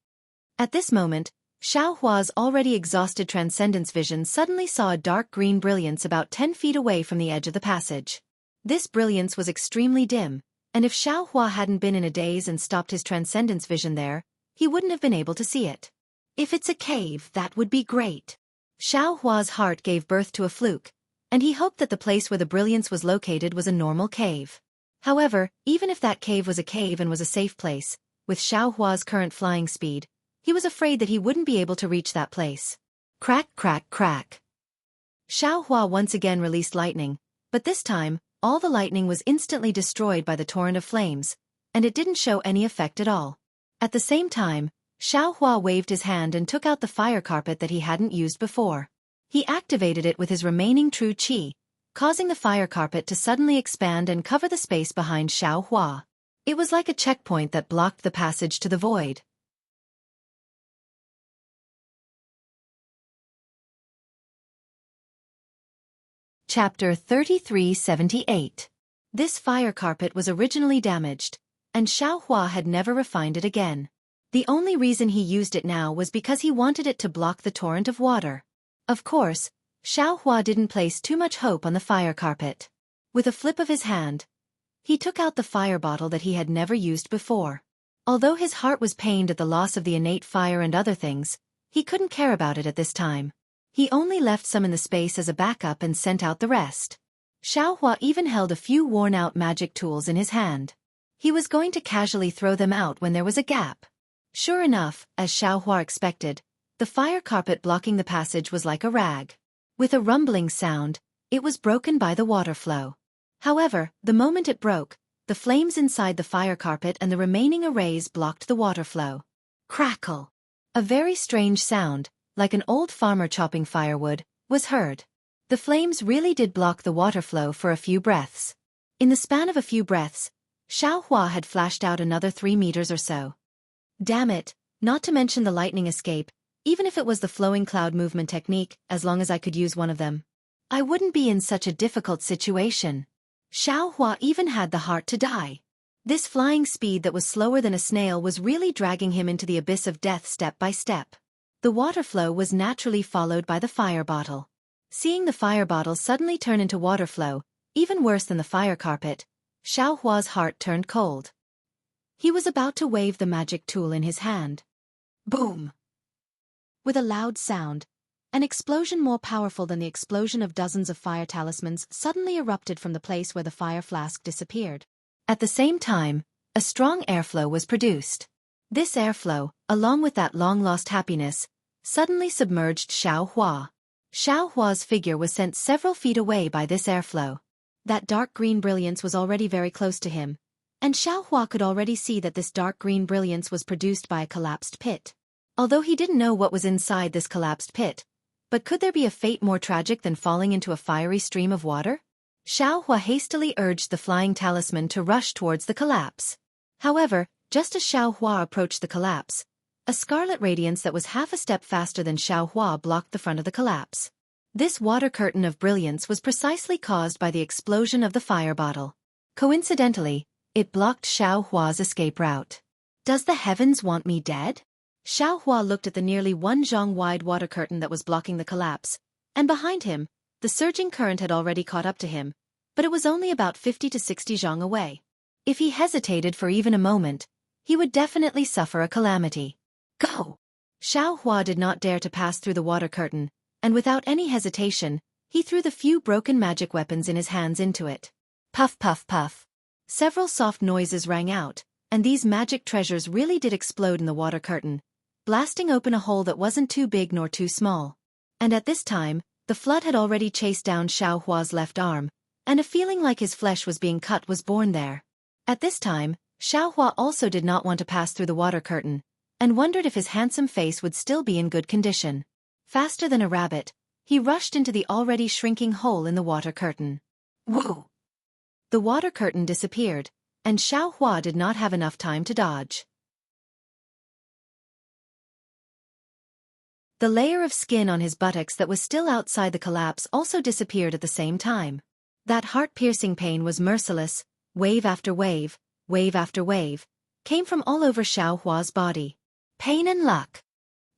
At this moment, Xiaohua's already exhausted transcendence vision suddenly saw a dark green brilliance about 10 feet away from the edge of the passage. This brilliance was extremely dim, and if Xiaohua hadn't been in a daze and stopped his transcendence vision there, he wouldn't have been able to see it. If it's a cave, that would be great. Xiaohua's heart gave birth to a fluke, and he hoped that the place where the brilliance was located was a normal cave. However, even if that cave was a cave and was a safe place, with Xiaohua's current flying speed, he was afraid that he wouldn't be able to reach that place. Crack, crack, crack. Xiaohua once again released lightning, but this time, all the lightning was instantly destroyed by the torrent of flames, and it didn't show any effect at all. At the same time, Xiaohua waved his hand and took out the fire carpet that he hadn't used before. He activated it with his remaining true qi, causing the fire carpet to suddenly expand and cover the space behind Xiaohua. It was like a checkpoint that blocked the passage to the void. Chapter 3378. This fire carpet was originally damaged, and Xiaohua had never refined it again. The only reason he used it now was because he wanted it to block the torrent of water. Of course, Xiaohua didn't place too much hope on the fire carpet. With a flip of his hand, he took out the fire bottle that he had never used before. Although his heart was pained at the loss of the innate fire and other things, he couldn't care about it at this time. He only left some in the space as a backup and sent out the rest. Xiaohua even held a few worn-out magic tools in his hand. He was going to casually throw them out when there was a gap. Sure enough, as Xiaohua expected, the fire carpet blocking the passage was like a rag. With a rumbling sound, it was broken by the water flow. However, the moment it broke, the flames inside the fire carpet and the remaining arrays blocked the water flow. Crackle! A very strange sound, like an old farmer chopping firewood, was heard. The flames really did block the water flow for a few breaths. In the span of a few breaths, Xiaohua had flashed out another 3 meters or so. Damn it, not to mention the lightning escape, even if it was the flowing cloud movement technique, as long as I could use one of them, I wouldn't be in such a difficult situation. Xiaohua even had the heart to die. This flying speed that was slower than a snail was really dragging him into the abyss of death step by step. The water flow was naturally followed by the fire bottle. Seeing the fire bottle suddenly turn into water flow, even worse than the fire carpet, Xiaohua's heart turned cold. He was about to wave the magic tool in his hand. Boom! With a loud sound, an explosion more powerful than the explosion of dozens of fire talismans suddenly erupted from the place where the fire flask disappeared. At the same time, a strong airflow was produced. This airflow, along with that long-lost happiness, suddenly submerged Xiaohua. Xiaohua's figure was sent several feet away by this airflow. That dark green brilliance was already very close to him, and Xiaohua could already see that this dark green brilliance was produced by a collapsed pit. Although he didn't know what was inside this collapsed pit, but could there be a fate more tragic than falling into a fiery stream of water? Xiaohua hastily urged the flying talisman to rush towards the collapse. However, just as Xiaohua approached the collapse, a scarlet radiance that was half a step faster than Xiaohua blocked the front of the collapse. This water curtain of brilliance was precisely caused by the explosion of the fire bottle. Coincidentally, it blocked Xiaohua's escape route. Does the heavens want me dead? Xiaohua looked at the nearly 1 zhang wide water curtain that was blocking the collapse, and behind him, the surging current had already caught up to him, but it was only about 50 to 60 zhang away. If he hesitated for even a moment, he would definitely suffer a calamity. Go! Xiaohua did not dare to pass through the water curtain, and without any hesitation, he threw the few broken magic weapons in his hands into it. Puff puff puff. Several soft noises rang out, and these magic treasures really did explode in the water curtain, blasting open a hole that wasn't too big nor too small. And at this time, the flood had already chased down Xiaohua's left arm, and a feeling like his flesh was being cut was born there. At this time, Xiaohua also did not want to pass through the water curtain, and wondered if his handsome face would still be in good condition. Faster than a rabbit, he rushed into the already shrinking hole in the water curtain. Whoa! The water curtain disappeared, and Xiaohua did not have enough time to dodge. The layer of skin on his buttocks that was still outside the collapse also disappeared at the same time. That heart-piercing pain was merciless, wave after wave, wave after wave, came from all over Xiaohua's body. Pain and luck.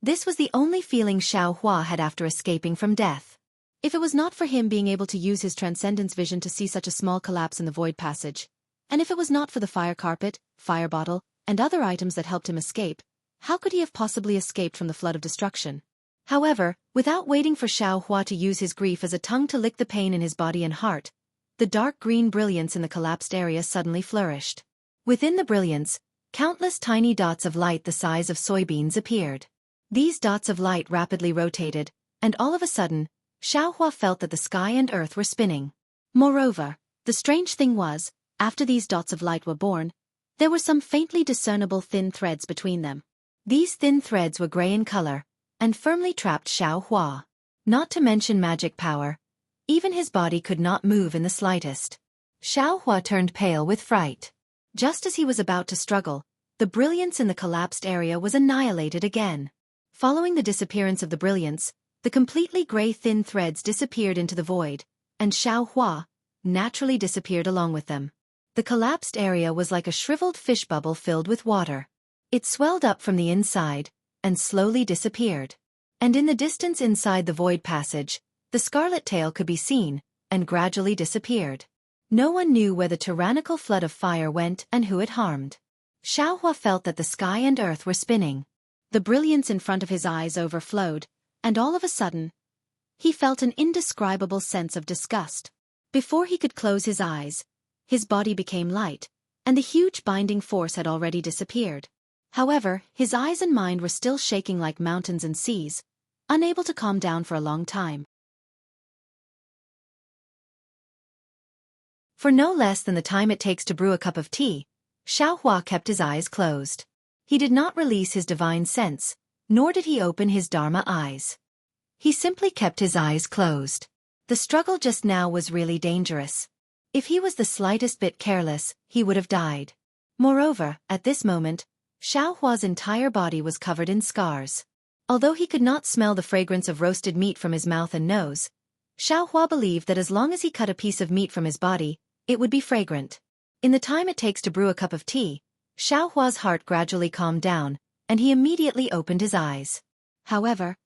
This was the only feeling Xiaohua had after escaping from death. If it was not for him being able to use his transcendence vision to see such a small collapse in the void passage, and if it was not for the fire carpet, fire bottle, and other items that helped him escape, how could he have possibly escaped from the flood of destruction? However, without waiting for Xiaohua to use his grief as a tongue to lick the pain in his body and heart, the dark green brilliance in the collapsed area suddenly flourished. Within the brilliance, countless tiny dots of light the size of soybeans appeared. These dots of light rapidly rotated, and all of a sudden, Xiaohua felt that the sky and earth were spinning. Moreover, the strange thing was, after these dots of light were born, there were some faintly discernible thin threads between them. These thin threads were gray in color, and firmly trapped Xiaohua. Not to mention magic power, even his body could not move in the slightest. Xiaohua turned pale with fright. Just as he was about to struggle, the brilliance in the collapsed area was annihilated again. Following the disappearance of the brilliance, the completely gray thin threads disappeared into the void, and Xiaohua naturally disappeared along with them. The collapsed area was like a shriveled fish bubble filled with water. It swelled up from the inside, and slowly disappeared. And in the distance inside the void passage, the scarlet tail could be seen, and gradually disappeared. No one knew where the tyrannical flood of fire went and who it harmed. Xiaohua felt that the sky and earth were spinning. The brilliance in front of his eyes overflowed, and all of a sudden, he felt an indescribable sense of disgust. Before he could close his eyes, his body became light, and the huge binding force had already disappeared. However, his eyes and mind were still shaking like mountains and seas, unable to calm down for a long time. For no less than the time it takes to brew a cup of tea, Xiaohua kept his eyes closed. He did not release his divine sense, nor did he open his Dharma eyes. He simply kept his eyes closed. The struggle just now was really dangerous. If he was the slightest bit careless, he would have died. Moreover, at this moment, Xiaohua's entire body was covered in scars. Although he could not smell the fragrance of roasted meat from his mouth and nose, Xiaohua believed that as long as he cut a piece of meat from his body, it would be fragrant. In the time it takes to brew a cup of tea, Xiaohua's heart gradually calmed down, and he immediately opened his eyes. However,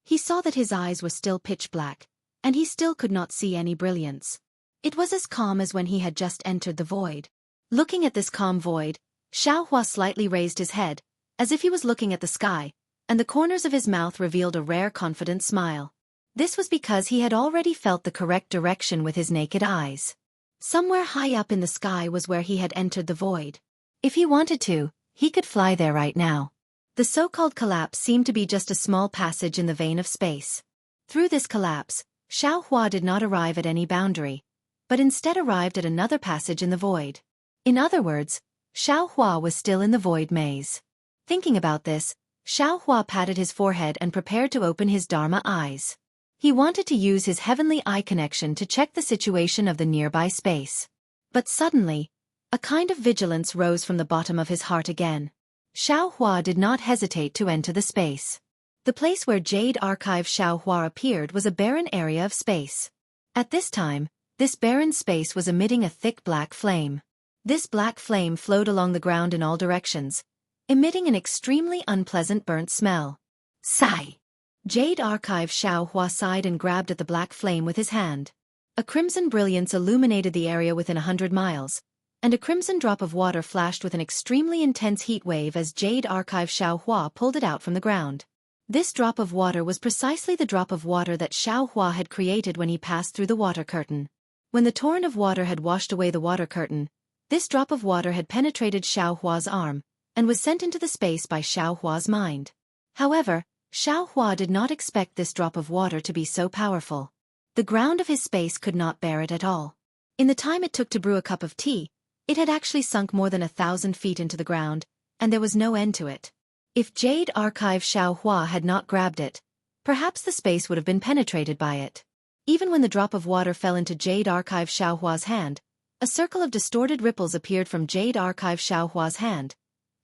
he saw that his eyes were still pitch black, and he still could not see any brilliance. It was as calm as when he had just entered the void. Looking at this calm void, Xiaohua slightly raised his head, as if he was looking at the sky, and the corners of his mouth revealed a rare confident smile. This was because he had already felt the correct direction with his naked eyes. Somewhere high up in the sky was where he had entered the void. If he wanted to, he could fly there right now. The so-called collapse seemed to be just a small passage in the vein of space. Through this collapse, Xiaohua did not arrive at any boundary, but instead arrived at another passage in the void. In other words, Xiaohua was still in the void maze. Thinking about this, Xiaohua patted his forehead and prepared to open his Dharma eyes. He wanted to use his heavenly eye connection to check the situation of the nearby space. But suddenly, a kind of vigilance rose from the bottom of his heart again. Xiaohua did not hesitate to enter the space. The place where Jade Archive Xiaohua appeared was a barren area of space. At this time, this barren space was emitting a thick black flame. This black flame flowed along the ground in all directions, emitting an extremely unpleasant burnt smell. Sigh! Jade Archive Xiaohua sighed and grabbed at the black flame with his hand. A crimson brilliance illuminated the area within 100 miles, and a crimson drop of water flashed with an extremely intense heat wave as Jade Archive Xiaohua pulled it out from the ground. This drop of water was precisely the drop of water that Xiaohua had created when he passed through the water curtain. When the torrent of water had washed away the water curtain, this drop of water had penetrated Xiaohua's arm, and was sent into the space by Xiaohua's mind. However, Xiaohua did not expect this drop of water to be so powerful. The ground of his space could not bear it at all. In the time it took to brew a cup of tea, it had actually sunk more than 1,000 feet into the ground, and there was no end to it. If Jade Archive Xiaohua had not grabbed it, perhaps the space would have been penetrated by it. Even when the drop of water fell into Jade Archive Xiaohua's hand, a circle of distorted ripples appeared from Jade Archive Xiaohua's hand,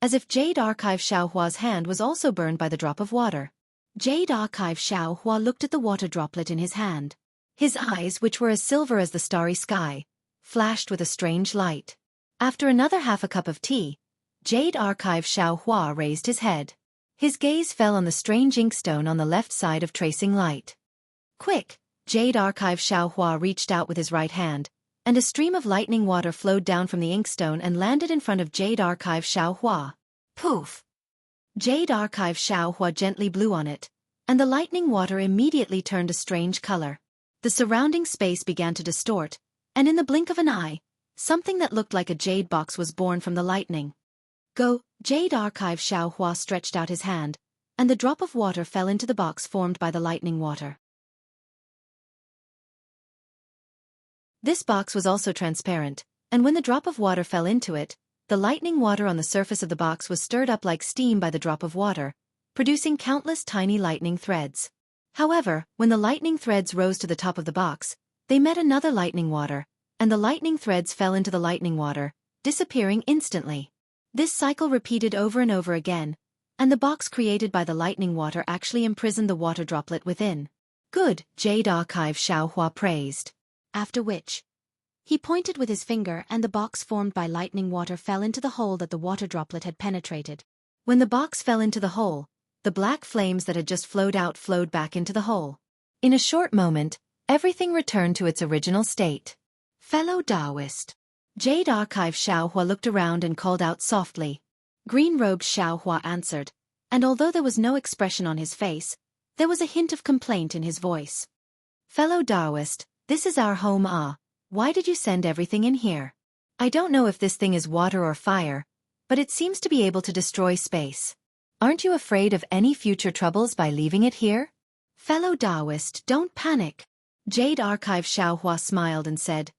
as if Jade Archive Xiaohua's hand was also burned by the drop of water. Jade Archive Xiaohua looked at the water droplet in his hand. His eyes, which were as silver as the starry sky, flashed with a strange light. After another half a cup of tea, Jade Archive Xiaohua raised his head. His gaze fell on the strange inkstone on the left side of tracing light. Quick! Jade Archive Xiaohua reached out with his right hand, and a stream of lightning water flowed down from the inkstone and landed in front of Jade Archive Xiaohua. Poof! Jade Archive Xiaohua gently blew on it, and the lightning water immediately turned a strange color. The surrounding space began to distort, and in the blink of an eye, something that looked like a jade box was born from the lightning. Go! Jade Archive Xiaohua stretched out his hand, and the drop of water fell into the box formed by the lightning water. This box was also transparent, and when the drop of water fell into it, the lightning water on the surface of the box was stirred up like steam by the drop of water, producing countless tiny lightning threads. However, when the lightning threads rose to the top of the box, they met another lightning water, and the lightning threads fell into the lightning water, disappearing instantly. This cycle repeated over and over again, and the box created by the lightning water actually imprisoned the water droplet within. Good, Jade Archive Xiaohua praised. After which, he pointed with his finger and the box formed by lightning water fell into the hole that the water droplet had penetrated. When the box fell into the hole, the black flames that had just flowed out flowed back into the hole. In a short moment, everything returned to its original state. Fellow Taoist. Jade Archive Xiaohua looked around and called out softly. Green-robed Xiaohua answered, and although there was no expression on his face, there was a hint of complaint in his voice. Fellow Taoist, this is our home. Why did you send everything in here? I don't know if this thing is water or fire, but it seems to be able to destroy space. Aren't you afraid of any future troubles by leaving it here? Fellow Taoist, don't panic. Jade Archive Xiaohua smiled and said,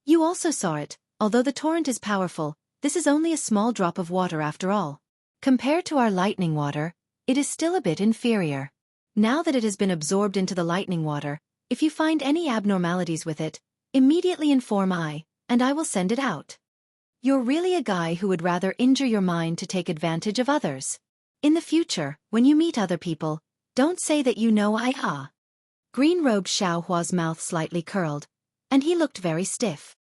You also saw it, although the torrent is powerful, this is only a small drop of water after all. Compared to our lightning water, it is still a bit inferior. Now that it has been absorbed into the lightning water, if you find any abnormalities with it, immediately inform I, and I will send it out. You're really a guy who would rather injure your mind to take advantage of others. In the future, when you meet other people, don't say that you know I. Green-robed Xiaohua's mouth slightly curled, and he looked very stiff.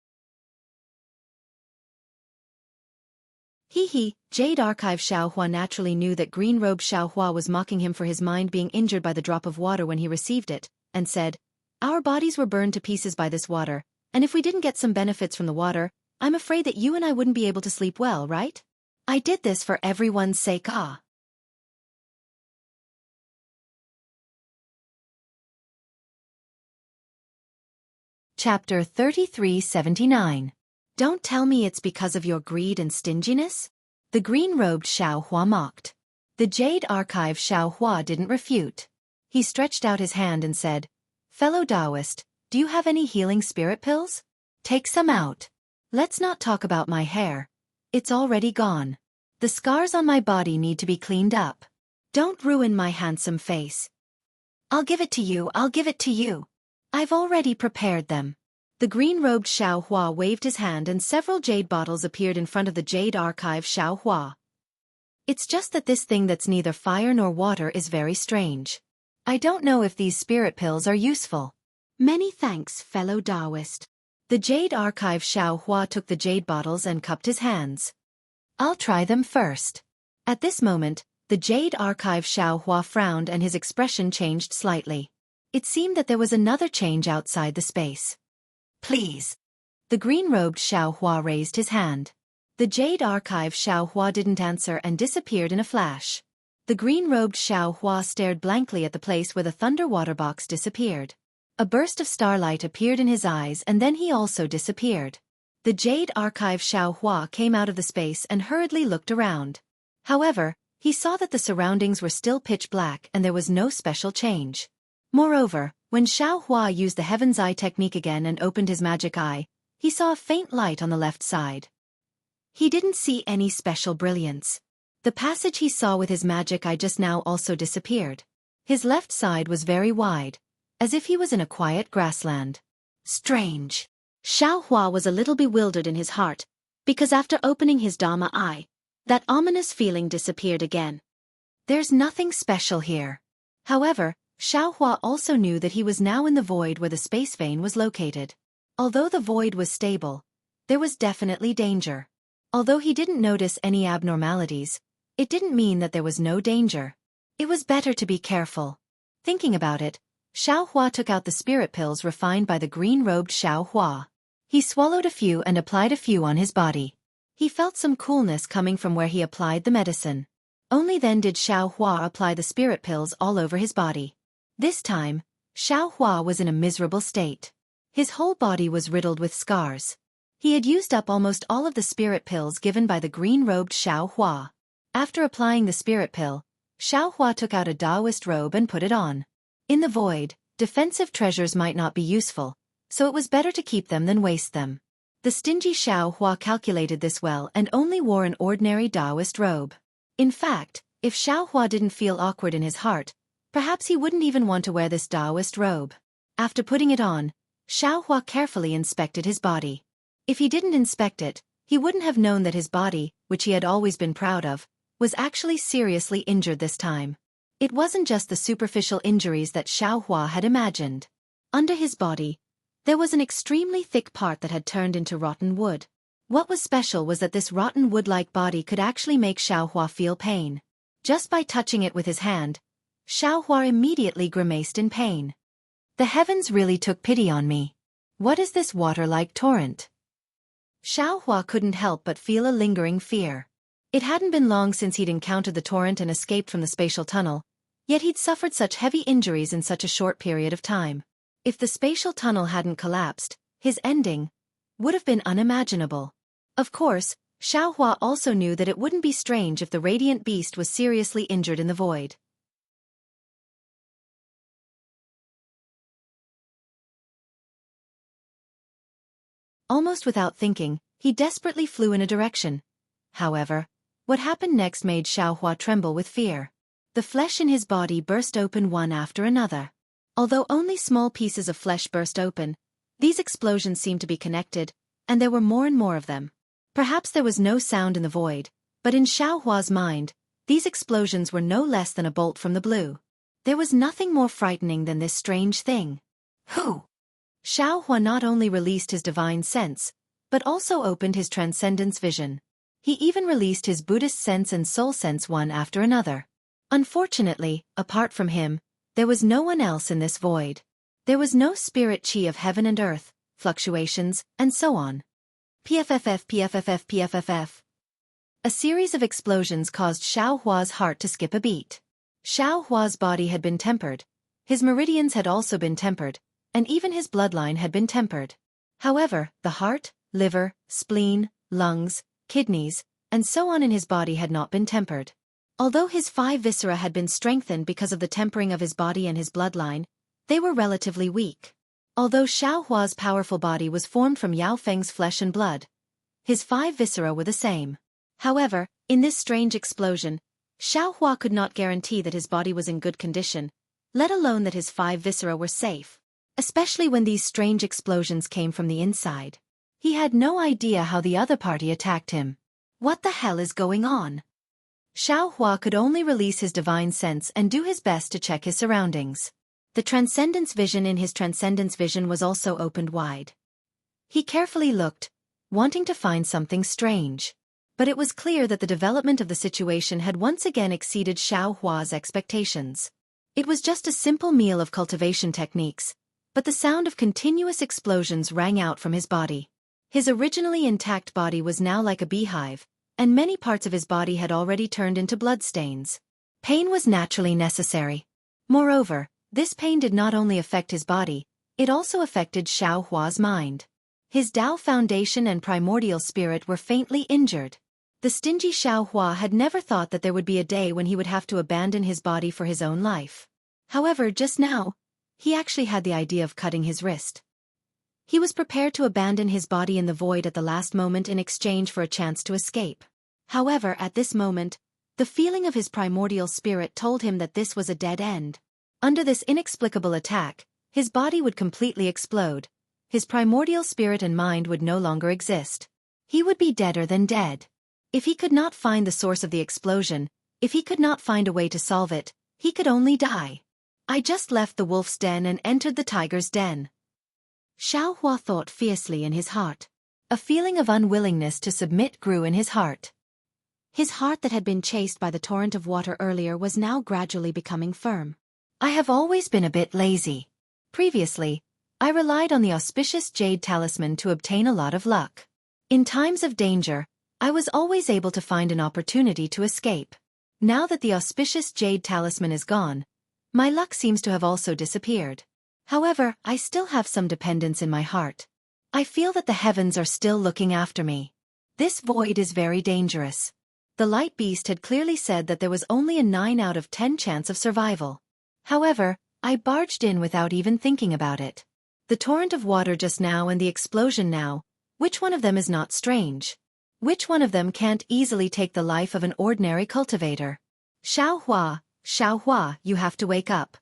Hee. Jade Archive Xiaohua naturally knew that Green-robed Xiaohua was mocking him for his mind being injured by the drop of water when he received it, and said, Our bodies were burned to pieces by this water, and if we didn't get some benefits from the water, I'm afraid that you and I wouldn't be able to sleep well, right? I did this for everyone's sake. Chapter 3379. Don't tell me it's because of your greed and stinginess? The green-robed Xiaohua mocked. The Jade Archive Xiaohua didn't refute. He stretched out his hand and said, Fellow Taoist, do you have any healing spirit pills? Take some out. Let's not talk about my hair. It's already gone. The scars on my body need to be cleaned up. Don't ruin my handsome face. I'll give it to you. I've already prepared them. The green-robed Xiaohua waved his hand and several jade bottles appeared in front of the Jade Archive Xiaohua. It's just that this thing that's neither fire nor water is very strange. I don't know if these spirit pills are useful. Many thanks, fellow Taoist. The Jade Archive Xiaohua took the jade bottles and cupped his hands. I'll try them first. At this moment, the Jade Archive Xiaohua frowned and his expression changed slightly. It seemed that there was another change outside the space. Please. The green-robed Xiaohua raised his hand. The Jade Archive Xiaohua didn't answer and disappeared in a flash. The green-robed Xiaohua stared blankly at the place where the thunder water box disappeared. A burst of starlight appeared in his eyes and then he also disappeared. The Jade Archive Xiaohua came out of the space and hurriedly looked around. However, he saw that the surroundings were still pitch black and there was no special change. Moreover, when Xiaohua used the Heaven's Eye technique again and opened his magic eye, he saw a faint light on the left side. He didn't see any special brilliance. The passage he saw with his magic eye just now also disappeared. His left side was very wide, as if he was in a quiet grassland. Strange. Xiaohua was a little bewildered in his heart, because after opening his Dharma eye, that ominous feeling disappeared again. There's nothing special here. However, Xiaohua also knew that he was now in the void where the space vein was located. Although the void was stable, there was definitely danger. Although he didn't notice any abnormalities, it didn't mean that there was no danger. It was better to be careful. Thinking about it, Xiaohua took out the spirit pills refined by the green-robed Xiaohua. He swallowed a few and applied a few on his body. He felt some coolness coming from where he applied the medicine. Only then did Xiaohua apply the spirit pills all over his body. This time, Xiaohua was in a miserable state. His whole body was riddled with scars. He had used up almost all of the spirit pills given by the green-robed Xiaohua. After applying the spirit pill, Xiaohua took out a Taoist robe and put it on. In the void, defensive treasures might not be useful, so it was better to keep them than waste them. The stingy Xiaohua calculated this well and only wore an ordinary Taoist robe. In fact, if Xiaohua didn't feel awkward in his heart, perhaps he wouldn't even want to wear this Taoist robe. After putting it on, Xiaohua carefully inspected his body. If he didn't inspect it, he wouldn't have known that his body, which he had always been proud of, was actually seriously injured this time. It wasn't just the superficial injuries that Xiaohua had imagined. Under his body, there was an extremely thick part that had turned into rotten wood. What was special was that this rotten wood-like body could actually make Xiaohua feel pain. Just by touching it with his hand, Xiaohua immediately grimaced in pain. The heavens really took pity on me. What is this water-like torrent? Xiaohua couldn't help but feel a lingering fear. It hadn't been long since he'd encountered the torrent and escaped from the spatial tunnel, yet he'd suffered such heavy injuries in such a short period of time. If the spatial tunnel hadn't collapsed, his ending would have been unimaginable. Of course, Xiaohua also knew that it wouldn't be strange if the radiant beast was seriously injured in the void. Almost without thinking, he desperately flew in a direction. However, what happened next made Xiaohua tremble with fear. The flesh in his body burst open one after another. Although only small pieces of flesh burst open, these explosions seemed to be connected, and there were more and more of them. Perhaps there was no sound in the void, but in Xiaohua's mind, these explosions were no less than a bolt from the blue. There was nothing more frightening than this strange thing. Who? Xiaohua not only released his divine sense, but also opened his transcendence vision. He even released his Buddhist sense and soul sense one after another. Unfortunately, apart from him, there was no one else in this void. There was no spirit chi of heaven and earth, fluctuations, and so on. PFFF. A series of explosions caused Xiaohua's heart to skip a beat. Xiaohua's body had been tempered, his meridians had also been tempered, and even his bloodline had been tempered. However, the heart, liver, spleen, lungs, kidneys, and so on in his body had not been tempered. Although his 5 viscera had been strengthened because of the tempering of his body and his bloodline, they were relatively weak. Although Xiaohua's powerful body was formed from Yao Feng's flesh and blood, his 5 viscera were the same. However, in this strange explosion, Xiaohua could not guarantee that his body was in good condition, let alone that his 5 viscera were safe. Especially when these strange explosions came from the inside. He had no idea how the other party attacked him. What the hell is going on? Xiaohua could only release his divine sense and do his best to check his surroundings. The transcendence vision in his transcendence vision was also opened wide. He carefully looked, wanting to find something strange. But it was clear that the development of the situation had once again exceeded Xiaohua's expectations. It was just a simple meal of cultivation techniques, but the sound of continuous explosions rang out from his body. His originally intact body was now like a beehive, and many parts of his body had already turned into bloodstains. Pain was naturally necessary. Moreover, this pain did not only affect his body, it also affected Xiaohua's mind. His Tao foundation and primordial spirit were faintly injured. The stingy Xiaohua had never thought that there would be a day when he would have to abandon his body for his own life. However, just now, he actually had the idea of cutting his wrist. He was prepared to abandon his body in the void at the last moment in exchange for a chance to escape. However, at this moment, the feeling of his primordial spirit told him that this was a dead end. Under this inexplicable attack, his body would completely explode. His primordial spirit and mind would no longer exist. He would be deader than dead. If he could not find the source of the explosion, if he could not find a way to solve it, he could only die. I just left the wolf's den and entered the tiger's den. Xiaohua thought fiercely in his heart. A feeling of unwillingness to submit grew in his heart. His heart that had been chased by the torrent of water earlier was now gradually becoming firm. I have always been a bit lazy. Previously, I relied on the auspicious jade talisman to obtain a lot of luck. In times of danger, I was always able to find an opportunity to escape. Now that the auspicious jade talisman is gone, my luck seems to have also disappeared. However, I still have some dependence in my heart. I feel that the heavens are still looking after me. This void is very dangerous. The light beast had clearly said that there was only a 9 out of 10 chance of survival. However, I barged in without even thinking about it. The torrent of water just now and the explosion now, which one of them is not strange? Which one of them can't easily take the life of an ordinary cultivator? Xiaohua, you have to wake up.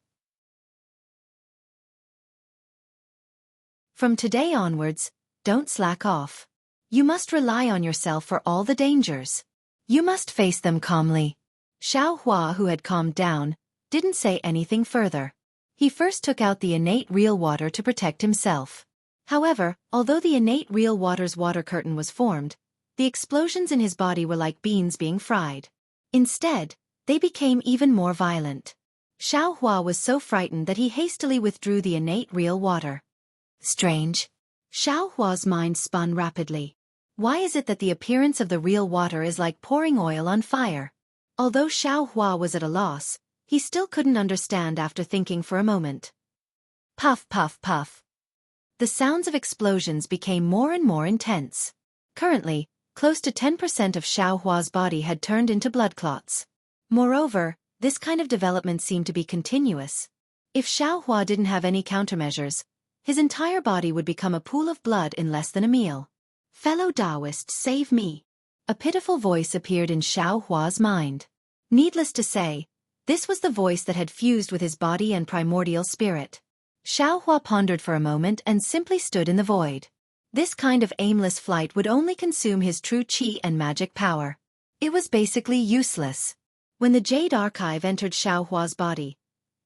From today onwards, don't slack off. You must rely on yourself for all the dangers. You must face them calmly. Xiaohua, who had calmed down, didn't say anything further. He first took out the innate real water to protect himself. However, although the innate real water's water curtain was formed, the explosions in his body were like beans being fried. Instead, they became even more violent. Xiaohua was so frightened that he hastily withdrew the innate real water. Strange. Xiaohua's mind spun rapidly. Why is it that the appearance of the real water is like pouring oil on fire? Although Xiao Hua was at a loss, he still couldn't understand after thinking for a moment. Puff, puff, puff. The sounds of explosions became more and more intense. Currently, close to 10% of Xiao Hua's body had turned into blood clots. Moreover, this kind of development seemed to be continuous. If Xiao Hua didn't have any countermeasures, his entire body would become a pool of blood in less than a meal. Fellow Taoist, save me. A pitiful voice appeared in Xiao Hua's mind. Needless to say, this was the voice that had fused with his body and primordial spirit. Xiao Hua pondered for a moment and simply stood in the void. This kind of aimless flight would only consume his true qi and magic power. It was basically useless. When the Jade Archive entered Xiao Hua's body,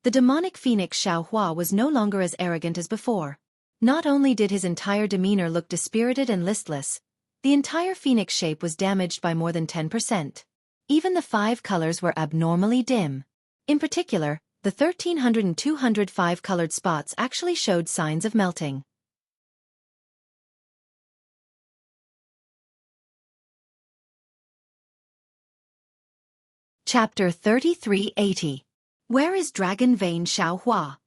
the demonic phoenix Xiao Hua was no longer as arrogant as before. Not only did his entire demeanor look dispirited and listless, the entire phoenix shape was damaged by more than 10%. Even the 5 colors were abnormally dim. In particular, the 1300 and 205 colored spots actually showed signs of melting. Chapter 3380. Where is Dragon Vein Xiao Hua?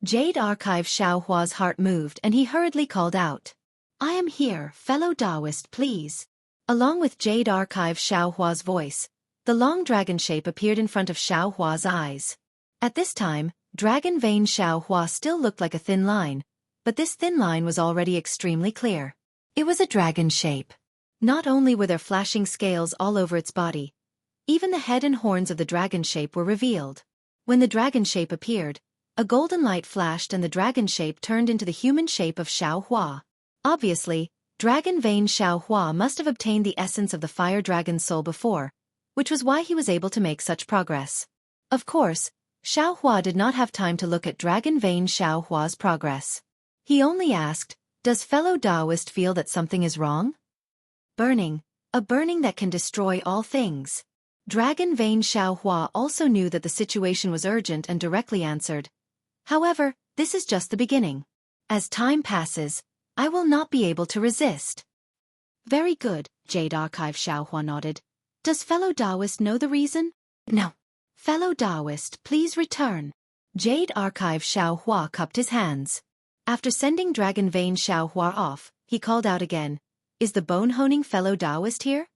Jade Archive Xiao Hua's heart moved and he hurriedly called out. I am here, fellow Taoist, please. Along with Jade Archive Xiao Hua's voice, the long dragon shape appeared in front of Xiao Hua's eyes. At this time, Dragon Vein Xiao Hua still looked like a thin line, but this thin line was already extremely clear. It was a dragon shape. Not only were there flashing scales all over its body, even the head and horns of the dragon shape were revealed. When the dragon shape appeared, a golden light flashed and the dragon shape turned into the human shape of Xiao Hua. Obviously, Dragon Vein Xiao Hua must have obtained the essence of the fire dragon's soul before, which was why he was able to make such progress. Of course, Xiao Hua did not have time to look at Dragon Vein Xiao Hua's progress. He only asked, does fellow Taoist feel that something is wrong? Burning. A burning that can destroy all things. Dragon Vein Xiao Hua also knew that the situation was urgent and directly answered. However, this is just the beginning. As time passes, I will not be able to resist. Very good, Jade Archive Xiao Hua nodded. Does fellow Taoist know the reason? No. Fellow Taoist, please return. Jade Archive Xiao Hua cupped his hands. After sending Dragon Vein Xiao Hua off, he called out again. Is the bone-honing fellow Taoist here?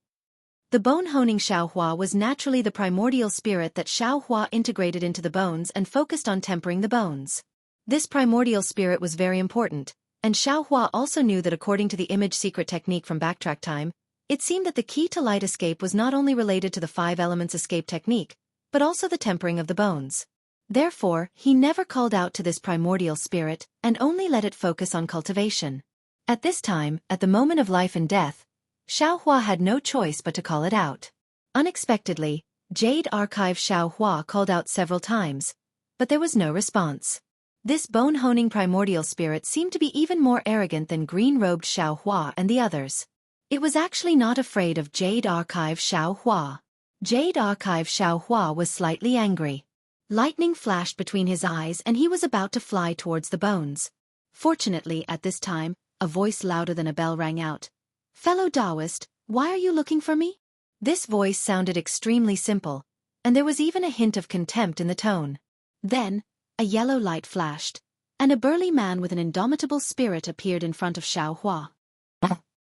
The bone-honing Xiao Hua was naturally the primordial spirit that Xiao Hua integrated into the bones and focused on tempering the bones. This primordial spirit was very important, and Xiao Hua also knew that according to the image secret technique from Backtrack Time, it seemed that the key to light escape was not only related to the 5 elements escape technique, but also the tempering of the bones. Therefore, he never called out to this primordial spirit and only let it focus on cultivation. At this time, at the moment of life and death, Xiao Hua had no choice but to call it out. Unexpectedly, Jade Archive Xiao Hua called out several times, but there was no response. This bone-honing primordial spirit seemed to be even more arrogant than green-robed Xiao Hua and the others. It was actually not afraid of Jade Archive Xiao Hua. Jade Archive Xiao Hua was slightly angry. Lightning flashed between his eyes and he was about to fly towards the bones. Fortunately, at this time, a voice louder than a bell rang out. Fellow Taoist, why are you looking for me? This voice sounded extremely simple, and there was even a hint of contempt in the tone. Then, a yellow light flashed, and a burly man with an indomitable spirit appeared in front of Xiao Hua.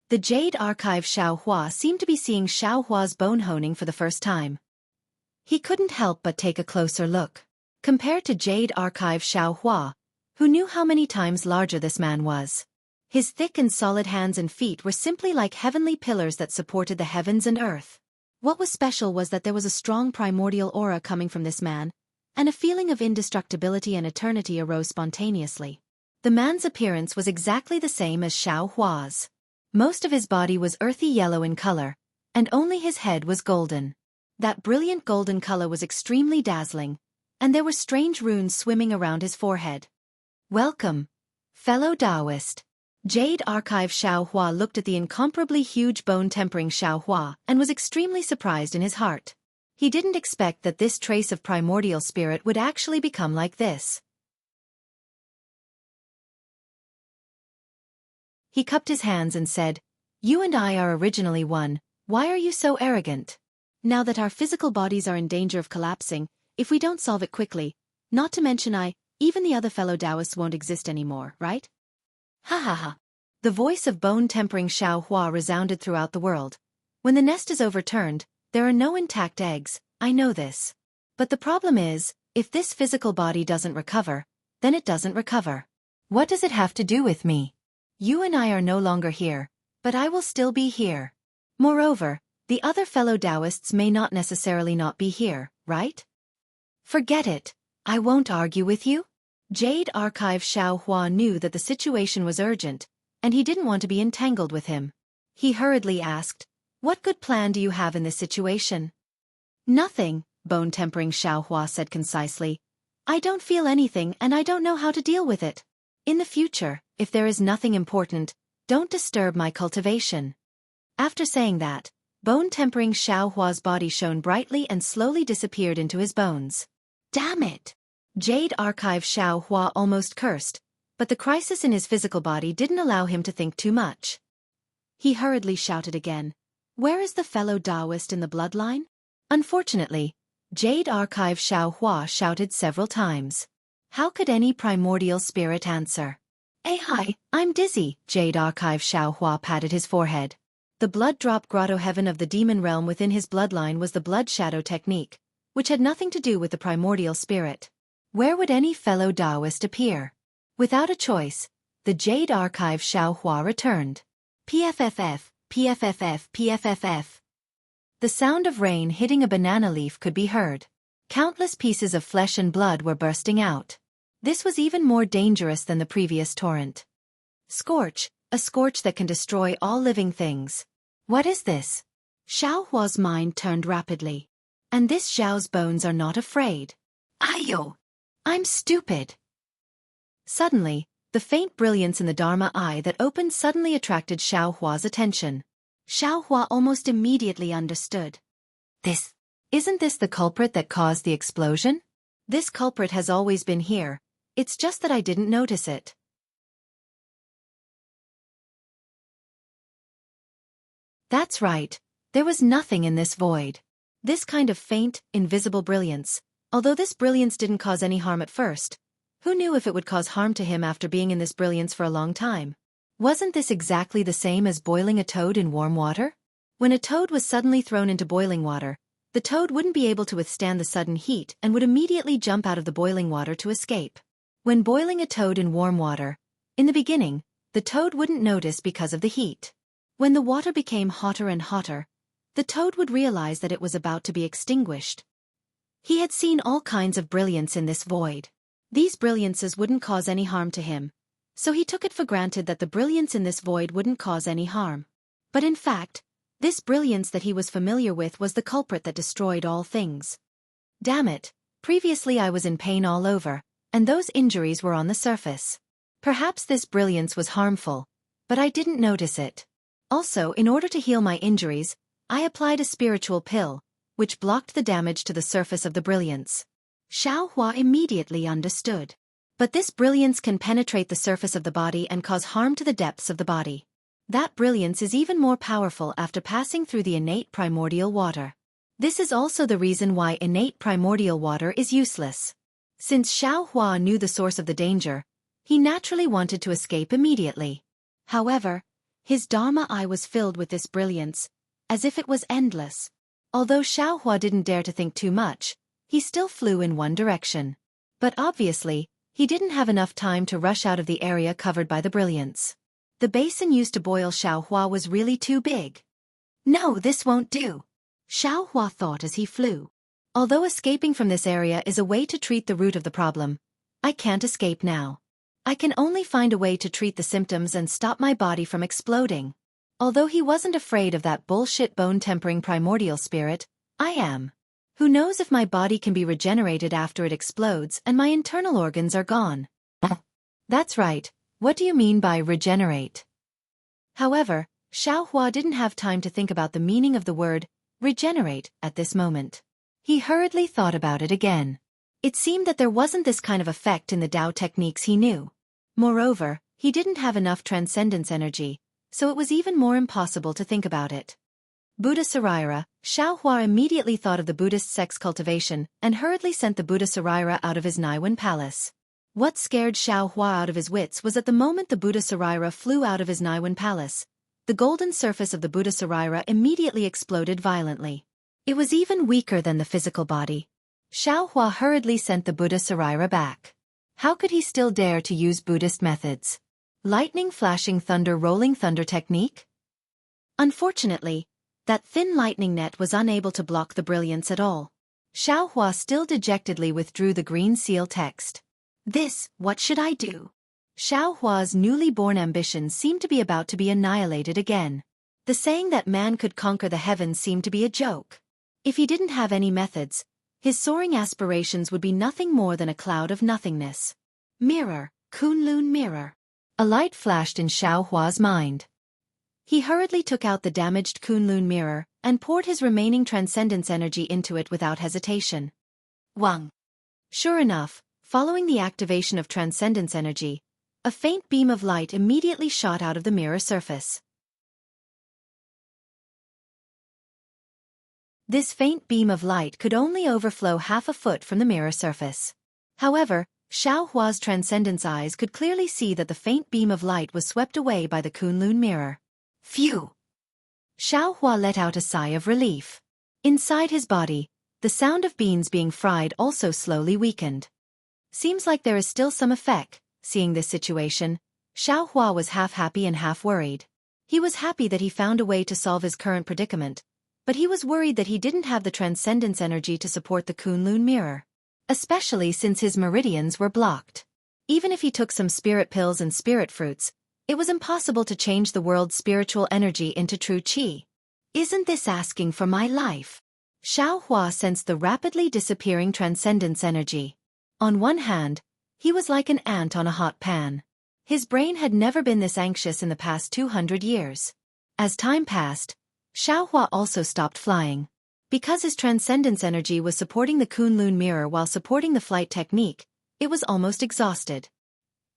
The Jade Archive Xiao Hua seemed to be seeing Xiao Hua's bone-honing for the first time. He couldn't help but take a closer look. Compared to Jade Archive Xiao Hua, who knew how many times larger this man was. His thick and solid hands and feet were simply like heavenly pillars that supported the heavens and earth. What was special was that there was a strong primordial aura coming from this man, and a feeling of indestructibility and eternity arose spontaneously. The man's appearance was exactly the same as Xiao Hua's. Most of his body was earthy yellow in color, and only his head was golden. That brilliant golden color was extremely dazzling, and there were strange runes swimming around his forehead. Welcome, fellow Taoist. Jade Archive Xiao Hua looked at the incomparably huge bone-tempering Xiao Hua and was extremely surprised in his heart. He didn't expect that this trace of primordial spirit would actually become like this. He cupped his hands and said, You and I are originally one, why are you so arrogant? Now that our physical bodies are in danger of collapsing, if we don't solve it quickly, not to mention even the other fellow Taoists won't exist anymore, right? Ha ha ha. The voice of bone-tempering Xiao Hua resounded throughout the world. When the nest is overturned, there are no intact eggs, I know this. But the problem is, if this physical body doesn't recover, then it doesn't recover. What does it have to do with me? You and I are no longer here, but I will still be here. Moreover, the other fellow Taoists may not necessarily not be here, right? Forget it, I won't argue with you. Jade Archive Xiao Hua knew that the situation was urgent, and he didn't want to be entangled with him. He hurriedly asked, "What good plan do you have in this situation?" "Nothing," bone-tempering Xiao Hua said concisely. "I don't feel anything and I don't know how to deal with it. In the future, if there is nothing important, don't disturb my cultivation." After saying that, bone-tempering Xiao Hua's body shone brightly and slowly disappeared into his bones. Damn it! Jade Archive Xiao Hua almost cursed, but the crisis in his physical body didn't allow him to think too much. He hurriedly shouted again, "Where is the fellow Taoist in the bloodline?" Unfortunately, Jade Archive Xiao Hua shouted several times. How could any primordial spirit answer? Hi, I'm dizzy." Jade Archive Xiao Hua patted his forehead. The blood drop grotto heaven of the demon realm within his bloodline was the blood shadow technique, which had nothing to do with the primordial spirit. Where would any fellow Taoist appear? Without a choice, the Jade Archive Xiao Hua returned. PFFF, PFFF, PFFF. The sound of rain hitting a banana leaf could be heard. Countless pieces of flesh and blood were bursting out. This was even more dangerous than the previous torrent. Scorch, a scorch that can destroy all living things. What is this? Xiao Hua's mind turned rapidly. And this Xiao's bones are not afraid. Ayo! I'm stupid. Suddenly, the faint brilliance in the Dharma eye that opened suddenly attracted Xiao Hua's attention. Xiao Hua almost immediately understood. Isn't this the culprit that caused the explosion? This culprit has always been here, it's just that I didn't notice it. That's right, there was nothing in this void. This kind of faint, invisible brilliance, although this brilliance didn't cause any harm at first, who knew if it would cause harm to him after being in this brilliance for a long time? Wasn't this exactly the same as boiling a toad in warm water? When a toad was suddenly thrown into boiling water, the toad wouldn't be able to withstand the sudden heat and would immediately jump out of the boiling water to escape. When boiling a toad in warm water, in the beginning, the toad wouldn't notice because of the heat. When the water became hotter and hotter, the toad would realize that it was about to be extinguished. He had seen all kinds of brilliance in this void. These brilliances wouldn't cause any harm to him, so he took it for granted that the brilliance in this void wouldn't cause any harm. But in fact, this brilliance that he was familiar with was the culprit that destroyed all things. Damn it, previously I was in pain all over, and those injuries were on the surface. Perhaps this brilliance was harmful, but I didn't notice it. Also, in order to heal my injuries, I applied a spiritual pill, which blocked the damage to the surface of the brilliance. Xiao Hua immediately understood. But this brilliance can penetrate the surface of the body and cause harm to the depths of the body. That brilliance is even more powerful after passing through the innate primordial water. This is also the reason why innate primordial water is useless. Since Xiao Hua knew the source of the danger, he naturally wanted to escape immediately. However, his Dharma eye was filled with this brilliance, as if it was endless. Although Xiao Hua didn't dare to think too much, he still flew in one direction. But obviously, he didn't have enough time to rush out of the area covered by the brilliance. The basin used to boil Xiao Hua was really too big. No, this won't do, Xiao Hua thought as he flew. Although escaping from this area is a way to treat the root of the problem, I can't escape now. I can only find a way to treat the symptoms and stop my body from exploding. Although he wasn't afraid of that bullshit bone-tempering primordial spirit, I am. Who knows if my body can be regenerated after it explodes and my internal organs are gone? That's right, what do you mean by regenerate? However, Xiao Hua didn't have time to think about the meaning of the word regenerate at this moment. He hurriedly thought about it again. It seemed that there wasn't this kind of effect in the Tao techniques he knew. Moreover, he didn't have enough transcendence energy, so it was even more impossible to think about it. Buddha Saraira, Xiaohua immediately thought of the Buddhist sex cultivation and hurriedly sent the Buddha Saraira out of his Naiwan palace. What scared Xiaohua out of his wits was at the moment the Buddha Saraira flew out of his Naiwan palace, the golden surface of the Buddha Saraira immediately exploded violently. It was even weaker than the physical body. Xiaohua hurriedly sent the Buddha Saraira back. How could he still dare to use Buddhist methods? Lightning flashing thunder rolling thunder technique? Unfortunately, that thin lightning net was unable to block the brilliance at all. Xiaohua still dejectedly withdrew the green seal text. What should I do? Xiaohua's newly born ambitions seemed to be about to be annihilated again. The saying that man could conquer the heavens seemed to be a joke. If he didn't have any methods, his soaring aspirations would be nothing more than a cloud of nothingness. Mirror, Kunlun mirror. A light flashed in Xiaohua's mind. He hurriedly took out the damaged Kunlun mirror and poured his remaining transcendence energy into it without hesitation. Wang. Sure enough, following the activation of transcendence energy, a faint beam of light immediately shot out of the mirror surface. This faint beam of light could only overflow half a foot from the mirror surface. However, Xiaohua's transcendence eyes could clearly see that the faint beam of light was swept away by the Kunlun mirror. Phew! Xiaohua let out a sigh of relief. Inside his body, the sound of beans being fried also slowly weakened. Seems like there is still some effect. Seeing this situation, Xiaohua was half happy and half worried. He was happy that he found a way to solve his current predicament, but he was worried that he didn't have the transcendence energy to support the Kunlun mirror, especially since his meridians were blocked. Even if he took some spirit pills and spirit fruits, it was impossible to change the world's spiritual energy into true qi. Isn't this asking for my life? Xiaohua sensed the rapidly disappearing transcendence energy. On one hand, he was like an ant on a hot pan. His brain had never been this anxious in the past 200 years. As time passed, Xiaohua also stopped flying. Because his transcendence energy was supporting the Kunlun mirror while supporting the flight technique, it was almost exhausted.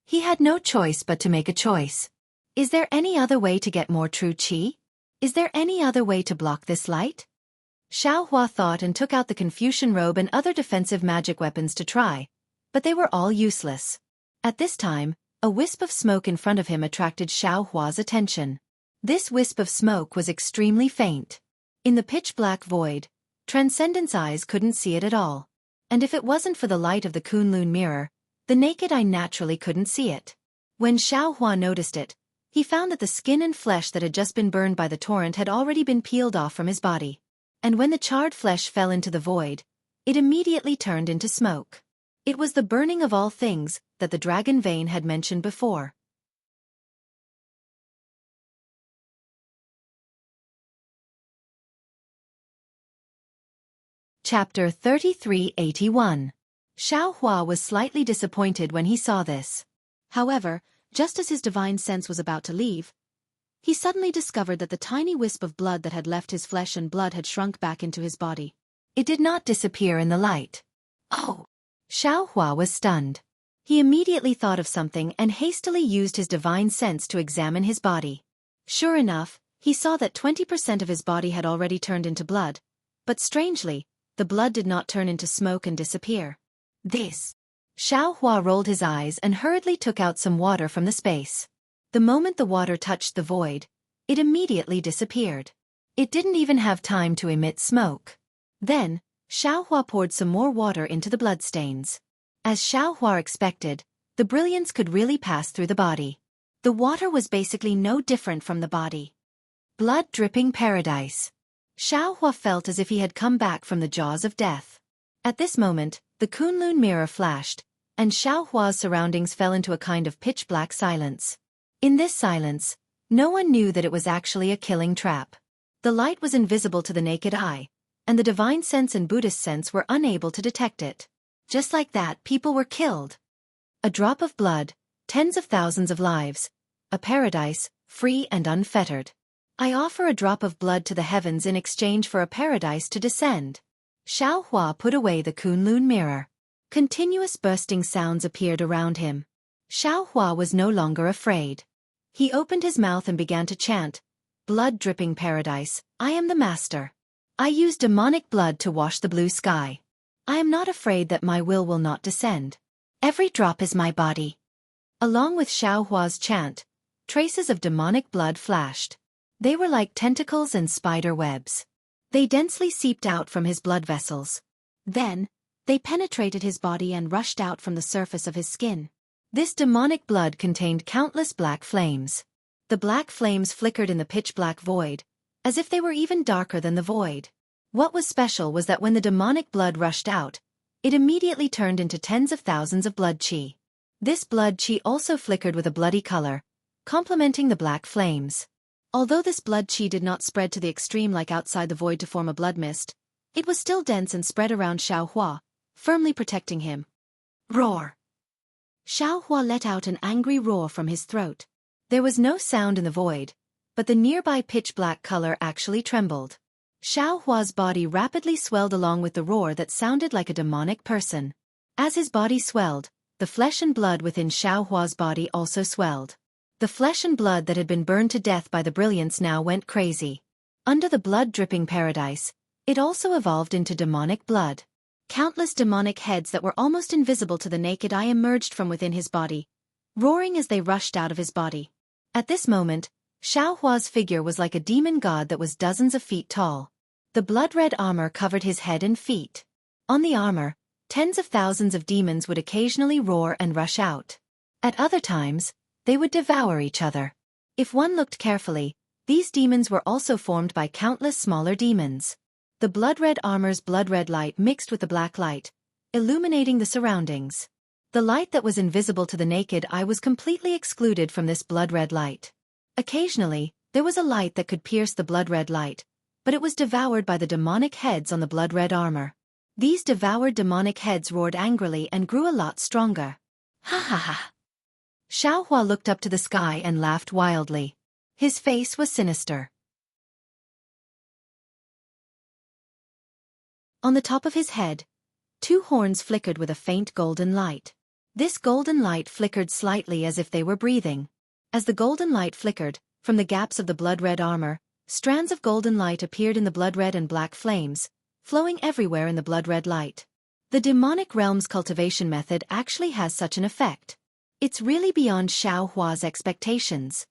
He had no choice but to make a choice. Is there any other way to get more true qi? Is there any other way to block this light? Xiaohua thought and took out the Confucian robe and other defensive magic weapons to try, but they were all useless. At this time, a wisp of smoke in front of him attracted Xiaohua's attention. This wisp of smoke was extremely faint. In the pitch-black void, Transcendence eyes couldn't see it at all. And if it wasn't for the light of the Kunlun mirror, the naked eye naturally couldn't see it. When Xiaohua noticed it, he found that the skin and flesh that had just been burned by the torrent had already been peeled off from his body. And when the charred flesh fell into the void, it immediately turned into smoke. It was the burning of all things that the dragon vein had mentioned before. Chapter 3381. Xiaohua was slightly disappointed when he saw this. However, just as his divine sense was about to leave, he suddenly discovered that the tiny wisp of blood that had left his flesh and blood had shrunk back into his body. It did not disappear in the light. Oh! Xiaohua was stunned. He immediately thought of something and hastily used his divine sense to examine his body. Sure enough, he saw that 20% of his body had already turned into blood, but strangely, the blood did not turn into smoke and disappear. This. Xiaohua rolled his eyes and hurriedly took out some water from the space. The moment the water touched the void, it immediately disappeared. It didn't even have time to emit smoke. Then, Xiaohua poured some more water into the bloodstains. As Xiaohua expected, the brilliance could really pass through the body. The water was basically no different from the body. Blood-dripping paradise. Xiaohua felt as if he had come back from the jaws of death. At this moment, the Kunlun mirror flashed, and Xiaohua's surroundings fell into a kind of pitch-black silence. In this silence, no one knew that it was actually a killing trap. The light was invisible to the naked eye, and the divine sense and Buddhist sense were unable to detect it. Just like that, people were killed. A drop of blood, tens of thousands of lives. A paradise, free and unfettered. I offer a drop of blood to the heavens in exchange for a paradise to descend. Xiaohua put away the Kunlun mirror. Continuous bursting sounds appeared around him. Xiaohua was no longer afraid. He opened his mouth and began to chant, "Blood-dripping paradise, I am the master. I use demonic blood to wash the blue sky. I am not afraid that my will not descend. Every drop is my body." Along with Xiaohua's chant, traces of demonic blood flashed. They were like tentacles and spider webs. They densely seeped out from his blood vessels. Then, they penetrated his body and rushed out from the surface of his skin. This demonic blood contained countless black flames. The black flames flickered in the pitch-black void, as if they were even darker than the void. What was special was that when the demonic blood rushed out, it immediately turned into tens of thousands of blood chi. This blood chi also flickered with a bloody color, complementing the black flames. Although this blood chi did not spread to the extreme like outside the void to form a blood mist, it was still dense and spread around Xiaohua, firmly protecting him. Roar! Xiaohua let out an angry roar from his throat. There was no sound in the void, but the nearby pitch-black color actually trembled. Xiaohua's body rapidly swelled along with the roar that sounded like a demonic person. As his body swelled, the flesh and blood within Xiaohua's body also swelled. The flesh and blood that had been burned to death by the brilliance now went crazy. Under the blood-dripping paradise, it also evolved into demonic blood. Countless demonic heads that were almost invisible to the naked eye emerged from within his body, roaring as they rushed out of his body. At this moment, Xiaohua's figure was like a demon god that was dozens of feet tall. The blood-red armor covered his head and feet. On the armor, tens of thousands of demons would occasionally roar and rush out. At other times, they would devour each other. If one looked carefully, these demons were also formed by countless smaller demons. The blood-red armor's blood-red light mixed with the black light, illuminating the surroundings. The light that was invisible to the naked eye was completely excluded from this blood-red light. Occasionally, there was a light that could pierce the blood-red light, but it was devoured by the demonic heads on the blood-red armor. These devoured demonic heads roared angrily and grew a lot stronger. Ha ha ha! Xiaohua looked up to the sky and laughed wildly. His face was sinister. On the top of his head, two horns flickered with a faint golden light. This golden light flickered slightly as if they were breathing. As the golden light flickered, from the gaps of the blood-red armor, strands of golden light appeared in the blood-red and black flames, flowing everywhere in the blood-red light. The demonic realm's cultivation method actually has such an effect. It's really beyond Xiaohua's expectations.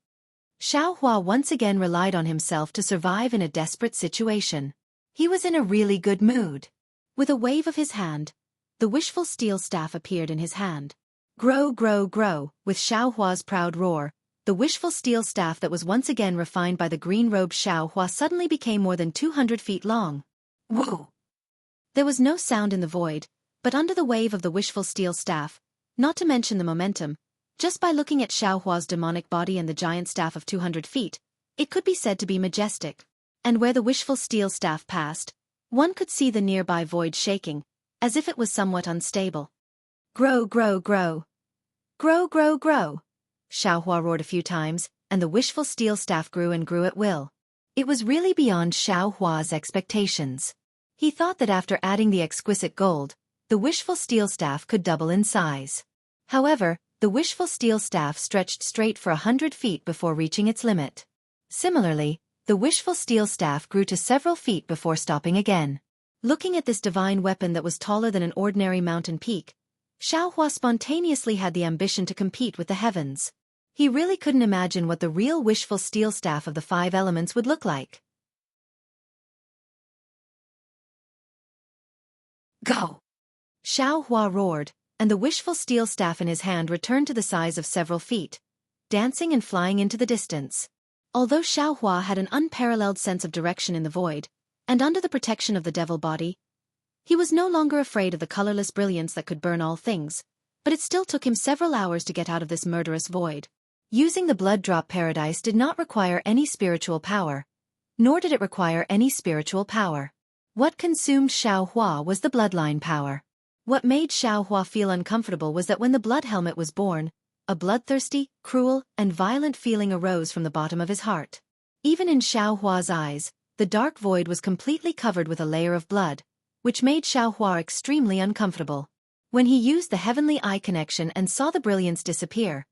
Xiaohua once again relied on himself to survive in a desperate situation. He was in a really good mood. With a wave of his hand, the wishful steel staff appeared in his hand. Grow, grow, grow, with Xiaohua's proud roar, the wishful steel staff that was once again refined by the green-robed Xiaohua suddenly became more than 200 feet long. Whoa! There was no sound in the void, but under the wave of the wishful steel staff, not to mention the momentum, just by looking at Xiaohua's demonic body and the giant staff of 200 feet, it could be said to be majestic. And where the wishful steel staff passed, one could see the nearby void shaking, as if it was somewhat unstable. Grow, grow, grow. Grow, grow, grow. Xiaohua roared a few times, and the wishful steel staff grew and grew at will. It was really beyond Xiaohua's expectations. He thought that after adding the exquisite gold, the wishful steel staff could double in size. However, the wishful steel staff stretched straight for 100 feet before reaching its limit. Similarly, the wishful steel staff grew to several feet before stopping again. Looking at this divine weapon that was taller than an ordinary mountain peak, Xiaohua spontaneously had the ambition to compete with the heavens. He really couldn't imagine what the real wishful steel staff of the 5 elements would look like. Go! Xiaohua roared, and the wishful steel staff in his hand returned to the size of several feet, dancing and flying into the distance. Although Xiaohua had an unparalleled sense of direction in the void, and under the protection of the devil body, he was no longer afraid of the colorless brilliance that could burn all things, but it still took him several hours to get out of this murderous void. Using the blood drop paradise did not require any spiritual power, nor did it require any spiritual power. What consumed Xiaohua was the bloodline power. What made Xiaohua feel uncomfortable was that when the blood helmet was born, a bloodthirsty, cruel, and violent feeling arose from the bottom of his heart. Even in Xiaohua's eyes, the dark void was completely covered with a layer of blood, which made Xiaohua extremely uncomfortable. When he used the heavenly eye connection and saw the brilliance disappear,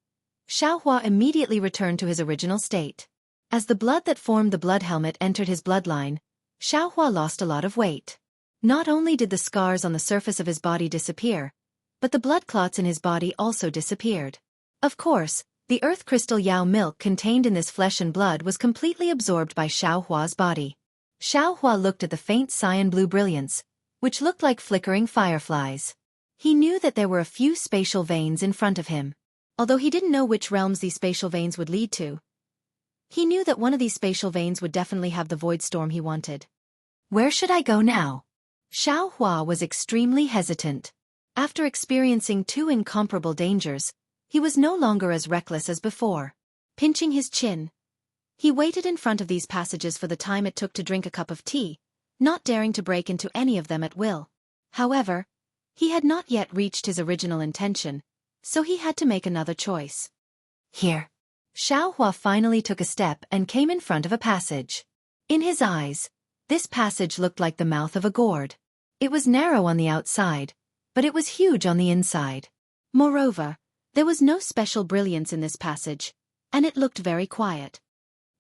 Xiaohua immediately returned to his original state. As the blood that formed the blood helmet entered his bloodline, Xiaohua lost a lot of weight. Not only did the scars on the surface of his body disappear, but the blood clots in his body also disappeared. Of course, the earth crystal Yao milk contained in this flesh and blood was completely absorbed by Xiaohua's body. Xiaohua looked at the faint cyan blue brilliance, which looked like flickering fireflies. He knew that there were a few spatial veins in front of him. Although he didn't know which realms these spatial veins would lead to, he knew that one of these spatial veins would definitely have the void storm he wanted. Where should I go now? Xiaohua was extremely hesitant. After experiencing two incomparable dangers, he was no longer as reckless as before. Pinching his chin, he waited in front of these passages for the time it took to drink a cup of tea, not daring to break into any of them at will. However, he had not yet reached his original intention, so he had to make another choice. Here. Xiaohua finally took a step and came in front of a passage. In his eyes, this passage looked like the mouth of a gourd. It was narrow on the outside, but it was huge on the inside. Moreover, there was no special brilliance in this passage, and it looked very quiet.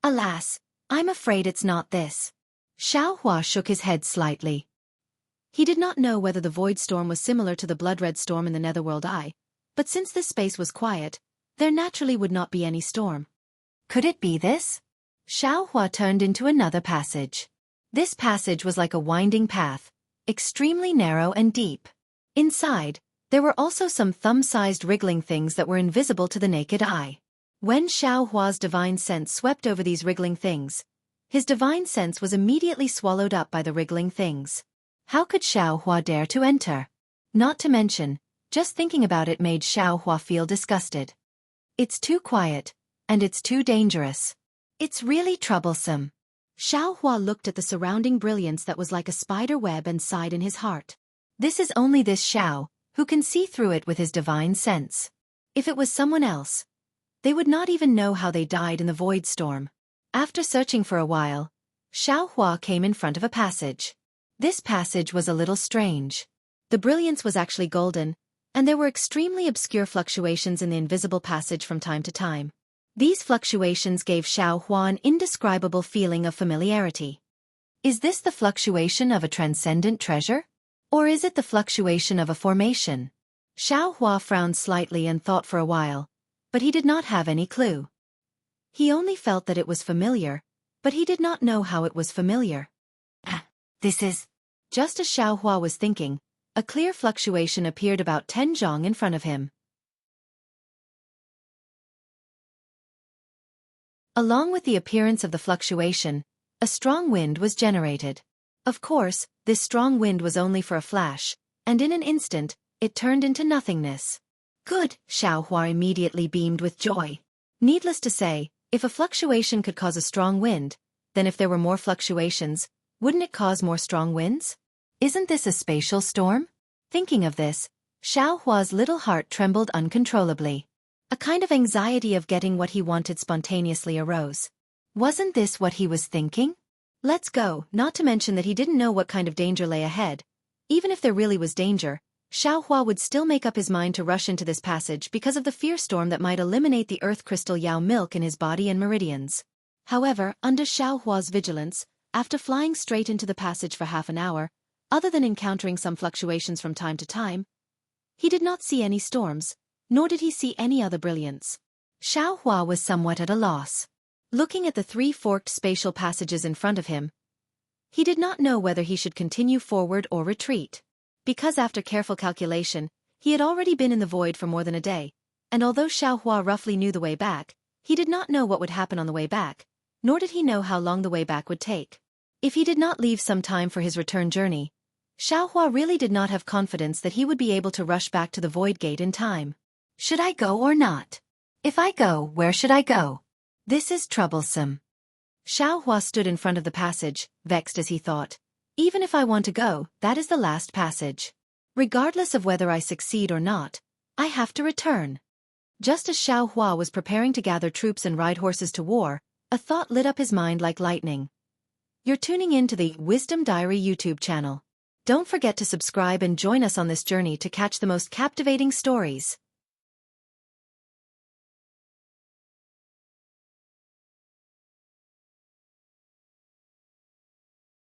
Alas, I'm afraid it's not this. Xiaohua shook his head slightly. He did not know whether the void storm was similar to the blood-red storm in the Netherworld Eye, but since this space was quiet, there naturally would not be any storm. Could it be this? Xiaohua turned into another passage. This passage was like a winding path, extremely narrow and deep. Inside, there were also some thumb-sized wriggling things that were invisible to the naked eye. When Xiaohua's divine sense swept over these wriggling things, his divine sense was immediately swallowed up by the wriggling things. How could Xiaohua dare to enter? Not to mention, just thinking about it made Xiaohua feel disgusted. It's too quiet, and it's too dangerous. It's really troublesome. Xiaohua looked at the surrounding brilliance that was like a spider web and sighed in his heart. This is only this Xiao, who can see through it with his divine sense. If it was someone else, they would not even know how they died in the void storm. After searching for a while, Xiaohua came in front of a passage. This passage was a little strange. The brilliance was actually golden, and there were extremely obscure fluctuations in the invisible passage from time to time. These fluctuations gave Xiaohua an indescribable feeling of familiarity. Is this the fluctuation of a transcendent treasure? Or is it the fluctuation of a formation? Xiaohua frowned slightly and thought for a while, but he did not have any clue. He only felt that it was familiar, but he did not know how it was familiar. This is... Just as Xiaohua was thinking, a clear fluctuation appeared about 10 zhong in front of him. Along with the appearance of the fluctuation, a strong wind was generated. Of course, this strong wind was only for a flash, and in an instant, it turned into nothingness. Good, Xiaohua immediately beamed with joy. Needless to say, if a fluctuation could cause a strong wind, then if there were more fluctuations, wouldn't it cause more strong winds? Isn't this a spatial storm? Thinking of this, Xiaohua's little heart trembled uncontrollably. A kind of anxiety of getting what he wanted spontaneously arose. Wasn't this what he was thinking? Let's go, not to mention that he didn't know what kind of danger lay ahead. Even if there really was danger, Xiaohua would still make up his mind to rush into this passage because of the fear storm that might eliminate the earth crystal Yao milk in his body and meridians. However, under Xiaohua's vigilance, after flying straight into the passage for half an hour, other than encountering some fluctuations from time to time, he did not see any storms, nor did he see any other brilliance. Xiaohua was somewhat at a loss. Looking at the three forked spatial passages in front of him, he did not know whether he should continue forward or retreat. Because after careful calculation, he had already been in the void for more than a day, and although Xiaohua roughly knew the way back, he did not know what would happen on the way back, nor did he know how long the way back would take. If he did not leave some time for his return journey, Xiaohua really did not have confidence that he would be able to rush back to the void gate in time. Should I go or not? If I go, where should I go? This is troublesome. Xiaohua stood in front of the passage, vexed as he thought. Even if I want to go, that is the last passage. Regardless of whether I succeed or not, I have to return. Just as Xiaohua was preparing to gather troops and ride horses to war, a thought lit up his mind like lightning. You're tuning in to the Wisdom Diary YouTube channel. Don't forget to subscribe and join us on this journey to catch the most captivating stories.